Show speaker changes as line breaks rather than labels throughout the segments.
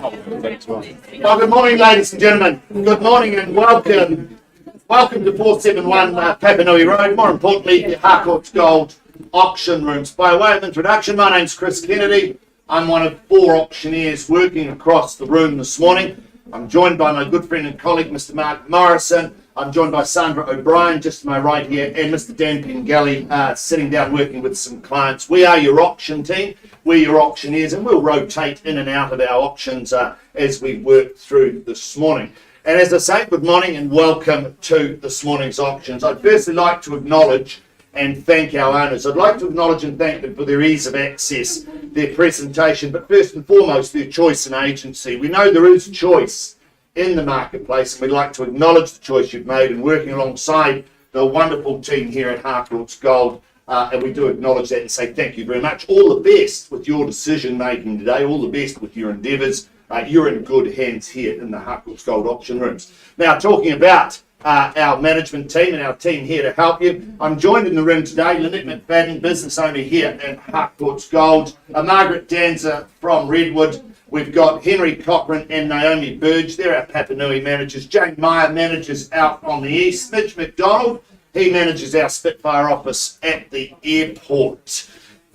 Well, good morning, ladies and gentlemen. Good morning and welcome. Welcome to 471 Paparoa Road. More importantly, the Harcourts Gold auction rooms. By way of introduction, my name's Chris Kennedy. I'm one of 4 auctioneers working across the room this morning. I'm joined by my good friend and colleague, Mr. Mark Morrison. I'm joined by Sandra O'Brien, just to my right here, and Mr. Dan Pengelly, sitting down working with some clients. We are your auction team. We're your auctioneers, and we'll rotate in and out of our auctions as we work through this morning. And as I say, good morning and welcome to this morning's auctions. I'd firstly like to acknowledge and thank our owners. I'd like to acknowledge and thank them for their ease of access, their presentation, but first and foremost, their choice and agency. We know there is choice in the marketplace, and we'd like to acknowledge the choice you've made in working alongside the wonderful team here at Harcourts Gold. And we do acknowledge that and say thank you very much. All the best with your decision making today. All the best with your endeavours. You're in good hands here in the Harcourts Gold auction rooms. Now, talking about our management team and our team here to help you, I'm joined in the room today, Lynette McFadden, business owner here at Harcourts Gold, Margaret Danza from Redwood. We've got Henry Cochran and Naomi Burge. They're our Papanui managers. Jane Meyer manages out on the east. Mitch McDonald, he manages our Spitfire office at the airport.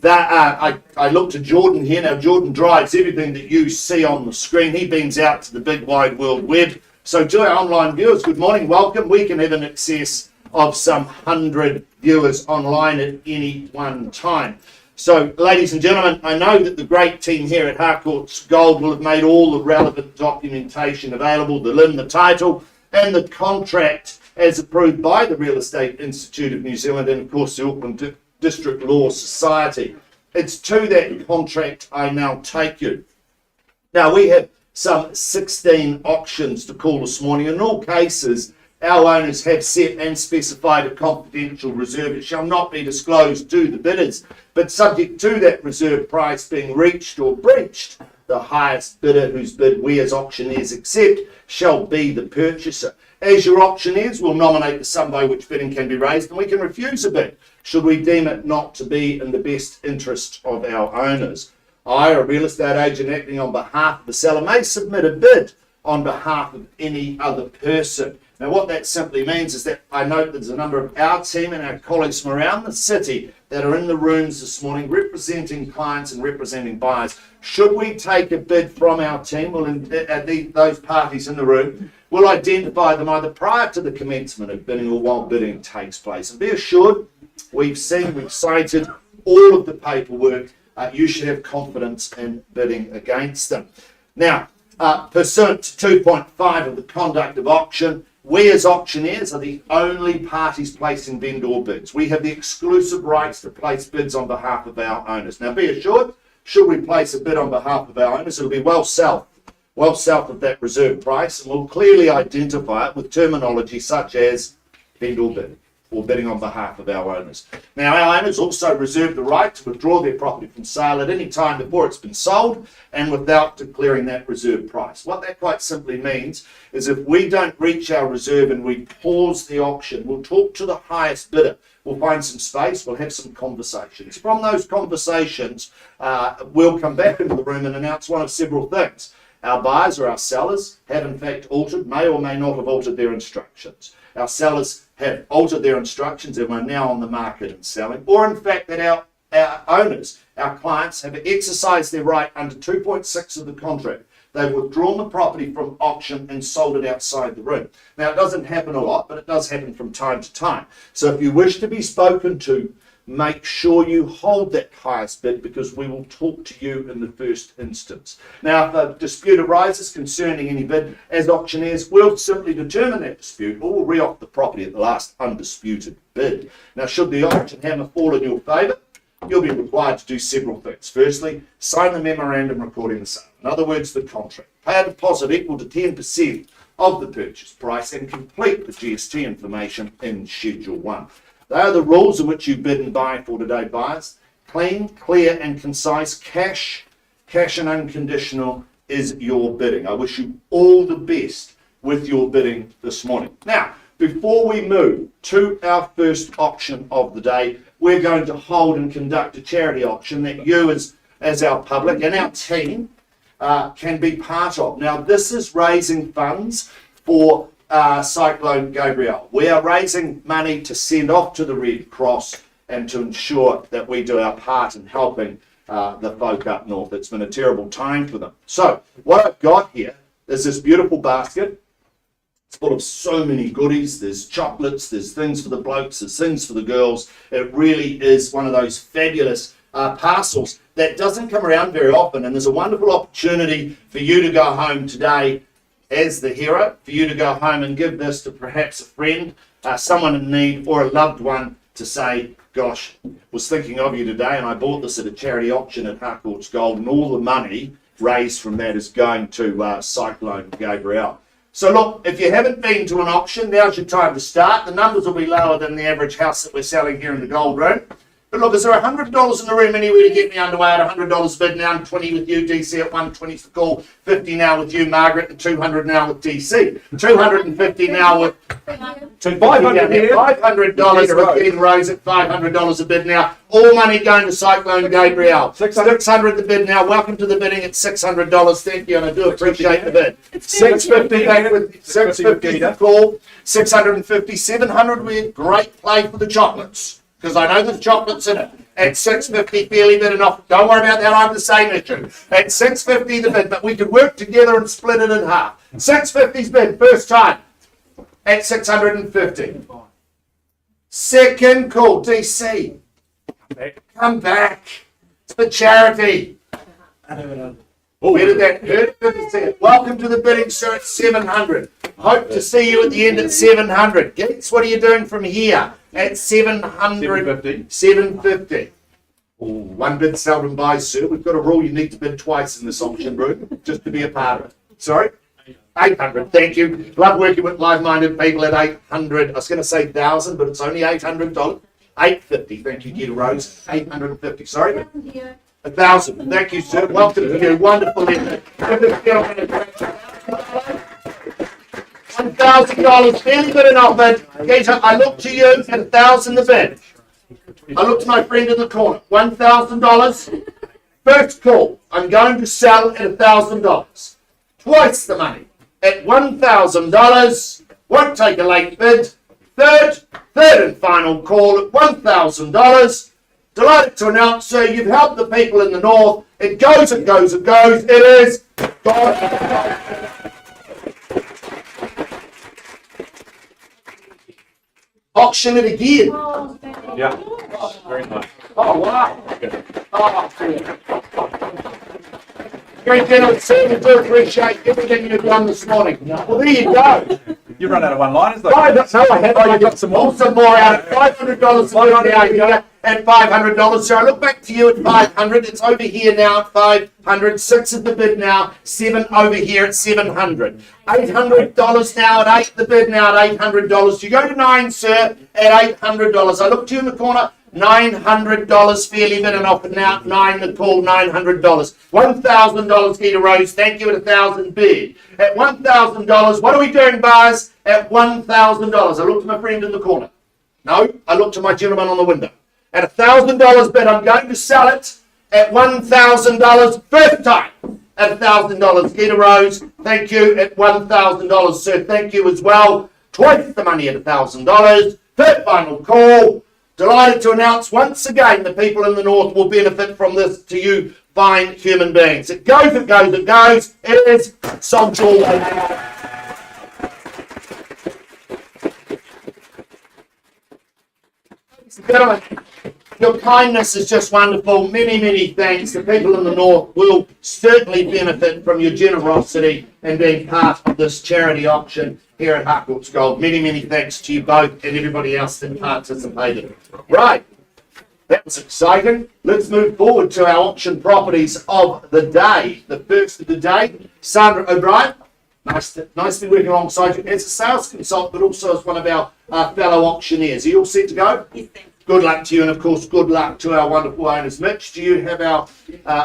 I look to Jordan here. Now, Jordan drives everything that you see on the screen. He beams out to the big wide world web. So to our online viewers, good morning, welcome. We can have an excess of some 100 viewers online at any one time. So, ladies and gentlemen, I know that the great team here at Harcourts Gold will have made all the relevant documentation available, the LIM, the title, and the contract as approved by the Real Estate Institute of New Zealand and, of course, the Auckland District Law Society. It's to that contract I now take you. Now, we have some 16 auctions to call this morning. In all cases, our owners have set and specified a confidential reserve. It shall not be disclosed to the bidders, but subject to that reserve price being reached or breached, the highest bidder whose bid we as auctioneers accept shall be the purchaser. As your auctioneers, we'll nominate the sum by which bidding can be raised, and we can refuse a bid should we deem it not to be in the best interest of our owners. I, a real estate agent acting on behalf of the seller, may submit a bid on behalf of any other person. Now, what that simply means is that I note there's a number of our team and our colleagues from around the city that are in the rooms this morning representing clients and representing buyers. Should we take a bid from our team, those parties in the room, we'll identify them either prior to the commencement of bidding or while bidding takes place. And be assured, we've cited all of the paperwork. You should have confidence in bidding against them. Now, pursuant to 2.5 of the conduct of auction, we as auctioneers are the only parties placing vendor bids. We have the exclusive rights to place bids on behalf of our owners. Now, be assured, should we place a bid on behalf of our owners, it'll be well south of that reserve price, and we'll clearly identify it with terminology such as vendor bid or bidding on behalf of our owners. Now, our owners also reserve the right to withdraw their property from sale at any time before it's been sold and without declaring that reserve price. What that quite simply means is if we don't reach our reserve and we pause the auction, we'll talk to the highest bidder. We'll find some space, we'll have some conversations. From those conversations, we'll come back into the room and announce one of several things. Our buyers or our sellers have in fact altered, may or may not have altered their instructions. Our sellers have altered their instructions and we're now on the market and selling. Or in fact that our owners, our clients, have exercised their right under 2.6 of the contract. They've withdrawn the property from auction and sold it outside the room. Now, it doesn't happen a lot, but it does happen from time to time. So if you wish to be spoken to, make sure you hold that highest bid because we will talk to you in the first instance. Now, if a dispute arises concerning any bid, as auctioneers, we'll simply determine that dispute or we'll re-off the property at the last undisputed bid. Now, should the auction hammer fall in your favour, you'll be required to do several things. Firstly, sign the memorandum recording the sale. In other words, the contract. Pay a deposit equal to 10% of the purchase price and complete the GST information in Schedule 1. They are the rules in which you bid and buy for today, buyers. Clean, clear and concise. Cash and unconditional is your bidding. I wish you all the best with your bidding this morning. Now, before we move to our first auction of the day, we're going to hold and conduct a charity auction that you as our public and our team can be part of. Now, this is raising funds for Cyclone Gabrielle. We are raising money to send off to the Red Cross and to ensure that we do our part in helping the folk up north. It's been a terrible time for them. So, what I've got here is this beautiful basket. It's full of so many goodies. There's chocolates, there's things for the blokes, there's things for the girls. It really is one of those fabulous parcels that doesn't come around very often, and there's a wonderful opportunity for you to go home today as the hero, for you to go home and give this to perhaps a friend, someone in need, or a loved one to say, gosh, was thinking of you today and I bought this at a charity auction at Harcourts Gold, and all the money raised from that is going to Cyclone Gabrielle. So look, if you haven't been to an auction, now's your time to start. The numbers will be lower than the average house that we're selling here in the gold room. But look, is there $100 in the room anywhere to get me underway at $100 bid now, and 20 with you, DC at 120 for call, 50 now with you, Margaret, and 200 now with DC. 250 now with $500 with Glen Rose at $500 a bid now. All money going to Cyclone Gabrielle. 600 the bid now. Welcome to the bidding at $600. Thank you, and I do appreciate the bid. 650 back with 650 for call, 650, 700 with great play for the chocolates, because I know there's chocolates in it. At 650, fairly bid enough. Don't worry about that, I'm the same issue. At 650 the bid, but we could work together and split it in half. 650's bid, first time, at 650. Second call, DC. Come back. It's for charity. Where did that hurt? Good to see it. Welcome to the bidding, sir, at 700. Hope to see you at the end at 700. Gates, what are you doing from here? At 700. 750. Oh, one bid seldom buys, sir. We've got a rule, you need to bid twice in this auction room just to be a part of it. Sorry? 800, thank you. Love working with like-minded people at 800. I was going to say 1,000, but it's only $800. 850, thank you, Gita Rose. 850, sorry? 1,000, thank you, sir. Welcome to you. Wonderful. $1,000, fairly bid and offered. Gita, I look to you at 1,000 the bid. I look to my friend in the corner. $1,000. First call. I'm going to sell at $1,000. Twice the money. At $1,000. Won't take a late bid. Third and final call at $1,000. Delighted to announce, sir, you've helped the people in the north. It goes, it goes, it goes. It is gone. Auction it again.
Yeah, very nice.
Oh, wow. Oh, very generous, sir. We do appreciate everything you've done this morning. Well, there you go.
You run out of one-liners, though.
No, I have.
Oh, you got some more?
Some more out at $500 now. At $500, so I look back to you at 500. It's over here now at 500. 6 at the bid now. 7 over here at 700. $800 now at 8. The bid now at $800. You go to 9, sir, at $800. I look to you in the corner. $900 fairly bid and offer now at 9 the call. $900. $1,000 Gita Rose. Thank you at 1,000 bid. At $1,000, what are we doing, bars? At $1,000. I look to my friend in the corner. No, I look to my gentleman on the window. At $1,000 bid, I'm going to sell it at $1,000 first time. At $1,000, Gita Rose, thank you at $1,000, sir. Thank you as well. Twice the money at $1,000. Third final call. Delighted to announce once again the people in the north will benefit from this to you fine human beings. It goes, it goes, it goes. It is sold your way. Gentlemen, your kindness is just wonderful. Many, many thanks. The people in the north will certainly benefit from your generosity and being part of this charity auction here at Harcourts Gold. Many, many thanks to you both and everybody else that participated. Right, that was exciting. Let's move forward to our auction properties of the day. The first of the day, Sandra O'Brien. Nice to be working alongside you as a sales consultant, but also as one of our fellow auctioneers. Are you all set to go?
Yes, thank you.
Good luck to you, and of course, good luck to our wonderful owners. Mitch, do you have our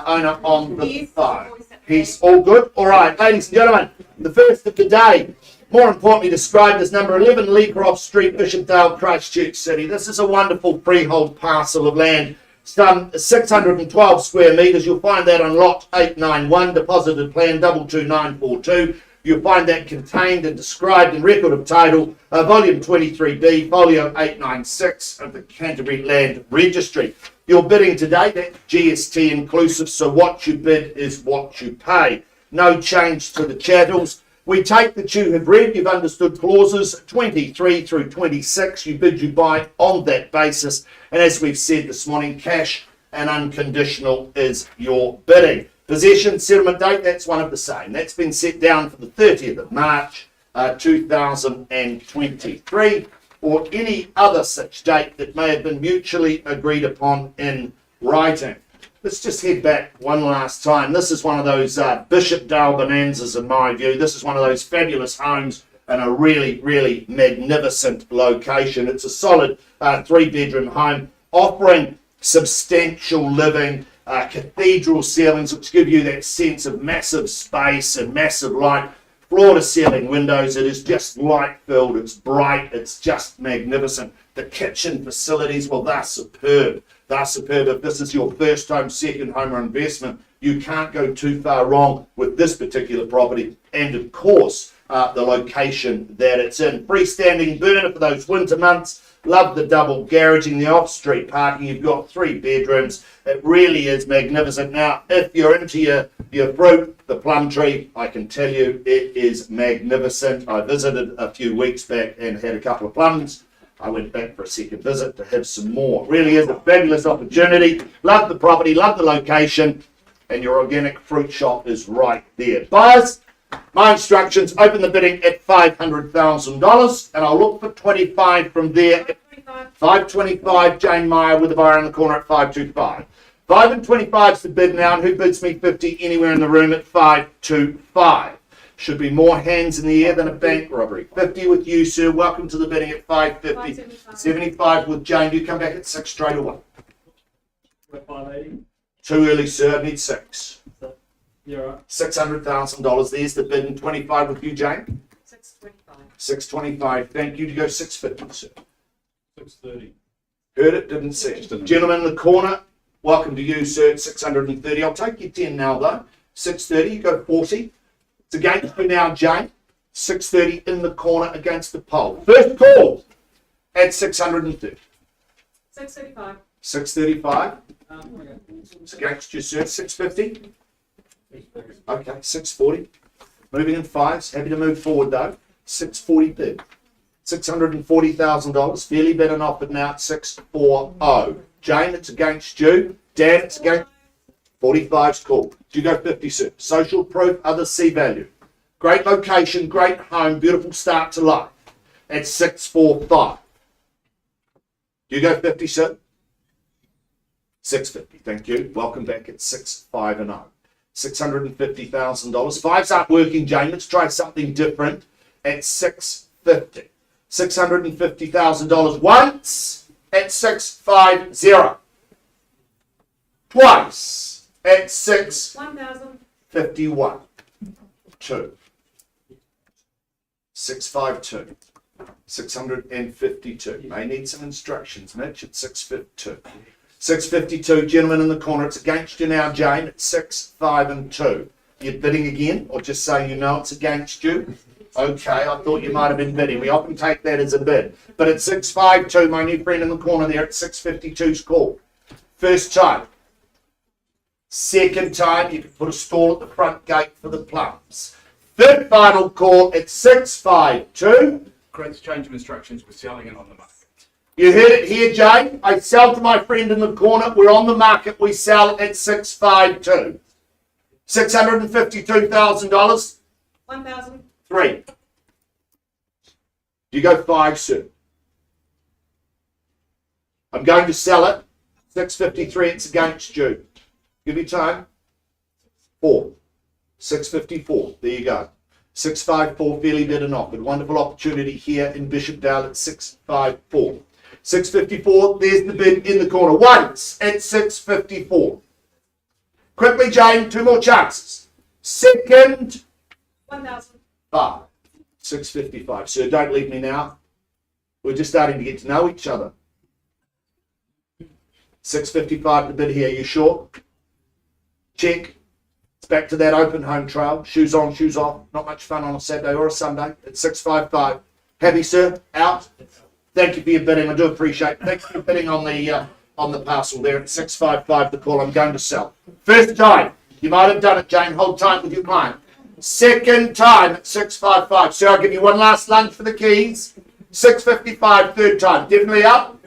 owner on the phone? He's all good? All right, ladies and gentlemen, the first of the day, more importantly described as number 11 Leecraft Street, Bishopdale, Christchurch City. This is a wonderful freehold parcel of land some 612 square metres. You'll find that on lot 891, deposited plan 22942. You'll find that contained and described in record of title, volume 23B, folio 896 of the Canterbury Land Registry. Your bidding today, that's GST inclusive, so what you bid is what you pay. No change to the chattels. We take that you have read, you've understood clauses 23 through 26. You bid, you buy on that basis. And as we've said this morning, cash and unconditional is your bidding. Possession settlement date, that's one of the same. That's been set down for the 30th of March 2023, or any other such date that may have been mutually agreed upon in writing. Let's just head back one last time. This is one of those Bishopdale bonanzas in my view. This is one of those fabulous homes in a really, really magnificent location. It's a solid 3-bedroom home offering substantial living, cathedral ceilings which give you that sense of massive space and massive light, floor to ceiling windows. It is just light filled, it's bright, it's just magnificent. The kitchen facilities, well, they're superb. They're superb. If this is your first home, second home or investment, you can't go too far wrong with this particular property, and of course the location that it's in. Freestanding burner for those winter months. Love the double garaging, the off-street parking. You've got 3 bedrooms. It really is magnificent. Now, if you're into your fruit, the plum tree, I can tell you it is magnificent. I visited a few weeks back and had a couple of plums. I went back for a second visit to have some more. Really is a fabulous opportunity. Love the property, love the location, and your organic fruit shop is right there. Buyers, my instructions, open the bidding at $500,000, and I'll look for 25 from there. 525, Jane Meyer with the buyer in the corner at 525. 5 and 25 is the bid now, and who bids me 50 anywhere in the room at 525? Should be more hands in the air than a bank robbery. 50 with you, sir. Welcome to the bidding at 550. 75 with Jane. You come back at 6 straight away.
580.
Too early, sir. I need 6.
You're right.
$600,000. There's the bid. And 25 with you, Jane.
625.
625. Thank you. To go 650, sir.
630.
Heard it, didn't see it. Gentleman in the corner. Welcome to you, sir. At 630. I'll take you 10 now, though. 630. You go 40. It's against you now, Jane. 630 in the corner against the pole. First call at 630.
635.
635.
Okay.
It's against you, sir. 650. Okay, 640. Moving in 5s. Happy to move forward, though. 640 bid. $640,000. Fairly bid and offered now at 640. Jane, it's against you. Dan, it's against 45's call. Do you go 50, sir? Social proof, others see value. Great location, great home, beautiful start to life at 645. Do you go 50, sir? 650, thank you. Welcome back at 650. $650,000. 5s aren't working, Jane. Let's try something different at 650. $650,000 once at 650. Twice at 651. 2. 652. 652. May need some instructions, Mitch, at 652. 652, gentlemen in the corner. It's against you now, Jane, at 6, 5 and 2. You're bidding again, or just saying you know it's against you? Okay, I thought you might have been bidding. We often take that as a bid. But at 652, my new friend in the corner there at 652's call. First time. Second time, you can put a stall at the front gate for the plums. Third final call at 652.
Correct change of instructions. We're selling it on the market.
You heard it here, Jane. I sell to my friend in the corner. We're on the market. We sell at 652. $652,000.
1,000.
3. You go 5, sir. I'm going to sell it. 653. It's against you. Give me time. 4. 654. There you go. 654. Fairly bid and offered. Wonderful opportunity here in Bishopdale at 654. 654, there's the bid in the corner. Once at 654. Quickly, Jane, 2 more chances. Second,
1,000.
5. 655. Sir, don't leave me now. We're just starting to get to know each other. 6.55 the bid here. You sure? Check. It's back to that open home trail. Shoes on, shoes off. Not much fun on a Saturday or a Sunday. It's 6.55. Happy, sir? Out? Thank you for your bidding. I do appreciate it. Thank you for bidding on the parcel there at 6.55 the call. I'm going to sell. First time. You might have done it, Jane. Hold tight with your client. Second time at 6.55. Sir, I'll give you one last lunge for the keys. 6.55, third time. Definitely up?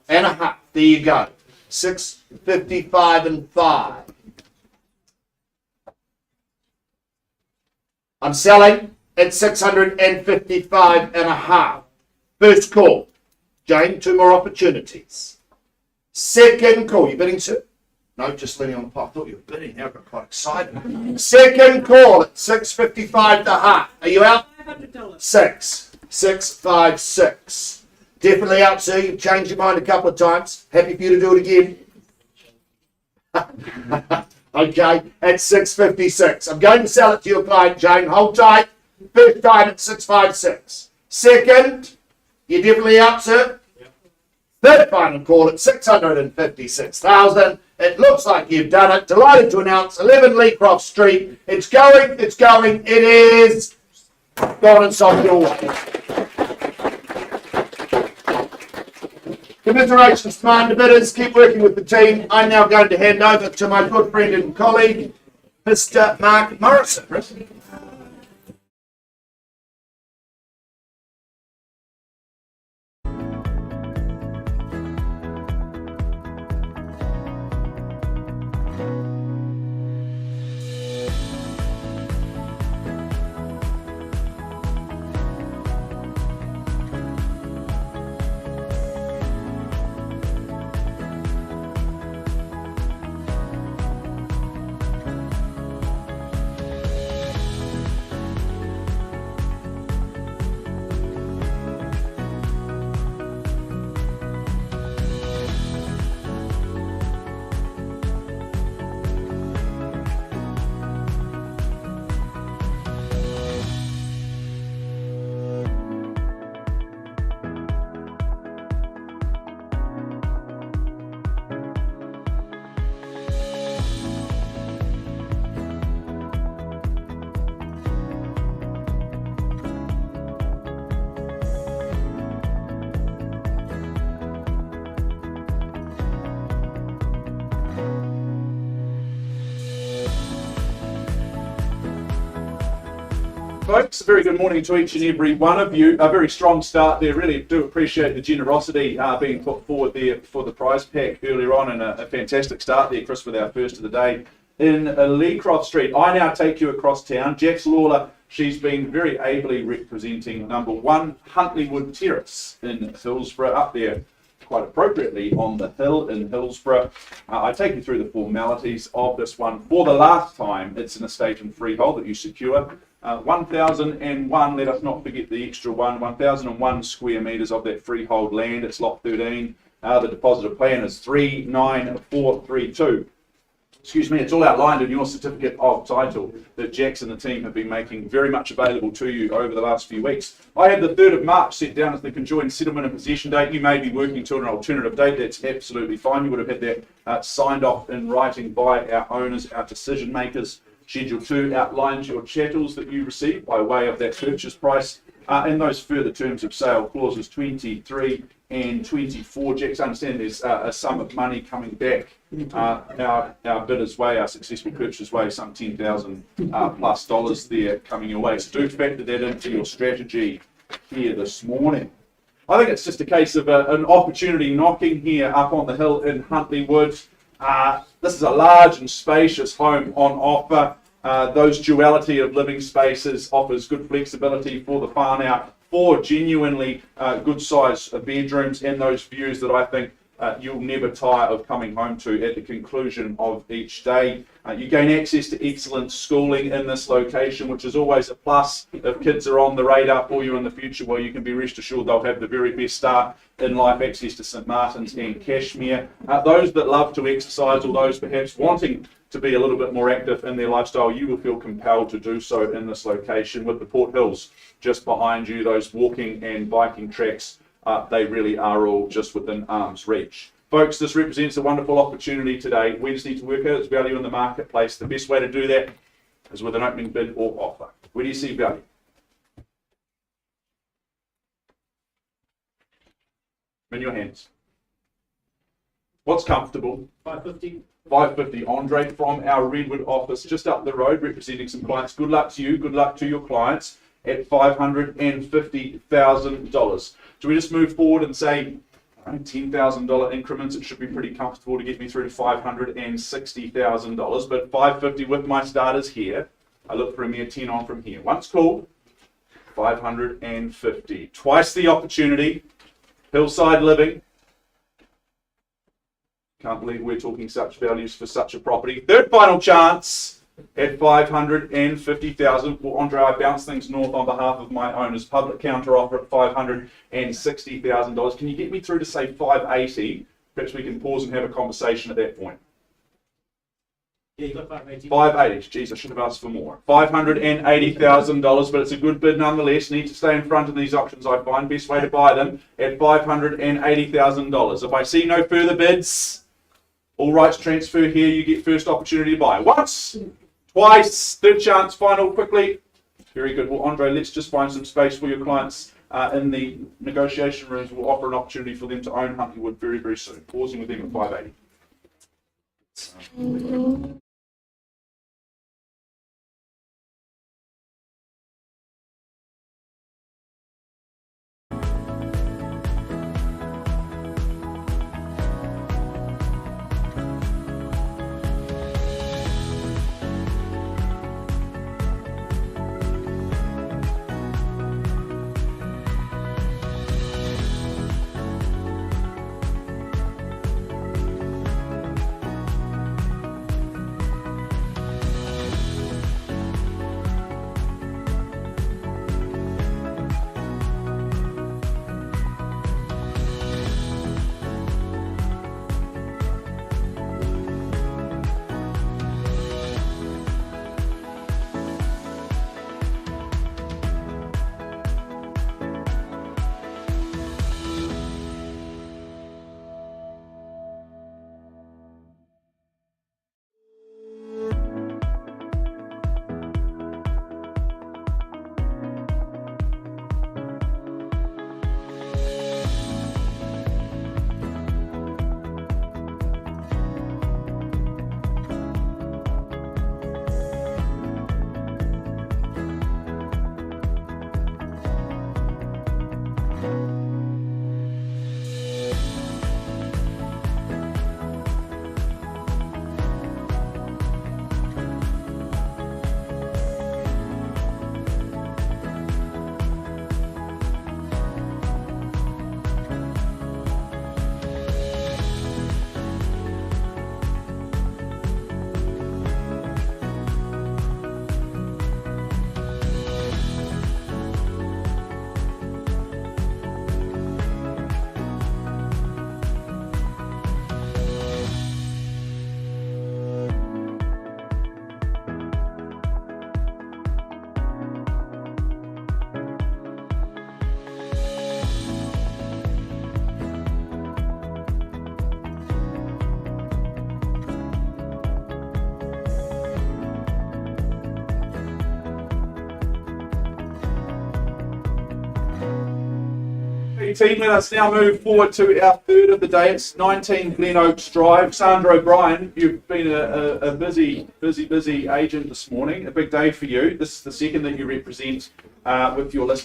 And a half. There you go. 6.55 and 5. I'm selling at 655 and a half. First call. Jane, 2 more opportunities. Second call. You bidding, sir? No, just leaning on the pot. I thought you were bidding. Now I got quite excited. Second call at 655 the half. Are you out?
$500.
656. Definitely out, sir. You've changed your mind a couple of times. Happy for you to do it again. Okay, at 656. I'm going to sell it to your client, Jane. Hold tight. First time at 656. Second, you're definitely out, sir. Third final call at 656,000. It looks like you've done it. Delighted to announce 11 Leecraft Street. It's going. It is gone and sold your way. Commiserations to my bidders. Keep working with the team. I'm now going to hand over to my good friend and colleague, Mr. Mark Morrison.
Folks, a very good morning to each and every one of you. A very strong start there. Really do appreciate the generosity being put forward there for the prize pack earlier on, and a fantastic start there, Chris, with our first of the day in Leecraft Street. I now take you across town. Jax Lawler, she's been very ably representing number 1 Huntley Terrace in Hillsborough, up there quite appropriately on the hill in Hillsborough. I take you through the formalities of this one. For the last time, it's an estate and freehold that you secure. 1,001, let us not forget the extra 1,001 square metres of that freehold land. It's lot 13. The depositor plan is 39432. Excuse me, it's all outlined in your certificate of title that Jax and the team have been making very much available to you over the last few weeks. I have the 3rd of March set down as the conjoined settlement and possession date. You may be working to an alternative date. That's absolutely fine. You would have had that signed off in writing by our owners, our decision makers. Schedule 2 outlines your chattels that you receive by way of that purchase price and those further terms of sale, clauses 23 and 24. Jax, understand there's a sum of money coming back our bidder's way, our successful purchaser's way, some $10,000 plus dollars there coming your way. So do factor that into your strategy here this morning. I think it's just a case of an opportunity knocking here up on the hill in Huntley Wood. This is a large and spacious home on offer. Those duality of living spaces offers good flexibility for the farm out, 4 genuinely good size bedrooms, and those views that I think you'll never tire of coming home to at the conclusion of each day. You gain access to excellent schooling in this location, which is always a plus. If kids are on the radar for you in the future, well, you can be rest assured they'll have the very best start in life, access to St Martin's and Cashmere. Those that love to exercise, or those perhaps wanting to be a little bit more active in their lifestyle, you will feel compelled to do so in this location with the Port Hills just behind you. Those walking and biking tracks, they really are all just within arm's reach. Folks, this represents a wonderful opportunity today. We just need to work out its value in the marketplace. The best way to do that is with an opening bid or offer. Where do you see value? In your hands. What's comfortable?
550.
550. Andre from our Redwood office just up the road, representing some clients. Good luck to you. Good luck to your clients at $550,000. Do we just move forward and say $10,000 increments? It should be pretty comfortable to get me through to $560,000. But 550 with my starters here. I look for a mere 10 on from here. Once called, 550. Twice the opportunity. Hillside living. Can't believe we're talking such values for such a property. Third final chance at 550,000. Well, Andre, I bounce things north on behalf of my owners. Public counter offer at $560,000. Can you get me through to say 580? Perhaps we can pause and have a conversation at that point.
Yeah, you got 580.
580. Geez, I should have asked for more. $580,000, but it's a good bid nonetheless. Need to stay in front of these options, I find. Best way to buy them at $580,000. If I see no further bids, all rights transfer here. You get first opportunity to buy. Once, twice, third chance, final, quickly. Very good. Well, Andre, let's just find some space for your clients in the negotiation rooms. We'll offer an opportunity for them to own Huntley Wood very, very soon. Pausing with them at 580. Team, let us now move forward to our third of the day. It's 19 Glen Oaks Drive. Sandra O'Brien, you've been a busy agent this morning. A big day for you. This is the second that you represent with your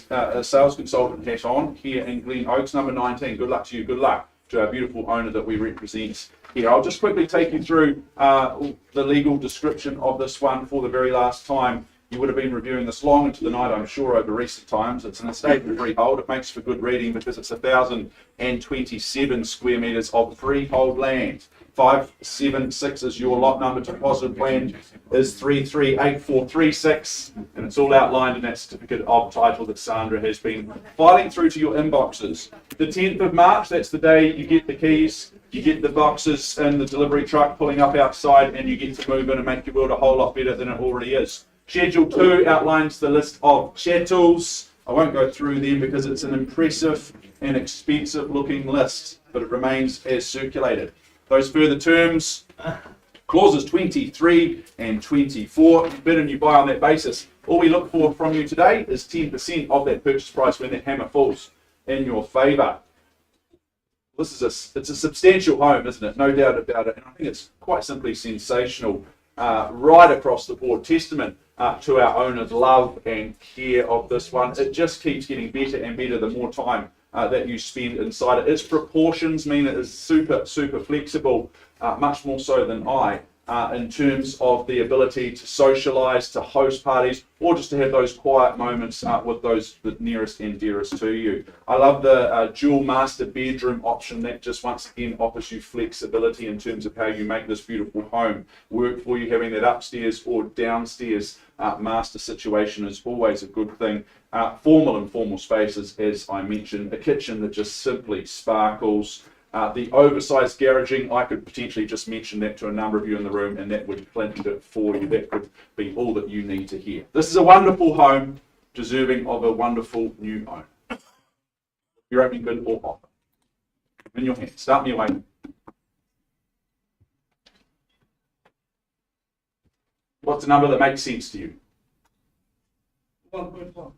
sales consultant hat on here in Glen Oaks, number 19. Good luck to you. Good luck to our beautiful owner that we represent here. I'll just quickly take you through the legal description of this one for the very last time. You would have been reviewing this long into the night, I'm sure, over recent times. It's an estate and freehold. It makes for good reading because it's 1,027 square metres of freehold land. 576 is your lot number. Deposit plan is 338436, and it's all outlined in that certificate of title that Sandra has been filing through to your inboxes. The 10th of March, that's the day you get the keys, you get the boxes and the delivery truck pulling up outside, and you get to move in and make your world a whole lot better than it already is. Schedule 2 outlines the list of chattels. I won't go through them because it's an impressive an expensive looking list, but it remains as circulated. Those further terms, clauses 23 and 24, you bid and you buy on that basis. All we look for from you today is 10% of that purchase price when that hammer falls in your favour. It's a substantial home, isn't it? No doubt about it. And I think it's quite simply sensational, right across the board. Testament to our owner's love and care of this one. It just keeps getting better and better the more time that you spend inside it. Its proportions mean it is super flexible, much more so than I, in terms of the ability to socialise, to host parties, or just to have those quiet moments with those the nearest and dearest to you. I love the dual master bedroom option. That just once again offers you flexibility in terms of how you make this beautiful home work for you. Having that upstairs or downstairs master situation is always a good thing. Formal and informal spaces, as I mentioned, a kitchen that just simply sparkles. The oversized garaging, I could potentially just mention that to a number of you in the room and that would clinch it for you. That could be all that you need to hear. This is a wonderful home, deserving of a wonderful new owner. Your opening bid or offer. In your hand. Start me away. What's a number that makes sense to you?
1.1.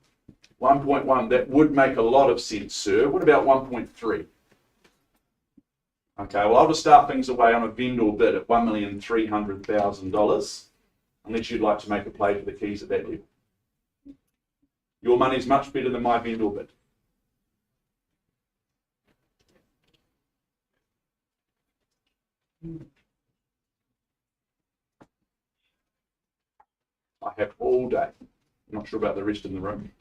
1.1. That would make a lot of sense, sir. What about 1.3? Okay, well, I'll just start things away on a vendor bid at $1,300,000, unless you'd like to make a play for the keys at that level. Your money's much better than my vendor bid. I have all day. I'm not sure about the rest in the room.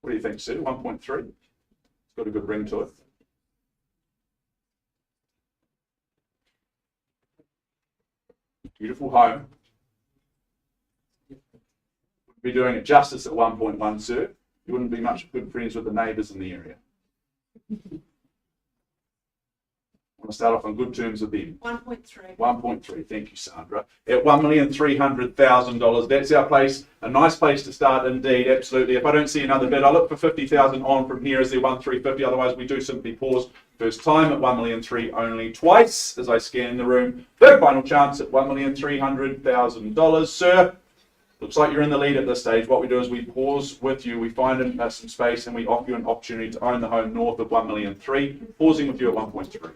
What do you think, sir? 1.3? It's got a good ring to it. Beautiful home. Wouldn't be doing it justice at 1.1, sir. You wouldn't be much good friends with the neighbours in the area. I want to start off on good terms with them.
1.3.
1.3, thank you, Sandra. At $1,300,000, that's our place. A nice place to start indeed, absolutely. If I don't see another bid, I look for 50,000 on from here as the 1,350. Otherwise, we do simply pause. First time at 1,300,000 only twice as I scan the room. Third final chance at $1,300,000, sir. Looks like you're in the lead at this stage. What we do is we pause with you, we find some space, and we offer you an opportunity to own the home north of 1,300,000, pausing with you at 1.3.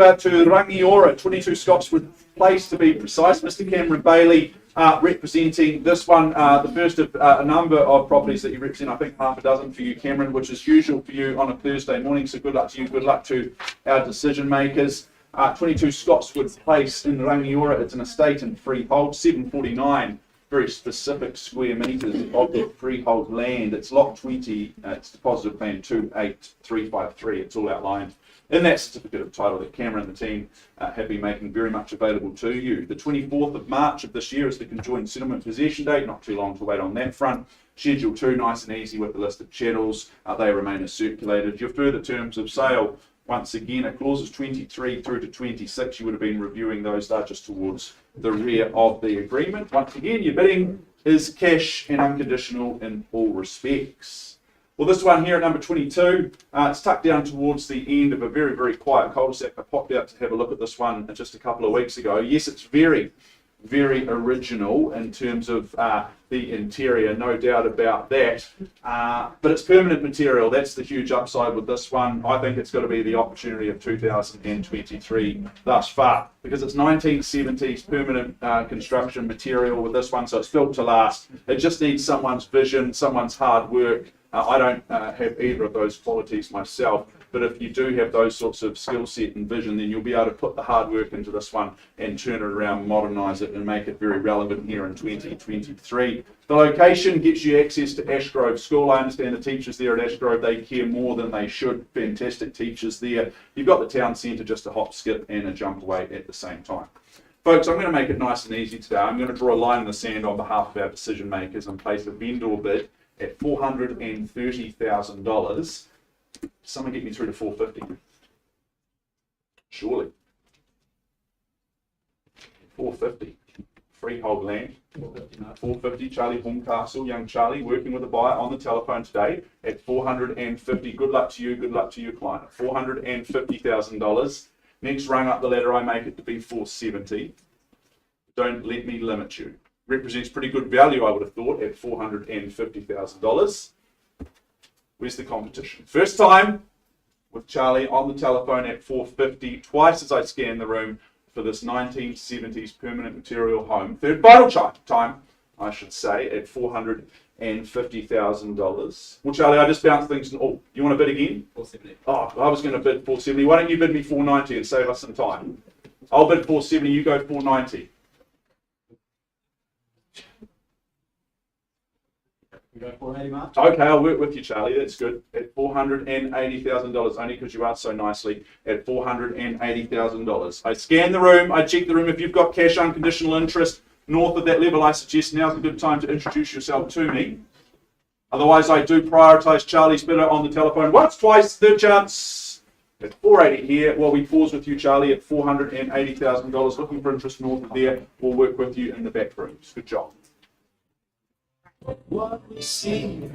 To Rangiora, 22 Scotswood Place to be precise. Mr. Cameron Bailey representing this one, the first of a number of properties that you represent, I think half a dozen for you, Cameron, which is usual for you on a Thursday morning. So good luck to you, good luck to our decision makers. 22 Scotswood Place in Rangiora. It's an estate and freehold, 749 very specific square metres of the freehold land. It's lot 20, it's deposited plan 28353. It's all outlined in that certificate of title that Cameron and the team have been making very much available to you. The 24th of March of this year is the conjoined settlement possession date. Not too long to wait on that front. Schedule 2, nice and easy with the listed chattels. They remain as circulated. Your further terms of sale, once again, at clauses 23 through to 26, you would have been reviewing those just towards the rear of the agreement. Once again, your bidding is cash and unconditional in all respects. Well, this one here at number 22, it's tucked down towards the end of a very, very quiet cul-de-sac. I popped out to have a look at this one just a couple of weeks ago. Yes, it's very, very original in terms of the interior, no doubt about that. But it's permanent material. That's the huge upside with this one. I think it's got to be the opportunity of 2023 thus far, because it's 1970s permanent construction material with this one, so it's built to last. It just needs someone's vision, someone's hard work. I don't have either of those qualities myself, but if you do have those sorts of skill set and vision, then you'll be able to put the hard work into this one and turn it around, modernise it and make it very relevant here in 2023. The location gets you access to Ashgrove School. I understand the teachers there at Ashgrove, they care more than they should. Fantastic teachers there. You've got the town centre, just a hop, skip and a jump away at the same time. Folks, I'm going to make it nice and easy today. I'm going to draw a line in the sand on behalf of our decision makers and place a vendor bid at $430,000. Someone get me through to 450. Surely. 450. Freehold land. 450. Charlie Horncastle, young Charlie, working with a buyer on the telephone today at 450. Good luck to you. Good luck to your client. $450,000. Next rung up the ladder, I make it to be 470. Don't let me limit you. Represents pretty good value, I would have thought, at $450,000. Where's the competition? First time with Charlie on the telephone at 450, twice as I scan the room for this 1970s permanent material home. Third final time, I should say, at $450,000. Well, Charlie, I just bounced things. Oh, you want to bid again?
470.
Oh, I was going to bid 470. Why don't you bid me 490 and save us some time? I'll bid 470, you go 490.
We go 480, Mark.
Okay, I'll work with you, Charlie. That's good. At $480,000, only because you asked so nicely. At $480,000. I scan the room. I check the room. If you've got cash unconditional interest north of that level, I suggest now's a good time to introduce yourself to me. Otherwise, I do prioritise Charlie's bidder on the telephone once, twice, third chance. At 480 here. Well, we pause with you, Charlie, at $480,000. Looking for interest north of there. We'll work with you in the back rooms. Good job.
What we see.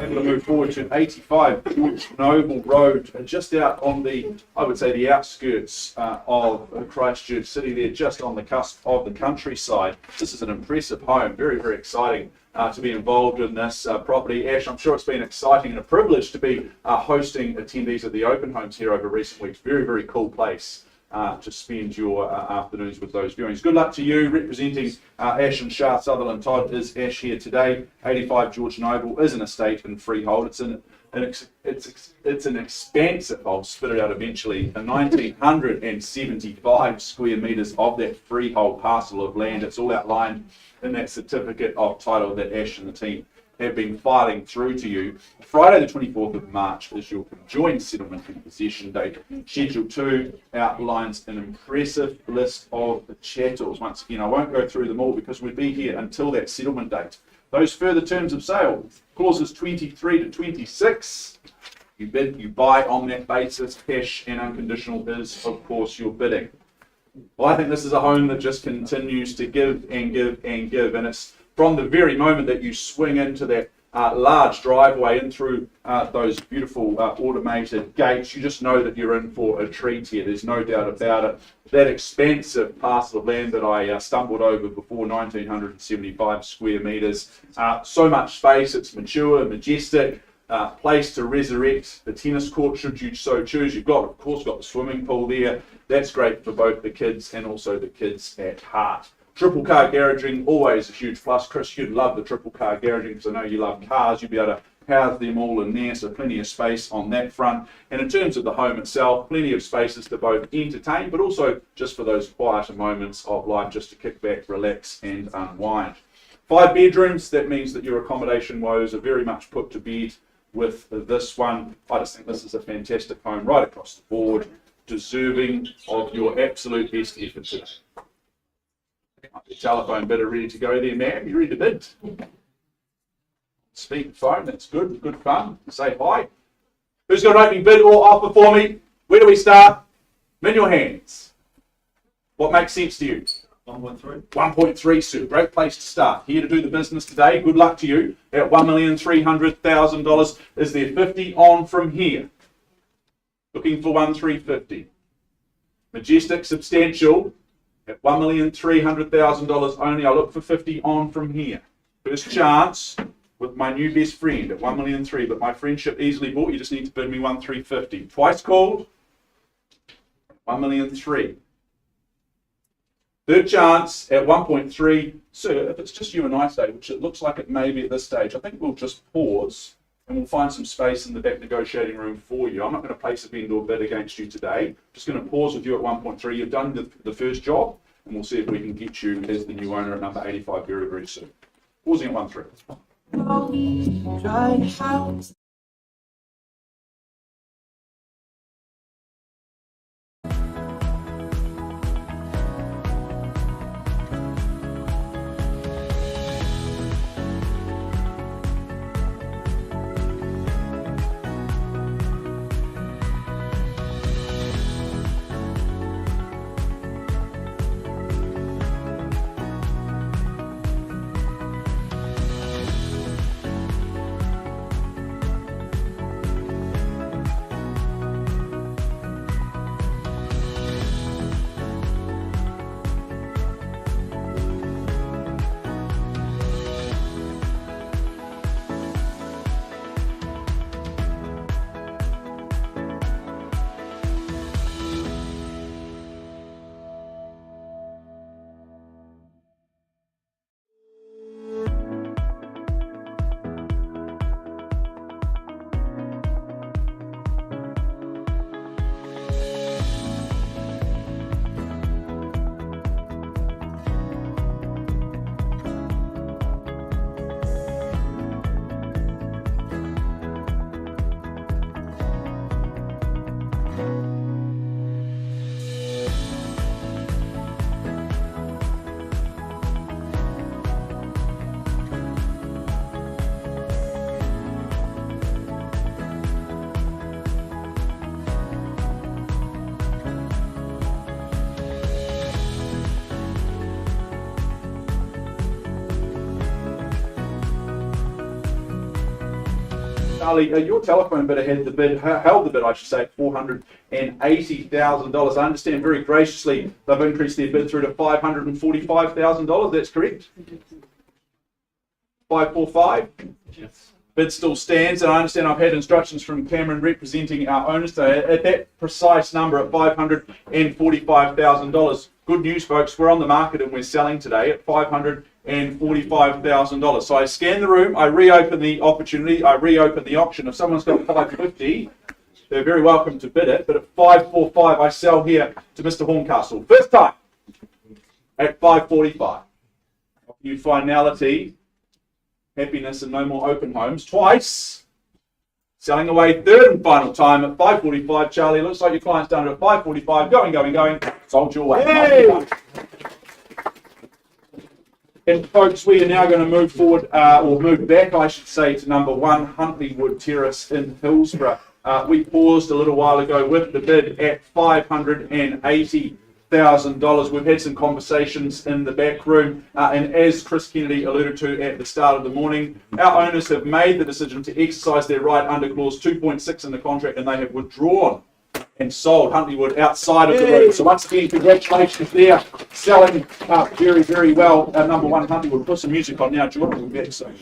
able to move forward to 85 Noble Road, just out on the, I would say, the outskirts of Christchurch City there, just on the cusp of the countryside. This is an impressive home, very, very exciting to be involved in this property. Ash, I'm sure it's been exciting and a privilege to be hosting attendees at the open homes here over recent weeks. Very, very cool place to spend your afternoons with those viewings. Good luck to you. Representing Ash and Shah Sutherland Todd is Ash here today. 85 George Noble is an estate and freehold. It's an expansive, I'll spit it out eventually, a 1,975 square metres of that freehold parcel of land. It's all outlined in that certificate of title that Ash and the team have been filing through to you. Friday the 24th of March is your conjoined settlement and possession date. Schedule 2 outlines an impressive list of the chattels. Once again, I won't go through them all because we'd be here until that settlement date. Those further terms of sale, clauses 23 to 26. You bid, you buy on that basis. Cash and unconditional is, of course, your bidding. Well, I think this is a home that just continues to give and give and give, and it's from the very moment that you swing into that large driveway and through those beautiful automated gates, you just know that you're in for a treat here. There's no doubt about it. That expansive parcel of land that I stumbled over before, 1,975 square metres. So much space, it's mature, majestic, place to resurrect the tennis court should you so choose. You've got, of course, got the swimming pool there. That's great for both the kids and also the kids at heart. Triple car garaging, always a huge plus. Chris, you'd love the triple car garaging because I know you love cars. You'd be able to house them all in there, so plenty of space on that front. And in terms of the home itself, plenty of spaces to both entertain, but also just for those quieter moments of life, just to kick back, relax, and unwind. 5 bedrooms, that means that your accommodation woes are very much put to bed with this one. I just think this is a fantastic home right across the board, deserving of your absolute best effort today. The telephone bidder ready to go there, ma'am. You ready to bid? Speak phone, that's good. Good fun. Say hi. Who's got an opening bid or offer for me? Where do we start? In your hands. What makes sense to you?
1.3.
1.3, sir. Great place to start. Here to do the business today. Good luck to you. At $1,300,000. Is there 50 on from here? Looking for 1,350. Majestic, substantial. At $1,300,000 only, I look for 50 on from here. First chance with my new best friend at $1,300,000, but my friendship easily bought. You just need to bid me 1,350. Twice called, $1,300,000. Third chance at 1.3. Sir, if it's just you and I today, which it looks like it may be at this stage, I think we'll just pause and we'll find some space in the back negotiating room for you. I'm not going to place a vendor bid against you today. Just going to pause with you at 1.3. You've done the first job, and we'll see if we can get you as the new owner at number 85 very, very soon. Pausing at 1.3. Charlie, your telephone bidder held the bid, I should say, at $480,000. I understand very graciously they've increased their bid through to $545,000. That's correct? 545?
Yes.
Bid still stands, and I understand I've had instructions from Cameron representing our owners today at that precise number at $545,000. Good news, folks, we're on the market and we're selling today at $545,000. So I scan the room, I reopen the opportunity, I reopen the auction. If someone's got $550, they're very welcome to bid it, but at $545 I sell here to Mr. Horncastle. First time at $545. New finality. Happiness and no more open homes. Twice. Selling away third and final time at $545. Charlie, looks like your client's done it at $545. Going. Sold your way.
Hey!
And folks, we are now going to move forward, or move back, I should say, to number 1, Huntley Wood Terrace in Hillsborough. We paused a little while ago with the bid at $580,000. We've had some conversations in the back room, and as Chris Kennedy alluded to at the start of the morning, our owners have made the decision to exercise their right under clause 2.6 in the contract, and they have withdrawn and sold Huntley Wood outside of the room. So once again, congratulations there, selling very, very well. Number 1, Huntley Wood. Put some music on now, Jordan. We'll be back soon.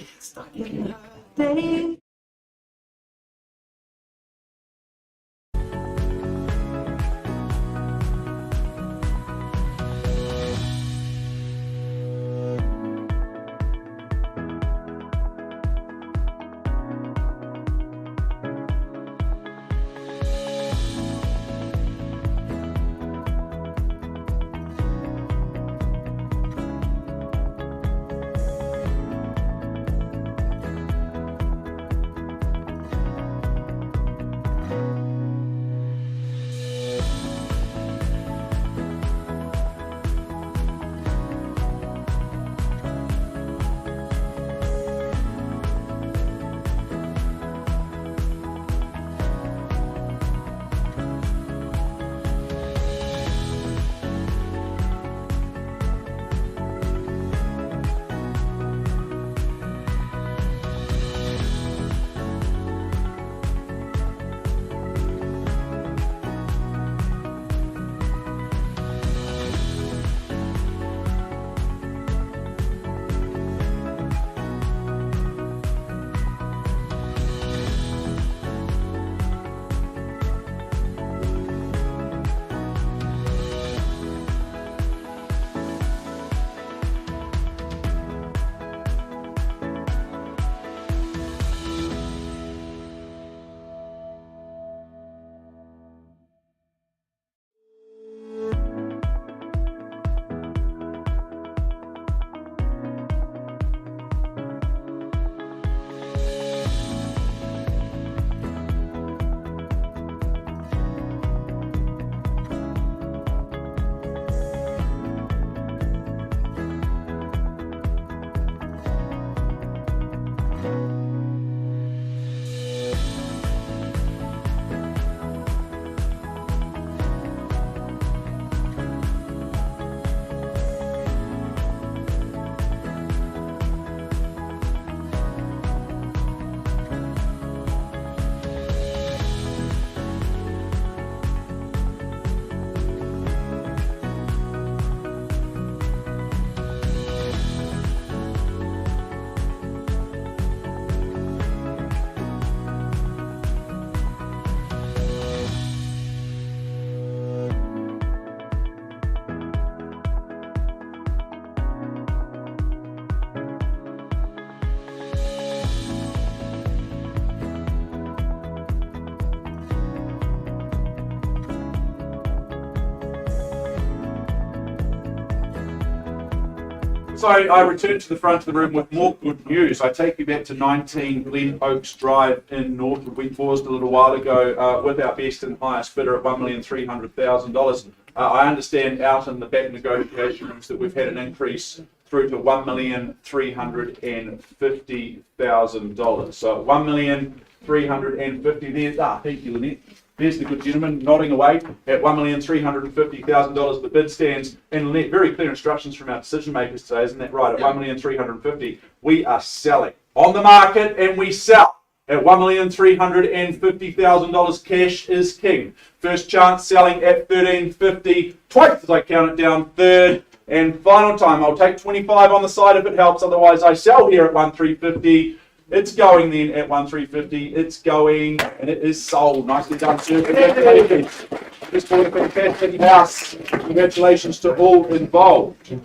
So I return to the front of the room with more good news. I take you back to 19 Glen Oaks Drive in Northwood. We paused a little while ago with our best and highest bidder at $1,300,000. I understand out in the back negotiation rooms that we've had an increase through to $1,350,000. So $1,350,000 there. Thank you, Lynette. There's the good gentleman nodding away at $1,350,000. The bid stands, and Lynette, very clear instructions from our decision makers today, isn't that right? At $1,350,000, we are selling on the market, and we sell at $1,350,000. Cash is king. First chance selling at $1,350. Twice as I count it down. Third and final time. I'll take 25 on the side if it helps. Otherwise, I sell here at $1,350. It's going then at $1,350. It's going and it is sold. Nicely done, sir. Congratulations. Just bought a fantastic house. Congratulations to all involved.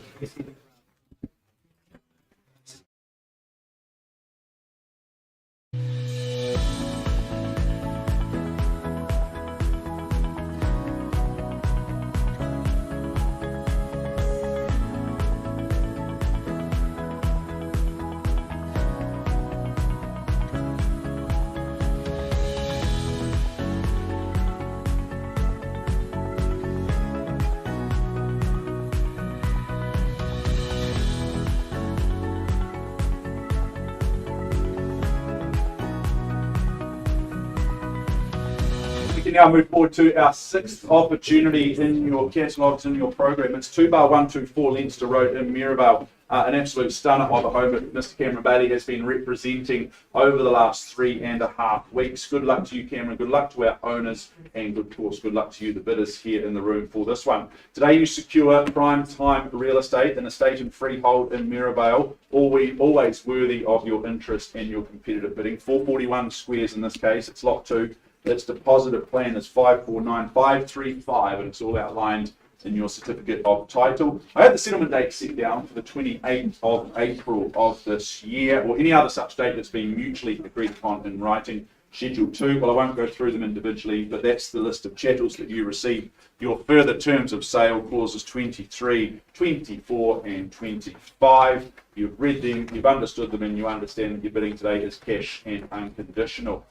We can now move forward to our sixth opportunity in your catalogues, in your program. It's 2-124 Leinster Road in Mirabel. An absolute stunner of a home that Mr. Cameron Bailey has been representing over the last 3.5 weeks. Good luck to you, Cameron. Good luck to our owners, and of course, good luck to you, the bidders here in the room for this one. Today, you secure prime time real estate, an estate and freehold in Mirabel, always worthy of your interest and your competitive bidding. 441 squares in this case. It's lot 2. Its deposited plan is 549,535, and it's all outlined in your certificate of title. I have the settlement date set down for the 28th of April of this year, or any other such date that's been mutually agreed upon in writing. Schedule 2, well, I won't go through them individually, but that's the list of chattels that you receive. Your further terms of sale, clauses 23, 24, and 25. You've read them, you've understood them, and you understand that your bidding today is cash and unconditional.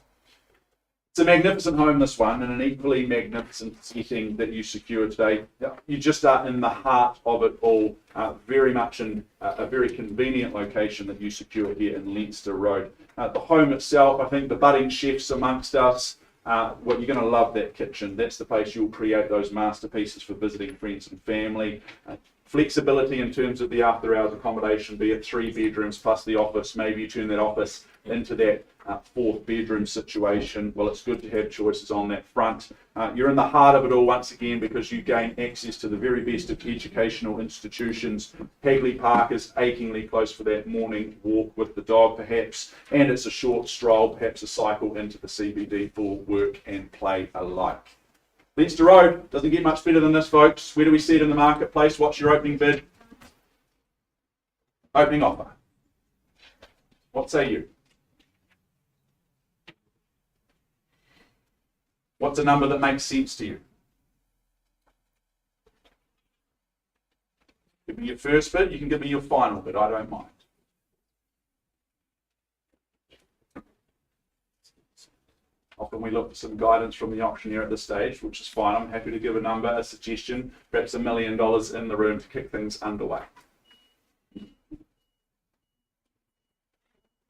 It's a magnificent home, this one, and an equally magnificent setting that you secure today. You just are in the heart of it all, very much in a very convenient location that you secure here in Leinster Road. The home itself, I think the budding chefs amongst us, well, you're going to love that kitchen. That's the place you'll create those masterpieces for visiting friends and family. Flexibility in terms of the after-hours accommodation, be it 3 bedrooms plus the office. Maybe you turn that office into that 4th bedroom situation. Well, it's good to have choices on that front. You're in the heart of it all once again because you gain access to the very best of educational institutions. Hagley Park is achingly close for that morning walk with the dog perhaps, and it's a short stroll, perhaps a cycle into the CBD for work and play alike. Leinster Road doesn't get much better than this, folks. Where do we see it in the marketplace? What's your opening bid? Opening offer. What say you? What's a number that makes sense to you? Give me your first bid. You can give me your final bid. I don't mind. Often we look for some guidance from the auctioneer at this stage, which is fine. I'm happy to give a number, a suggestion, perhaps $1 million in the room to kick things underway.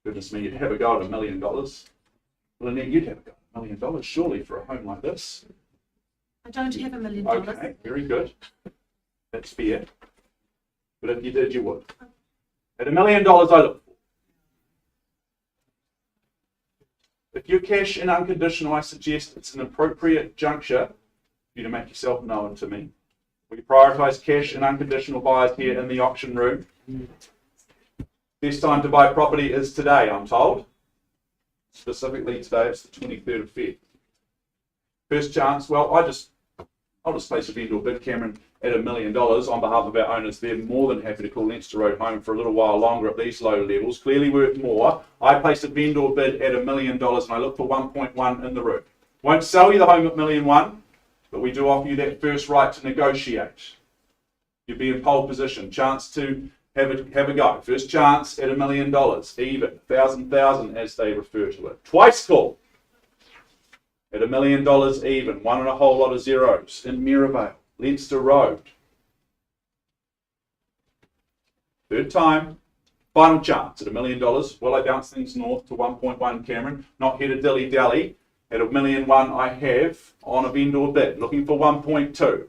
Goodness me, you'd have a go at $1 million. Well, Annette, you'd have a go at $1 million, surely, for a home like this.
I don't have $1 million.
Okay, very good. That's fair. But if you did, you would. At $1 million, I look. If you're cash and unconditional, I suggest it's an appropriate juncture for you to make yourself known to me. We prioritise cash and unconditional buyers here in the auction room. Best time to buy property is today, I'm told. Specifically today, it's the 23rd of Feb. First chance, well, I'll just place a vendor bid, Cameron, at $1 million on behalf of our owners. They're more than happy to call Leinster Road home for a little while longer at these low levels. Clearly worth more. I placed a vendor bid at $1 million and I look for 1.1 in the room. Won't sell you the home at $1.1 million, but we do offer you that first right to negotiate. You'll be in pole position. Chance to have a go. First chance at $1 million, even, 1,000 as they refer to it. Twice call at $1 million even, one and a whole lot of zeros in Mirabel, Leinster Road. Third time, final chance at $1 million. Will I bounce things north to 1.1, Cameron? Not here to dilly-dally. At $1.1 million, I have on a vendor bid, looking for 1.2.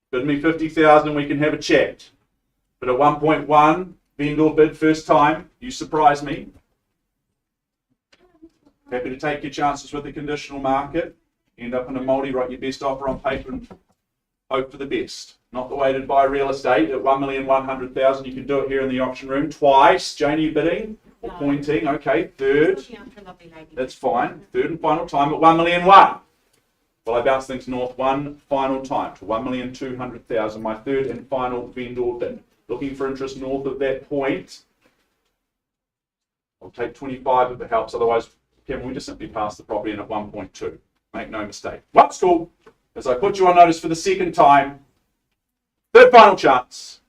Bid me 50,000, we can have a chat. But at 1.1, vendor bid first time, you surprise me. Happy to take your chances with the conditional market. End up in a multi, write your best offer on paper and hope for the best. Not the way to buy real estate at 1,100,000. You can do it here in the auction room twice. Janie bidding or
No.
pointing. Okay, third.
Looking after a lovely lady.
That's fine. Third and final time at 1,000,001. Well, I bounce things north one final time to 1,200,000. My third and final vendor bid. Looking for interest north of that point. I'll take 25 if it helps. Otherwise, Kevin, we just simply pass the property in at 1.2. Make no mistake. What's cool? As I put you on notice for the second time. Third final chance.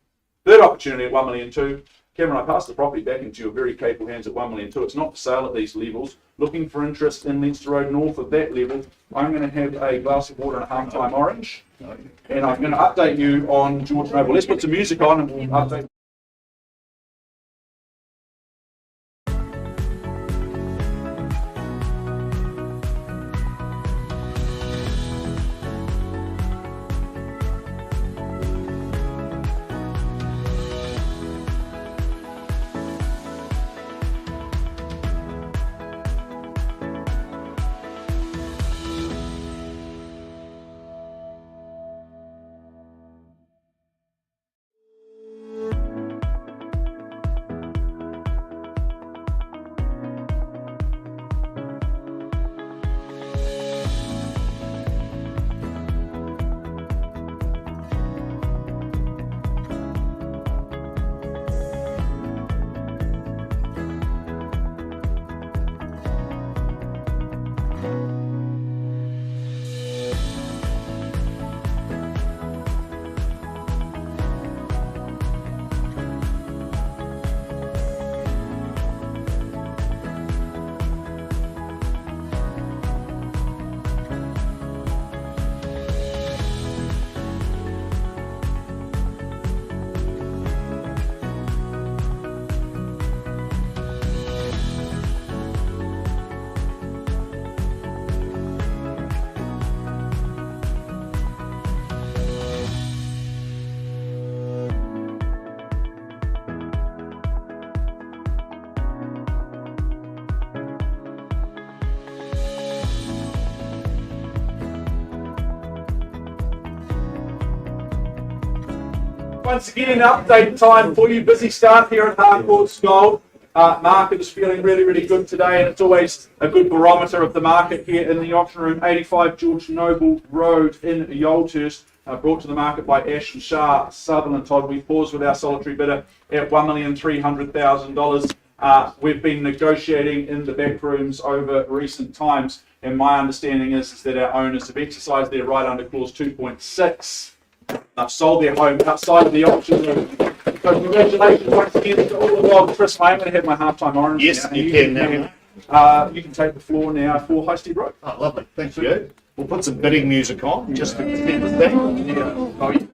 Third opportunity at 1,000,002. Kevin, I pass the property back into your very capable hands at 1,000,002. It's not for sale at these levels. Looking for interest in Leinster Road north of that level. I'm going to have a glass of water and a half-time orange. And I'm going to update you on George Noble. Let's put some music on and we'll update. Once again, update time for you. Busy start here at Harcourts Gold. Market is feeling really, really good today, and it's always a good barometer of the market here in the auction room. 85 George Noble Road in Yolthurst, brought to the market by Ash and Shah, Sutherland Todd. We pause with our solitary bidder at $1,300,000. We've been negotiating in the back rooms over recent times, and my understanding is that our owners have exercised their right under clause 2.6. I've sold their home outside of the auction room. So congratulations once again to all the world. Chris, I'm going to have my half-time orange.
Yes,
now,
you can now.
You can take the floor now for Highstead Road.
Oh, lovely. Thank you. We'll put some bidding music on just to present the thing.
Yeah. Oh, yeah.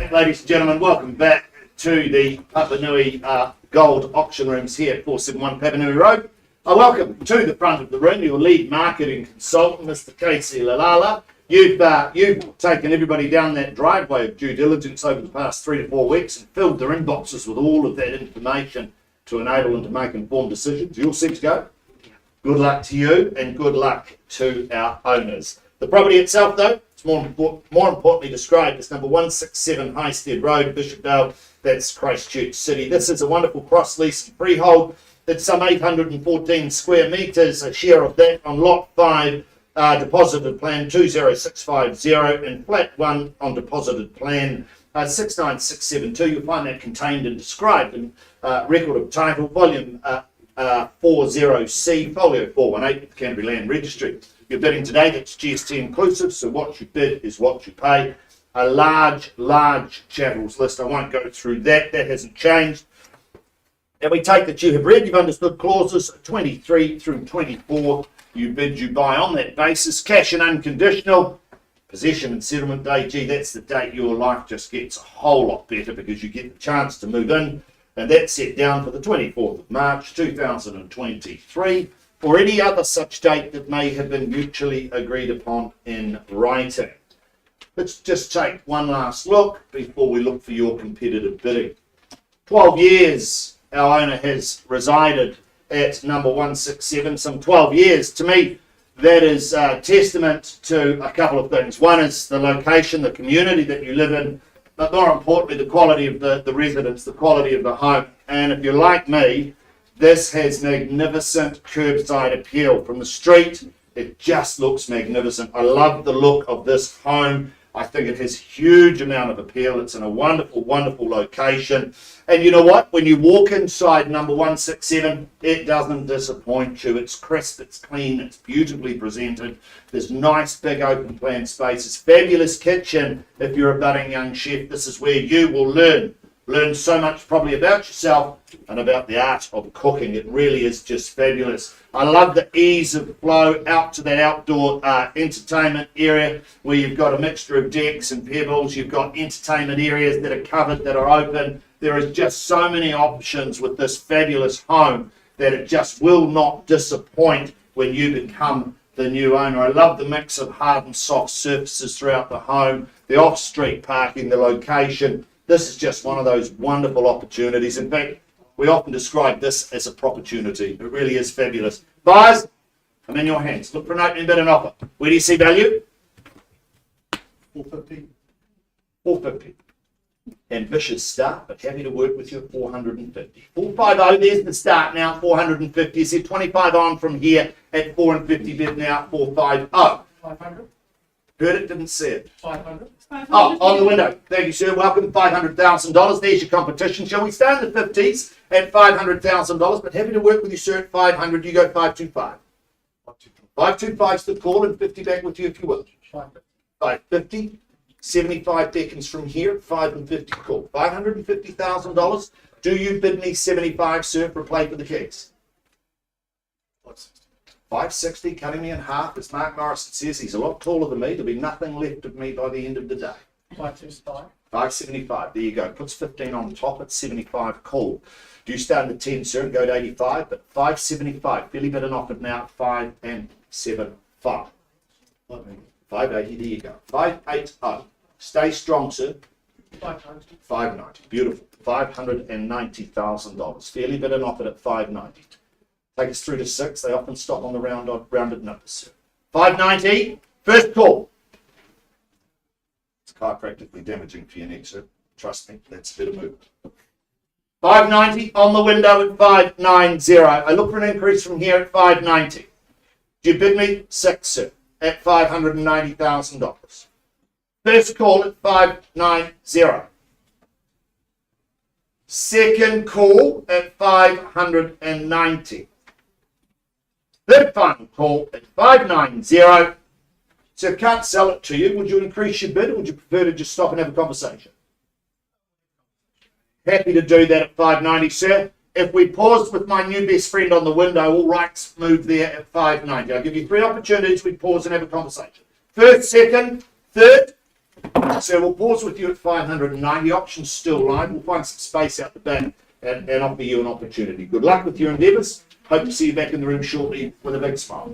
Ladies and gentlemen, welcome back to the Paparoa Gold Auction Rooms here at 471 Paparoa Road. I welcome to the front of the room your lead marketing consultant, Mr. Casey Lalala. You've taken everybody down that driveway of due diligence over the past 3 to 4 weeks and filled their inboxes with all of that information to enable them to make informed decisions. You all set to go? Good luck to you and good luck to our owners. The property itself, though, it's more importantly described as number 167 Highstead Road, Bishopdale. That's Christchurch City. This is a wonderful cross-lease and freehold. It's some 814 square metres, a share of that on lot 5, deposited plan 20650, and flat 1 on deposited plan 69672. You'll find that contained and described in record of title, volume 40C, folio 418 of the Canterbury Land Registry. You're bidding today, that's GST inclusive, so what you bid is what you pay. A large chattels list. I won't go through that, that hasn't changed. And we take that you have read, you've understood clauses 23 through 24. You bid, you buy on that basis. Cash and unconditional. Possession and settlement day, gee, that's the date your life just gets a whole lot better because you get the chance to move in. And that's set down for the 24th of March 2023 or any other such date that may have been mutually agreed upon in writing. Let's just take one last look before we look for your competitive bidding. 12 years our owner has resided at number 167, some 12 years. To me, that is testament to a couple of things. One is the location, the community that you live in, but more importantly, the quality of the residence, the quality of the home. And if you're like me, this has magnificent curbside appeal. From the street, it just looks magnificent. I love the look of this home. I think it has huge amount of appeal. It's in a wonderful location. And you know what? When you walk inside number 167, it doesn't disappoint you. It's crisp, it's clean, it's beautifully presented. There's nice big open plan spaces. Fabulous kitchen. If you're a budding young chef, this is where you will learn so much probably about yourself and about the art of cooking. It really is just fabulous. I love the ease of flow out to that outdoor entertainment area where you've got a mixture of decks and pebbles. You've got entertainment areas that are covered, that are open. There is just so many options with this fabulous home that it just will not disappoint when you become the new owner. I love the mix of hard and soft surfaces throughout the home, the off-street parking, the location. This is just one of those wonderful opportunities. In fact, we often describe this as a opportunity. It really is fabulous. Buyers, I'm in your hands. Look for an opening bid and offer. Where do you see value?
450.
450. Ambitious start, but happy to work with you at 450. 450, there's the start now, 450. You said 25 on from here at 450 bid now, 450.
500.
Heard it, didn't see it.
500.
Oh, on the window. Thank you, sir. Welcome. $500,000. There's your competition. Shall we stay in the 50s at $500,000? But happy to work with you, sir, at 500. You go 525. 525's the call and 50 back with you if you will. 550. 75 beckons from here at 5 and 50 call. $550,000. Do you bid me 75, sir, for a play for the keys? 560, cutting me in half. As Mark Morrison says, he's a lot taller than me. There'll be nothing left of me by the end of the day.
525.
575. There you go. Puts 15 on top at 75 call. Do you start at 10, sir, and go to 85? But 575. Fairly bid and offered now at 5 and 7, 5. 580. There you go. 580. Stay strong, sir.
590.
590. Beautiful. $590,000. Fairly bid and offered at 590. Take us through to 6. They often stop on the rounded numbers, sir. 590. First call. It's chiropractically damaging for your neck, sir. Trust me, that's a bit of movement. 590 on the window at 590. I look for an increase from here at 590. Do you bid me 6, sir, at $590,000? First call at 590. Second call at 590. Third final call at 590. So can't sell it to you. Would you increase your bid or would you prefer to just stop and have a conversation? Happy to do that at 590, sir. If we pause with my new best friend on the window, all rights move there at 590. I'll give you 3 opportunities. We pause and have a conversation. First, second, third. So we'll pause with you at 590. Options still live. We'll find some space out the back and offer you an opportunity. Good luck with your endeavours. Hope to see you back in the room shortly with a big smile.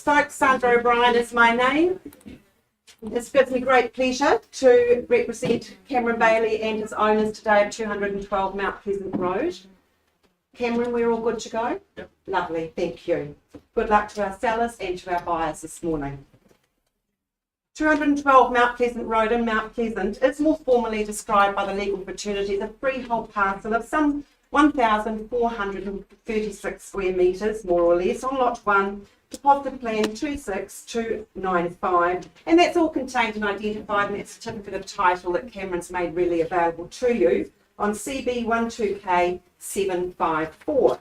folks, Sandra O'Brien is my name. It gives me great pleasure to represent Cameron Bailey and his owners today at 212 Mount Pleasant Road. Cameron, we're all good to go?
Yep.
Lovely, thank you. Good luck to our sellers and to our buyers this morning. 212 Mount Pleasant Road in Mount Pleasant is more formally described by the legal fraternity as a freehold parcel of some 1,436 square metres, more or less, on Lot 1, Deposit Plan 26295, and that's all contained and identified in that certificate of title that Cameron's made readily available to you on CB12K 754.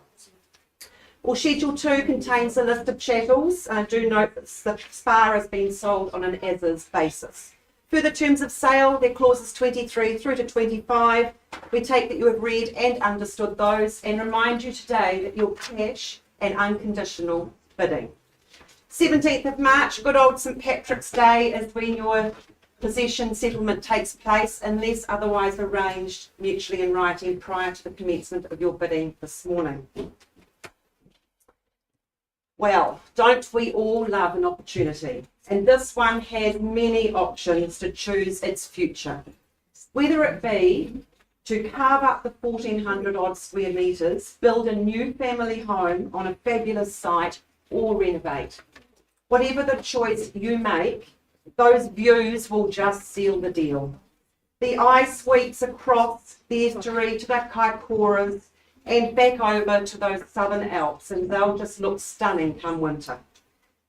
Well, Schedule 2 contains a list of chattels. Do note that the spa has been sold on an as-is basis. Further terms of sale, they're clauses 23 through to 25. We take that you have read and understood those and remind you today that your cash and unconditional bidding. 17th of March, good old St Patrick's Day, is when your possession settlement takes place unless otherwise arranged mutually in writing prior to the commencement of your bidding this morning. Well, don't we all love an opportunity? And this one has many options to choose its future. Whether it be to carve up the 1,400 odd square metres, build a new family home on a fabulous site, or renovate. Whatever the choice you make, those views will just seal the deal. The eye sweeps across the estuary to the Harcourts and back over to those southern Alps, and they'll just look stunning come winter.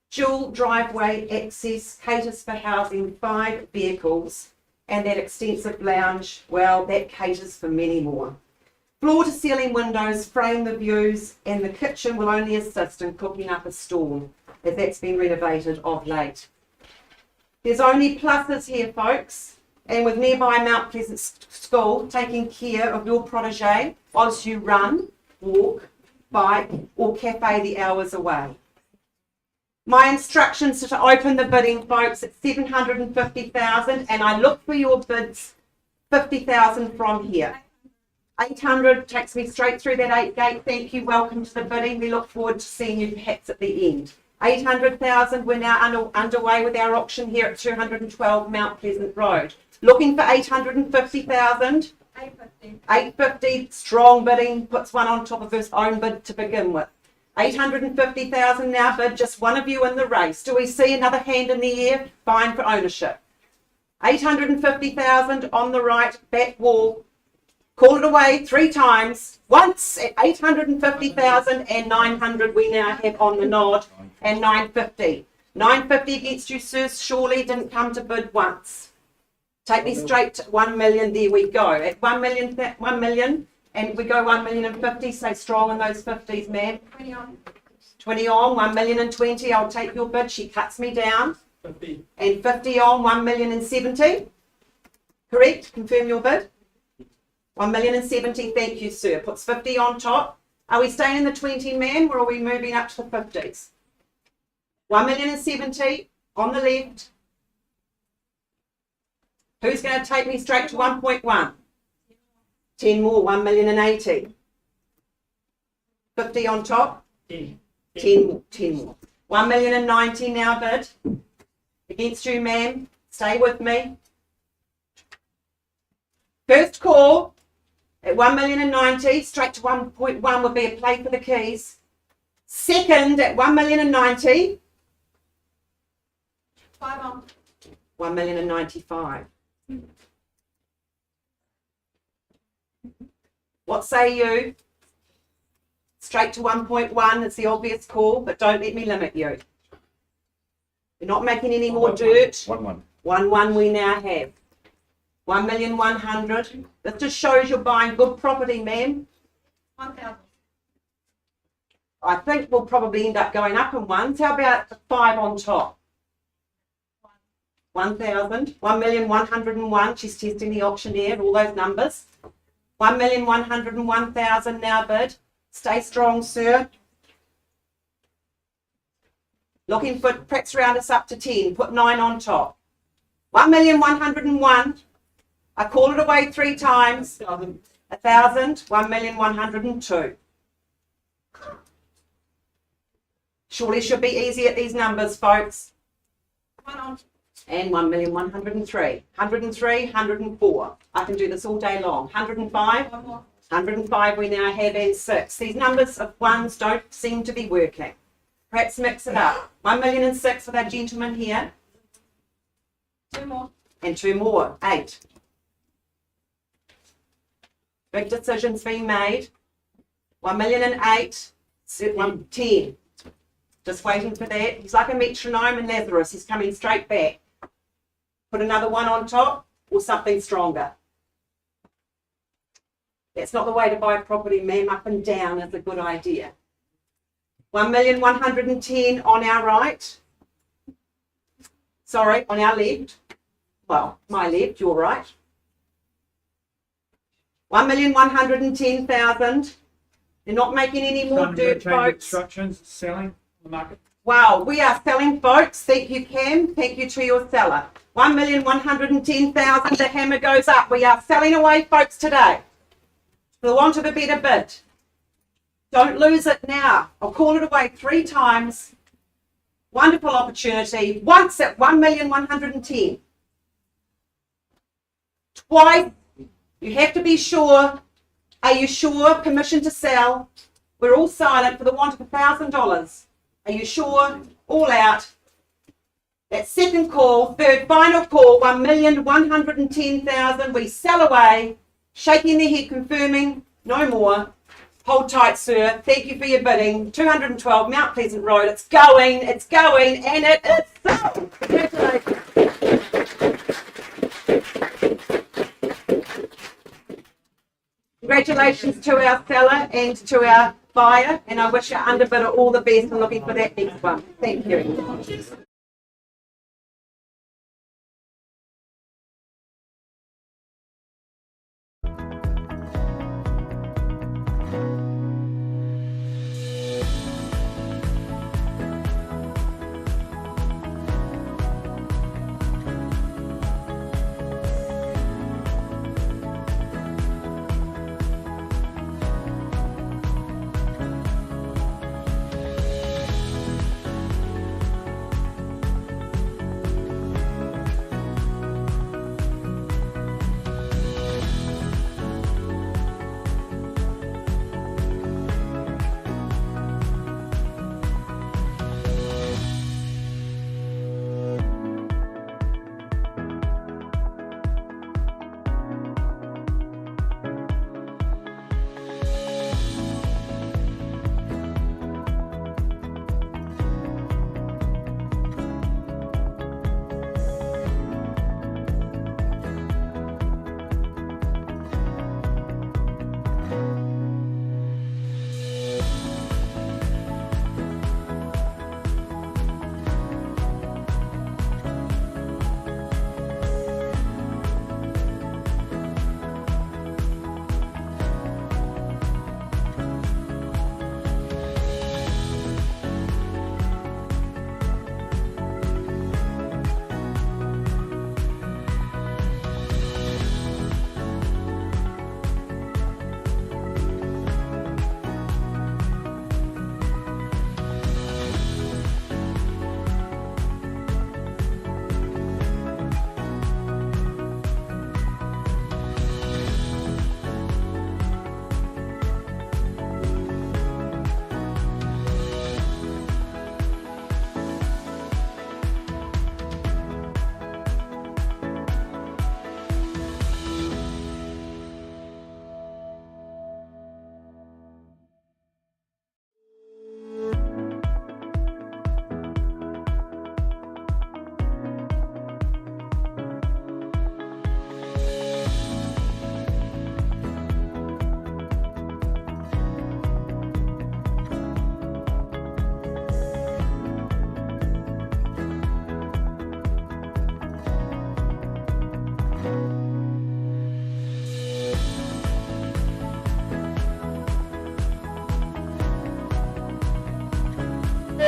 Dual driveway access caters for housing 5 vehicles, and that extensive lounge, well, that caters for many more. Floor to ceiling windows frame the views, and the kitchen will only assist in cooking up a storm, as that's been renovated of late. There's only pluses here, folks. And with nearby Mount Pleasant School taking care of your protege whilst you run, walk, bike or cafe the hours away. My instructions are to open the bidding, folks, at 750,000, and I look for your bids 50,000 from here. 800 takes me straight through that 8 gate. Thank you, welcome to the bidding. We look forward to seeing you perhaps at the end. 800,000, we're now underway with our auction here at 212 Mount Pleasant Road. Looking for 850,000.
850.
850, strong bidding, puts one on top of his own bid to begin with. 850,000 now bid, just one of you in the race. Do we see another hand in the air? Fine for ownership. 850,000 on the right, back wall. Call it away 3 times. Once at 850,000 and 900 we now have on the nod, and 950. 950 against you, sir, surely didn't come to bid once. Take me straight to 1 million, there we go. At 1 million, and we go 1,050,000, stay strong in those 50s, ma'am.
20 on.
20 on, 1,020,000, I'll take your bid, she cuts me down.
50.
And 50 on, 1,070,000. Correct, confirm your bid. 1,070,000, thank you, sir. Puts 50 on top. Are we staying in the 20, ma'am, or are we moving up to the 50s? 1,070,000 on the left. Who's going to take me straight to 1.1? 10 more, 1,080,000. 50 on top. 10 more. 1,090,000 now bid. Against you, ma'am. Stay with me. First call at 1,090,000, straight to 1.1 would be a play for the keys. Second at 1,090,000.
5 on.
1,095,000. What say you? Straight to 1.1, it's the obvious call, but don't let me limit you. We're not making any more dirt.
1-1.
1-1 we now have. 1,100,000. That just shows you're buying good property, ma'am.
1,000.
I think we'll probably end up going up in ones. How about the 5 on top? 1,000. 1,101,000. She's testing the auctioneer, all those numbers. 1,101,000 now bid. Stay strong, sir. Looking for, perhaps round us up to 10. Put 9 on top. 1,101,000. I call it away 3 times. 1,000. 1,102,000. Surely should be easy at these numbers, folks.
One on.
And 1,103,000. 103, 104. I can do this all day long. 105.
One more.
105 we now have, and 6. These numbers of ones don't seem to be working. Perhaps mix it up. 1,006,000 with our gentleman here,
Two more.
and 2 more, 8. Big decisions being made. 1,008,000, 10. Just waiting for that. He's like a metronome in Lazarus. He's coming straight back. Put another 1 on top or something stronger. That's not the way to buy property, ma'am. Up and down is a good idea. 1,110,000 on our right. Sorry, on our left. Well, my left, your right. 1,110,000. They're not making any more dirt, folks.
Instructions, selling the market.
Wow, we are selling, folks. Thank you, Cam. Thank you to your seller. 1,110,000. The hammer goes up. We are selling away, folks, today. For the want of a better bid. Don't lose it now. I'll call it away 3 times. Wonderful opportunity. Once at 1,110,000. Twice. You have to be sure. Are you sure? Permission to sell. We're all silent for the want of $1,000. Are you sure? All out. That second call, third final call, 1,110,000. We sell away. Shaking their head, confirming, no more. Hold tight, sir. Thank you for your bidding. 212 Mount Pleasant Road. It's going, and it is sold. Congratulations. Congratulations to our seller and to our buyer, and I wish our underbidder all the best and looking for that next one. Thank you.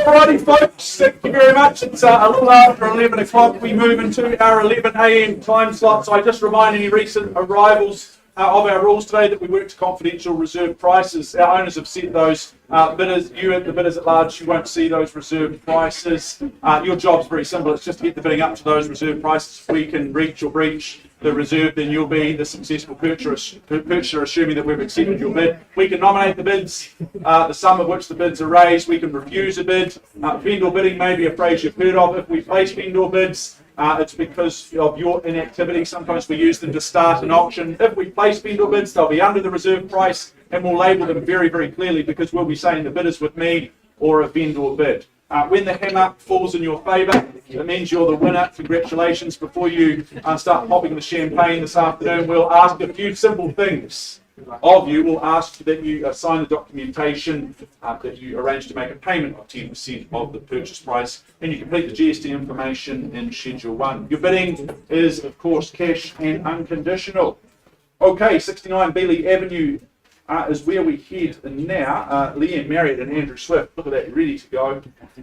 Alrighty, folks, thank you very much. It's a little after 11 o'clock. We move into our 11 a.m. time slot. So I just remind any recent arrivals of our rules today that we work to confidential reserve prices. Our owners have set those bidders, the bidders at large, you won't see those reserve prices. Your job's very simple, it's just to get the bidding up to those reserve prices. If we can reach or breach the reserve, then you'll be the successful purchaser, assuming that we've accepted your bid. We can nominate the bids, the sum of which the bids are raised. We can refuse a bid. Vendor bidding may be a phrase you've heard of. If we place vendor bids, it's because of your inactivity. Sometimes we use them to start an auction. If we place vendor bids, they'll be under the reserve price, and we'll label them very, very clearly because we'll be saying the bid is with me or a vendor bid. When the hammer falls in your favour, it means you're the winner. Congratulations. Before you start popping the champagne this afternoon, we'll ask a few simple things of you. We'll ask that you sign the documentation, that you arrange to make a payment of 10% of the purchase price, and you complete the GST information in Schedule 1. Your bidding is, of course, cash and unconditional. Okay, 69 Beeley Avenue is where we head now. Leanne Marriott and Andrew Swift, look at that, ready to go.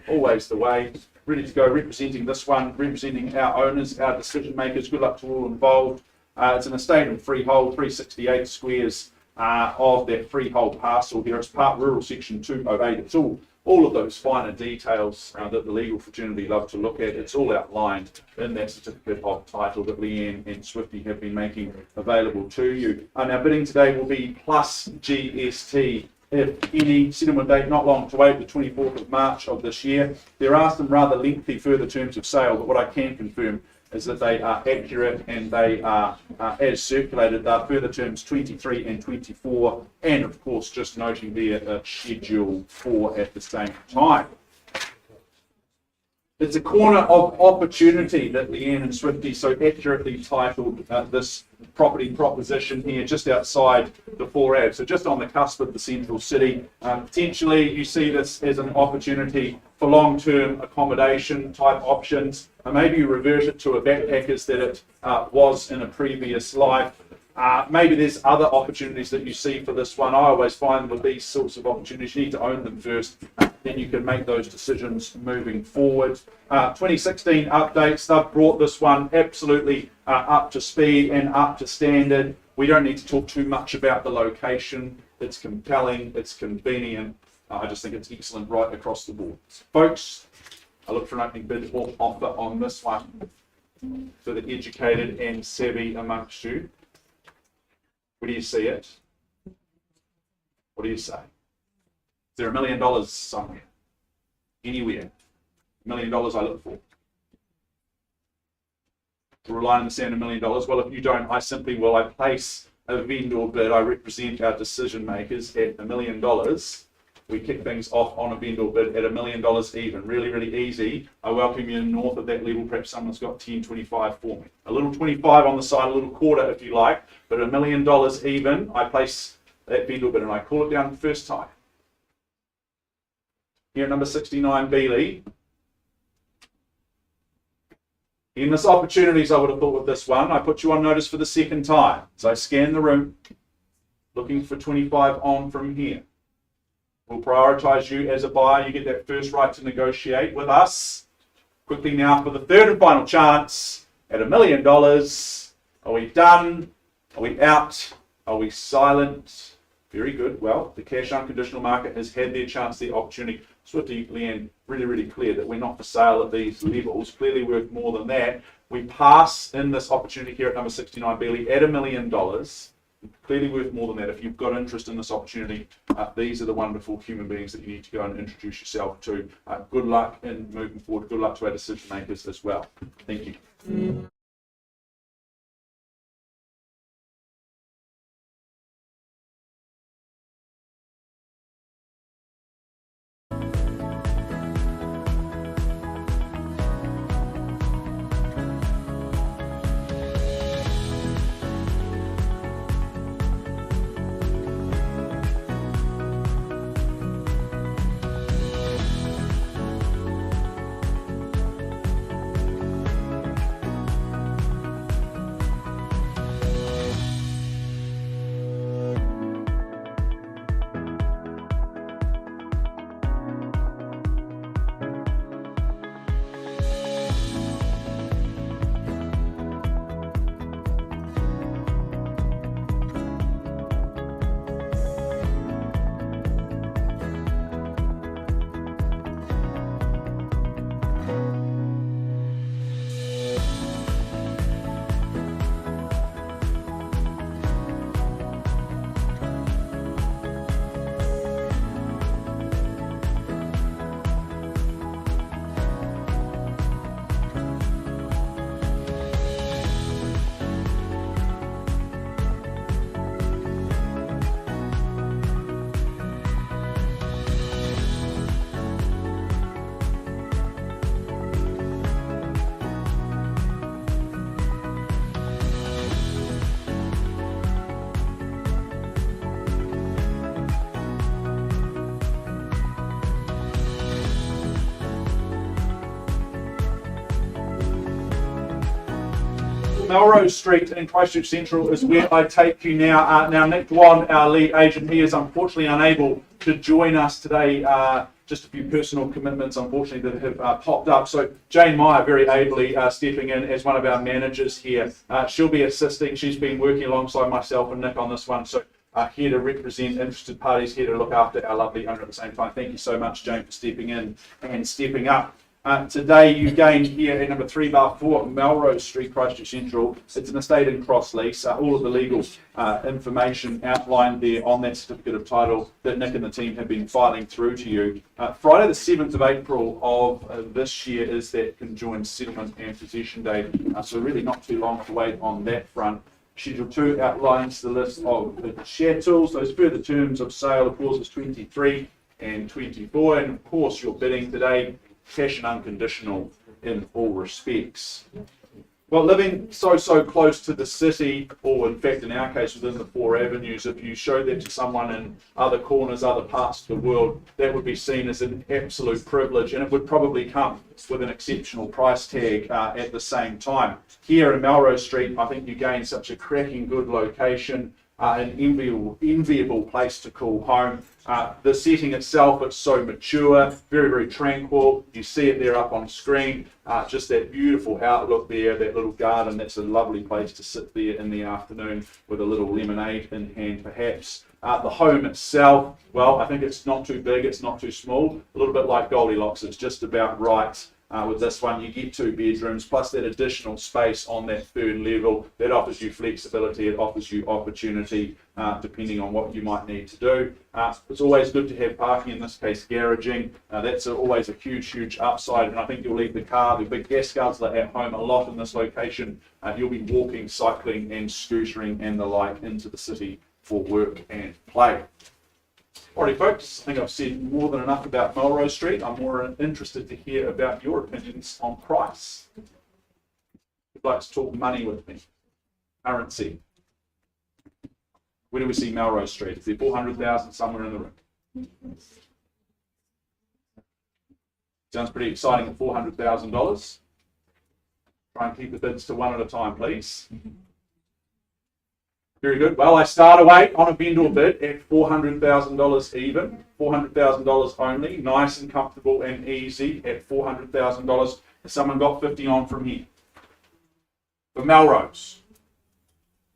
Always the way, ready to go, representing this one, representing our owners, our decision makers. Good luck to all involved. It's an estate and freehold, 368 squares of that freehold parcel here. It's part rural section 208. It's all of those finer details that the legal fraternity love to look at. It's all outlined in that certificate of title that Leanne and Swifty have been making available to you. Our bidding today will be plus GST, if any. Settlement date not long to wait, the 24th of March of this year. There are some rather lengthy further terms of sale, but what I can confirm is that they are accurate and they are as circulated. They are further terms 23 and 24, and of course just noting there Schedule 4 at the same time. It's a corner of opportunity that Leanne and Swifty so accurately titled this property proposition here, just outside the 4AB, so just on the cusp of the central city. Potentially you see this as an opportunity for long-term accommodation type options. Maybe you revert it to a backpackers that it was in a previous life. Maybe there's other opportunities that you see for this one. I always find with these sorts of opportunities, you need to own them first, then you can make those decisions moving forward. 2016 updates, they've brought this one absolutely up to speed and up to standard. We don't need to talk too much about the location. It's compelling, it's convenient. I just think it's excellent right across the board. Folks, I look for an opening bid or offer on this one for the educated and savvy amongst you. Where do you see it? What do you say? Is there $1 million somewhere? Anywhere? $1 million I look for. We're relying on the sand $1 million. Well, if you don't, I simply will. I place a vendor bid. I represent our decision makers at $1 million. We kick things off on a vendor bid at $1 million even. Really, really easy. I welcome you north of that level. Perhaps someone's got 10, 25 for me. A little 25 on the side, a little quarter if you like, but $1 million even. I place that vendor bid and I call it down the first time. Here at number 69 Beeley. In this opportunities, I would have thought with this one, I put you on notice for the second time. So I scan the room, looking for 25 on from here. We'll prioritise you as a buyer. You get that first right to negotiate with us. Quickly now for the third and final chance at $1 million. Are we done? Are we out? Are we silent? Very good. Well, the cash unconditional market has had their chance, the opportunity. Swifty, Leanne, really, really clear that we're not for sale at these levels. Clearly worth more than that. We pass in this opportunity here at number 69 Beeley at $1 million. Clearly worth more than that. If you've got interest in this opportunity, these are the wonderful human beings that you need to go and introduce yourself to. Good luck in moving forward. Good luck to our decision makers as well. Thank you. Melrose Street in Christchurch Central is where I take you now. Now, Nick Dwan, our lead agent, he is unfortunately unable to join us today. Just a few personal commitments, unfortunately, that have popped up. So Jane Meyer very ably stepping in as one of our managers here. She'll be assisting. She's been working alongside myself and Nick on this one. So here to represent interested parties, here to look after our lovely owner at the same time. Thank you so much, Jane, for stepping in and stepping up. Today you gain here at number 3/4 Melrose Street, Christchurch Central. It's an estate in cross lease. All of the legal information outlined there on that certificate of title that Nick and the team have been filing through to you. Friday the 7th of April of this year is that conjoined settlement and possession date. So really not too long to wait on that front. Schedule 2 outlines the list of the chattels. Those further terms of sale of clauses 23 and 24. And of course your bidding today, cash and unconditional in all respects. Well, living so close to the city, or in fact in our case within the 4 avenues, if you show that to someone in other corners, other parts of the world, that would be seen as an absolute privilege, and it would probably come with an exceptional price tag at the same time. Here in Melrose Street, I think you gain such a cracking good location, an enviable place to call home. The setting itself, it's so mature, very tranquil. You see it there up on screen. Just that beautiful outlook there, that little garden. That's a lovely place to sit there in the afternoon with a little lemonade in hand perhaps. The home itself, well, I think it's not too big, it's not too small. A little bit like Goldilocks, it's just about right. With this one, you get 2 bedrooms plus that additional space on that 3rd level. That offers you flexibility, it offers you opportunity depending on what you might need to do. It's always good to have parking, in this case garaging. That's always a huge upside, and I think you'll leave the car, the big gas guzzler at home a lot in this location. You'll be walking, cycling and scootering and the like into the city for work and play. Alrighty folks, I think I've said more than enough about Melrose Street. I'm more interested to hear about your opinions on price. If you'd like to talk money with me, currency. Where do we see Melrose Street? Is there 400,000 somewhere in the room? Sounds pretty exciting at $400,000. Try and keep the bids to one at a time, please. Very good. Well, I start away on a vendor bid at $400,000 even, $400,000 only, nice and comfortable and easy at $400,000. Someone got 50 on from here. For Melrose,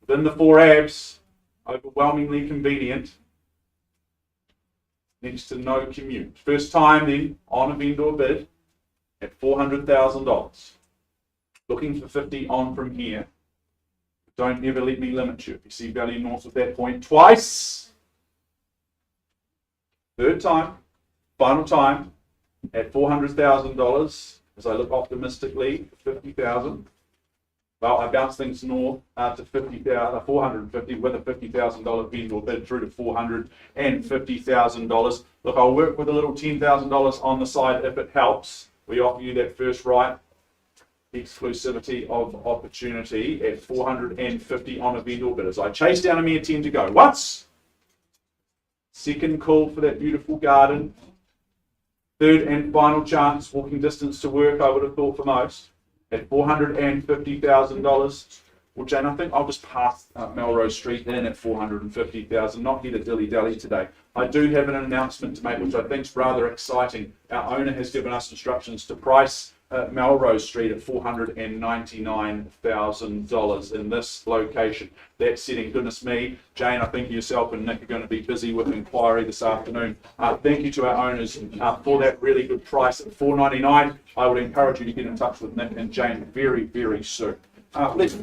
within the 4 abs, overwhelmingly convenient, next to no commute. First time then on a vendor bid at $400,000. Looking for 50 on from here. Don't ever let me limit you. If you see value north of that point twice, 3rd time, final time, at $400,000, as I look optimistically, 50,000. Well, I bounce things north to 450 with a $50,000 vendor bid through to $450,000. Look, I'll work with a little $10,000 on the side if it helps. We offer you that first right. Exclusivity of opportunity at 450 on a vendor bid. As I chase down a mere 10 to go. Once. Second call for that beautiful garden. 3rd and final chance. Walking distance to work, I would have thought for most. At $450,000. Well, Jane, I think I'll just pass Melrose Street in at $450,000. Not here to dilly-dally today. I do have an announcement to make, which I think is rather exciting. Our owner has given us instructions to price Melrose Street at $499,000 in this location. That's setting, goodness me, Jane, I think yourself and Nick are going to be busy with inquiry this afternoon. Thank you to our owners for that really good price at $499,000. I would encourage you to get in touch with Nick and Jane very soon. Let's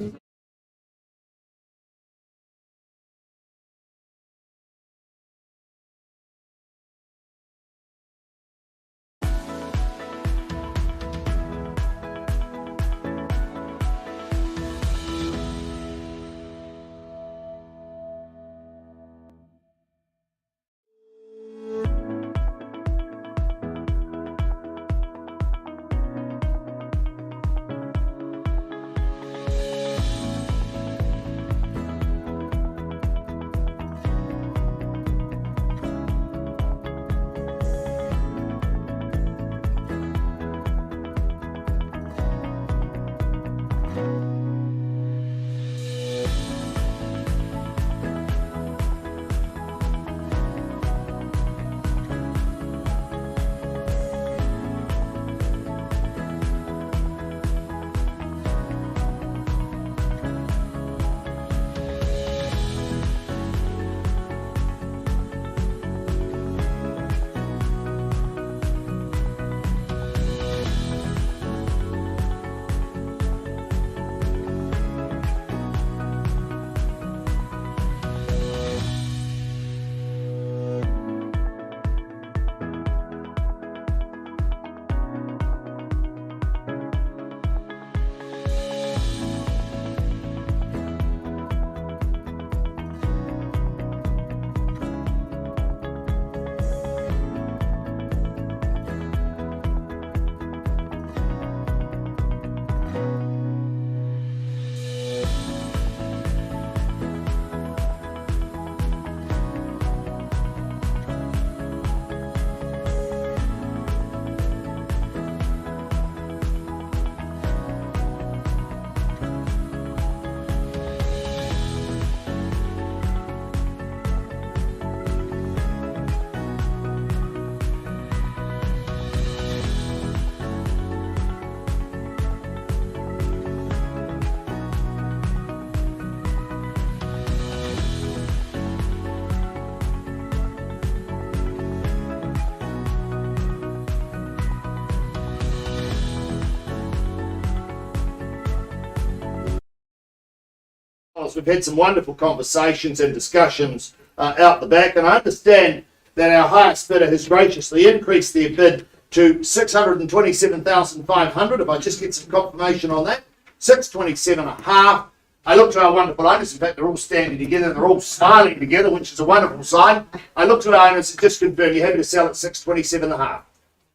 details. We've had some wonderful conversations and discussions out the back, and I understand that our highest bidder has graciously increased their bid to 627,500. If I just get some confirmation on that, 627.5. I look to our wonderful owners. In fact, they're all standing together. They're all smiling together, which is a wonderful sign. I look to our owners and just confirm you're happy to sell at 627.5.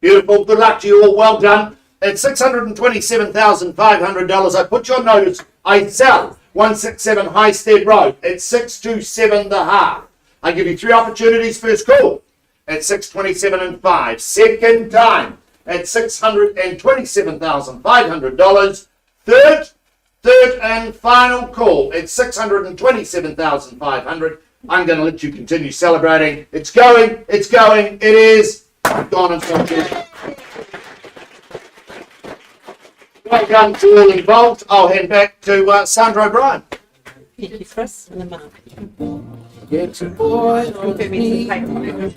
Beautiful. Good luck to you all. Well done. At $627,500, I put your notice. I sell 167 Highstead Road at 627.5. I give you 3 opportunities. First call at 627.5. Second time at $627,500. Third and final call at 627,500. I'm going to let you continue celebrating. It's going, it is gone and gone. Well done to all involved. I'll hand back to Sandra O'Brien.
Thank you, Chris, and the mark.
Get your boy on
Confirming some
me.
paperwork.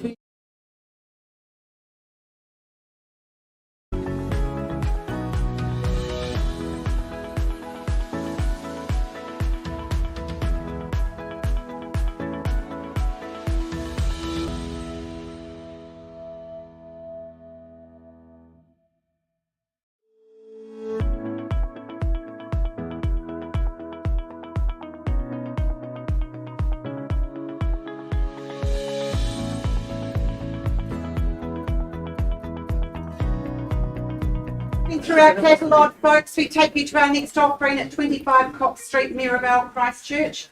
Through our catalogue, folks, we take you to our next offering at 25 Cox Street, Mirabel, Christchurch.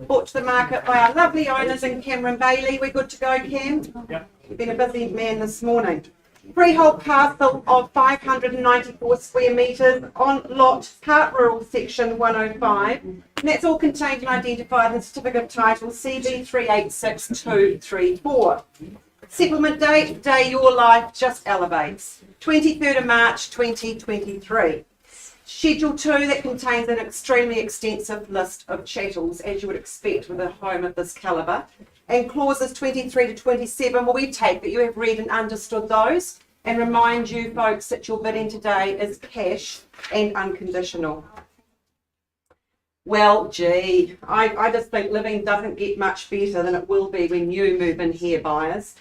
Brought to the market by our lovely owners in Cameron Bailey. We're good to go, Cam?
Yep.
You've been a busy man this morning. Freehold parcel of 594 square metres on lot Part Rural Section 105. And that's all contained and identified in the Certificate of Title CB 386234. Settlement date, day your life just elevates. 23rd of March 2023. Schedule 2 that contains an extremely extensive list of chattels, as you would expect with a home of this calibre. And clauses 23 to 27, well, we take that you have read and understood those, and remind you folks that your bidding today is cash and unconditional. Well, gee, I just think living doesn't get much better than it will be when you move in here, buyers.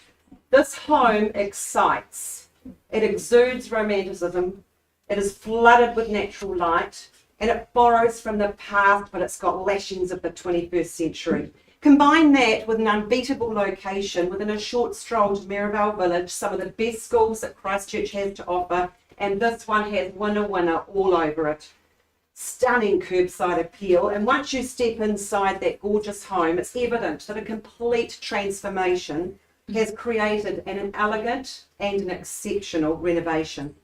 This home excites. It exudes romanticism. It is flooded with natural light, and it borrows from the past, but it's got lashings of the 21st century. Combine that with an unbeatable location within a short stroll to Mirabel Village, some of the best schools that Christchurch has to offer, and this one has winner all over it. Stunning curbside appeal, and once you step inside that gorgeous home, it's evident that a complete transformation has created an elegant and an exceptional renovation.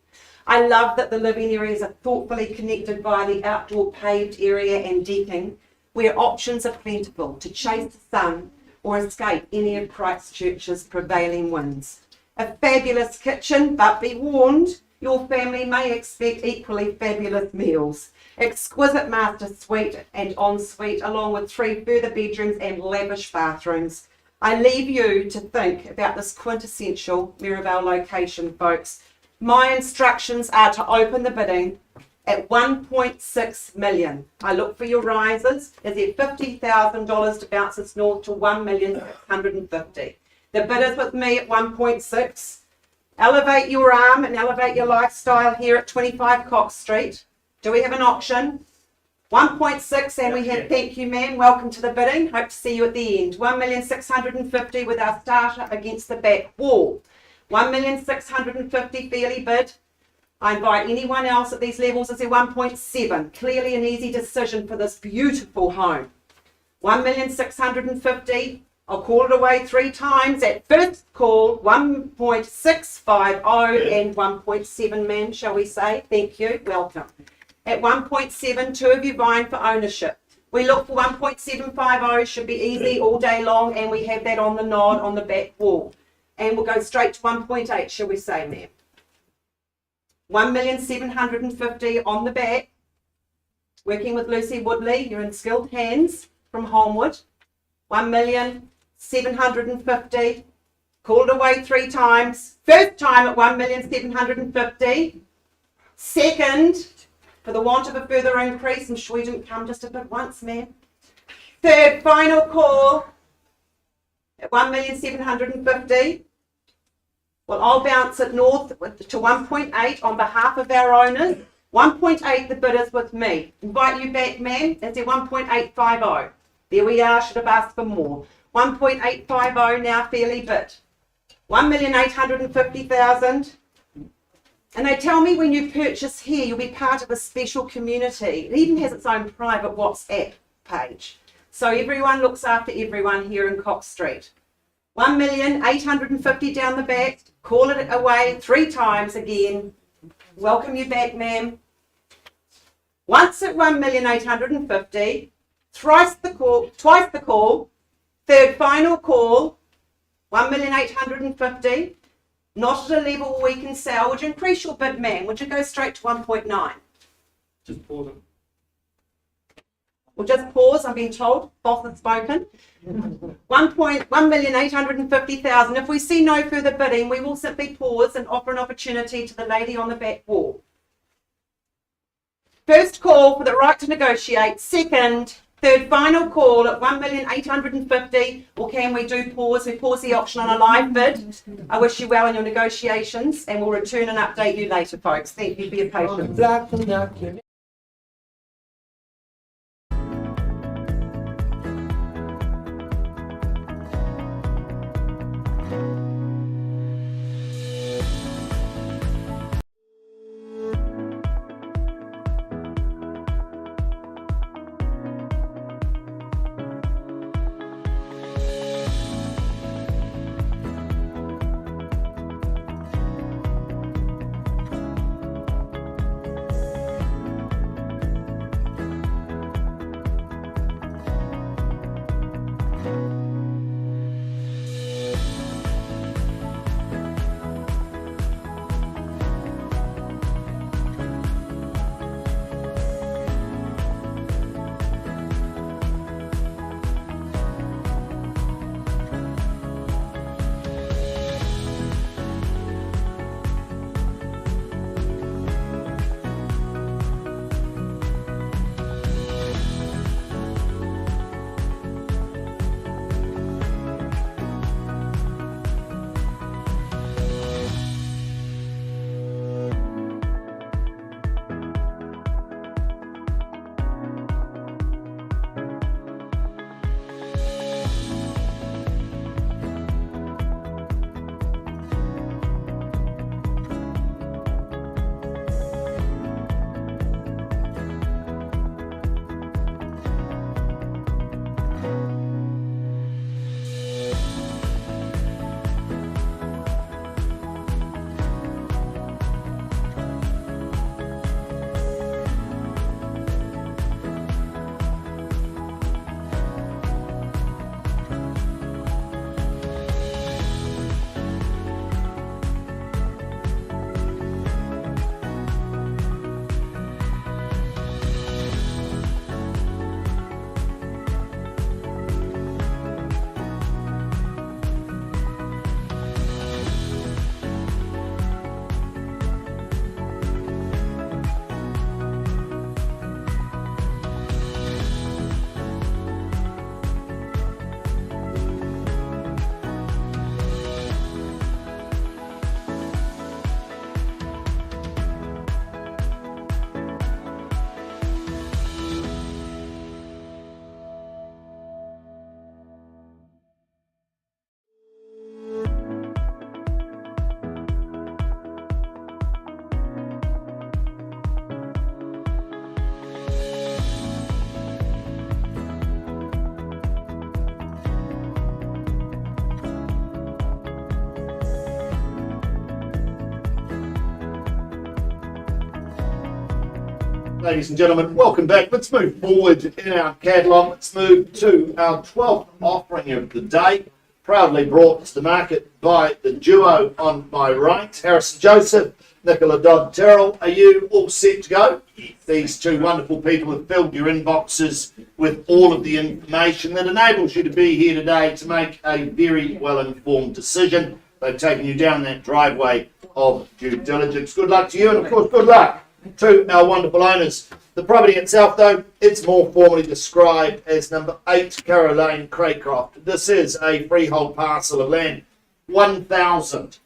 I love that the living areas are thoughtfully connected by the outdoor paved area and decking, where options are plentiful to chase the sun or escape any of Christchurch's prevailing winds. A fabulous kitchen, but be warned, your family may expect equally fabulous meals. Exquisite master suite and ensuite, along with 3 further bedrooms and lavish bathrooms. I leave you to think about this quintessential Mirabel location, folks. My instructions are to open the bidding at 1.6 million. I look for your risers. Is there $50,000 to bounce us north to 1,650,000? The bidders with me at 1.6. Elevate your arm and elevate your lifestyle here at 25 Cox Street. Do we have an auction? 1.6, and we have, thank you, ma'am. Welcome to the bidding. Hope to see you at the end. 1,650,000 with our starter against the back wall. 1,650,000 fairly bid. I invite anyone else at these levels to say 1.7. Clearly an easy decision for this beautiful home. 1,650,000. I'll call it away 3 times. At first call, 1.650 and 1.7, ma'am, shall we say? Thank you. Welcome. At 1.7, 2 of you vying for ownership. We look for 1.750, should be easy all day long, and we have that on the nod on the back wall. And we'll go straight to 1.8, shall we say, ma'am? 1,750,000 on the back. Working with Lucy Woodley, you're in skilled hands from Holmwood. 1,750,000. Called away 3 times. First time at 1,750,000. Second, for the want of a further increase, I'm sure you didn't come just a bit once, ma'am. Third final call at 1,750,000. Well, I'll bounce it north to 1.8 on behalf of our owners. 1.8, the bid is with me. Invite you back, ma'am. Is there 1.850? There we are, should have asked for more. 1.850 now, fairly bid. 1,850,000. And they tell me when you purchase here, you'll be part of a special community. It even has its own private WhatsApp page. So everyone looks after everyone here in Cox Street. 1,850,000 down the back. Call it away 3 times again. Welcome you back, ma'am. Once at 1,850,000, twice the call, third final call, 1,850,000. Not at a level we can sell. Would you increase your bid, ma'am? Would you go straight to 1.9?
Just pause it.
We'll just pause. I'm being told. Boss has spoken. 1,850,000. If we see no further bidding, we will simply pause and offer an opportunity to the lady on the back wall. First call for the right to negotiate. Second, third final call at 1,850,000. Or can we do pause? We pause the auction on a live bid. I wish you well in your negotiations, and we'll return and update you later, folks. Thank you for your patience.
Black and knock.
Ladies and gentlemen, welcome back. Let's move forward in our catalogue. Let's move to our 12th offering of the day, proudly brought to the market by the duo on my right, Harris and Joseph, Nicola Dodd Terrell. Are you all set to go? These two wonderful people have filled your inboxes with all of the information that enables you to be here today to make a very well-informed decision. They've taken you down that driveway of due diligence. Good luck to you, and of course, good luck to our wonderful owners. The property itself, though, it's more formally described as number 8 Caro Lane, Craycroft. This is a freehold parcel of land, 1,000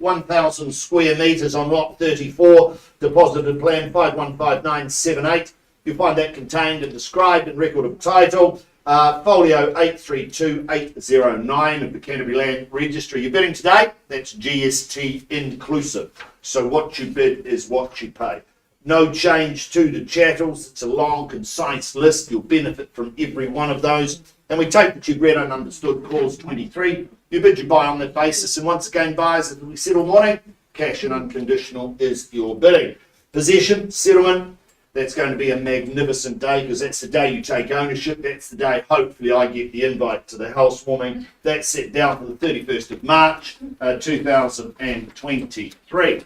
square metres on lot 34, deposited plan 515978. You'll find that contained and described in record of title, folio 832809 of the Canterbury Land Registry. You're bidding today, that's GST inclusive. So what you bid is what you pay. No change to the chattels. It's a long, concise list. You'll benefit from every one of those. And we take that you've read and understood clause 23. You bid, you buy on that basis. And once again, buyers, as we said all morning, cash and unconditional is your bidding. Possession, settlement, that's going to be a magnificent day because that's the day you take ownership. That's the day, hopefully, I get the invite to the housewarming. That's set down for the 31st of March, 2023.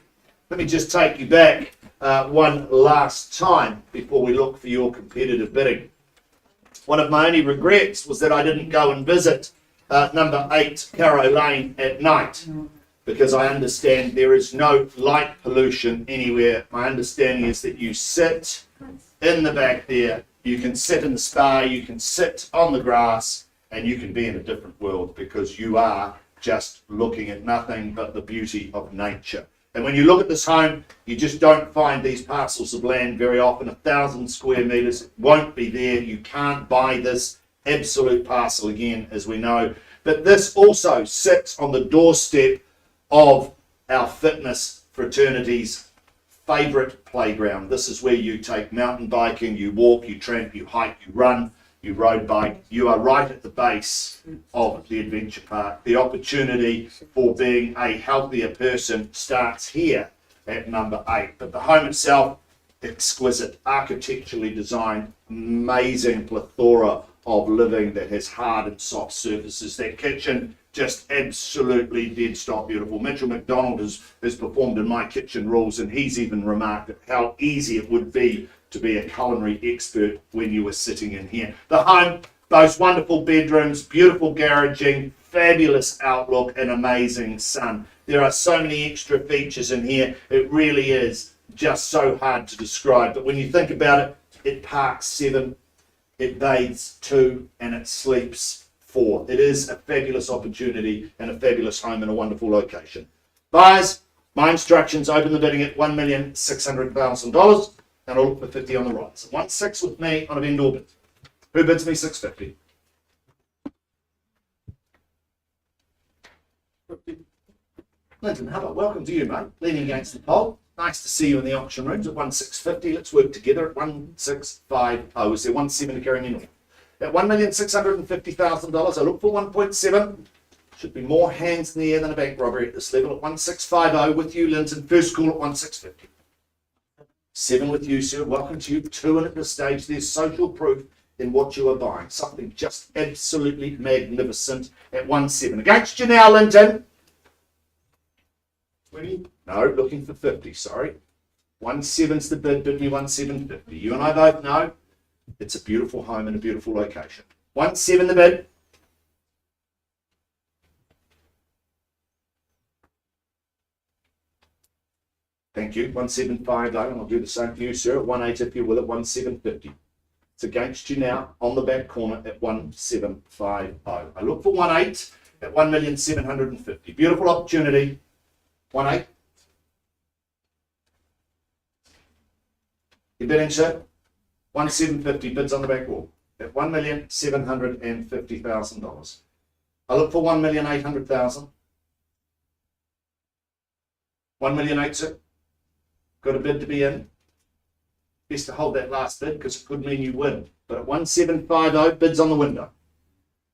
Let me just take you back one last time before we look for your competitive bidding. One of my only regrets was that I didn't go and visit number 8 Caro Lane at night, because I understand there is no light pollution anywhere. My understanding is that you sit in the back there, you can sit in the spa, you can sit on the grass, and you can be in a different world because you are just looking at nothing but the beauty of nature. And when you look at this home, you just don't find these parcels of land very often. 1,000 square metres, it won't be there. You can't buy this absolute parcel again, as we know. But this also sits on the doorstep of our fitness fraternity's favourite playground. This is where you take mountain biking, you walk, you tramp, you hike, you run, you road bike. You are right at the base of the adventure park. The opportunity for being a healthier person starts here at number 8. But the home itself, exquisite, architecturally designed, amazing plethora of living that has hard and soft surfaces. That kitchen, just absolutely dead stop beautiful. Mitchell McDonald has performed in my kitchen rules, and he's even remarked at how easy it would be to be a culinary expert when you were sitting in here. The home, those wonderful bedrooms, beautiful garaging, fabulous outlook, and amazing sun. There are so many extra features in here. It really is just so hard to describe. But when you think about it, it parks 7, it bathes 2, and it sleeps 4. It is a fabulous opportunity and a fabulous home in a wonderful location. Buyers, my instructions, open the bidding at $1,600,000. And I'll look for 50 on the right. So 1.6 with me on a vendor bid. Who bids me 650? Linton Hubbard, welcome to you, mate. Leaning against the pole. Nice to see you in the auction rooms at 1.650. Let's work together at 1.650. Is there 1.7 to carry me north? At $1,650,000, I look for 1.7. Should be more hands in the air than a bank robbery at this level. At 1.650 with you, Linton. First call at 1.650. 7 with you, sir. Welcome to you. 2 in at this stage. There's social proof in what you are buying. Something just absolutely magnificent at 1.7. Against you now, Linton. 20? No, looking for 50, sorry. 1.7's the bid. Bid me 1.750. You and I both know it's a beautiful home in a beautiful location. 1.7 the bid. Thank you. 1.750, and I'll do the same for you, sir. At 1.8 if you will, at 1.750. It's against you now on the back corner at 1.750. I look for 1.8 at 1,750,000. Beautiful opportunity. 1.8. You bidding, sir? 1.750 bids on the back wall at $1,750,000. I look for 1,800,000. 1,800,000, sir. Got a bid to be in. Best to hold that last bid because it could mean you win. But at 1.750, bids on the window.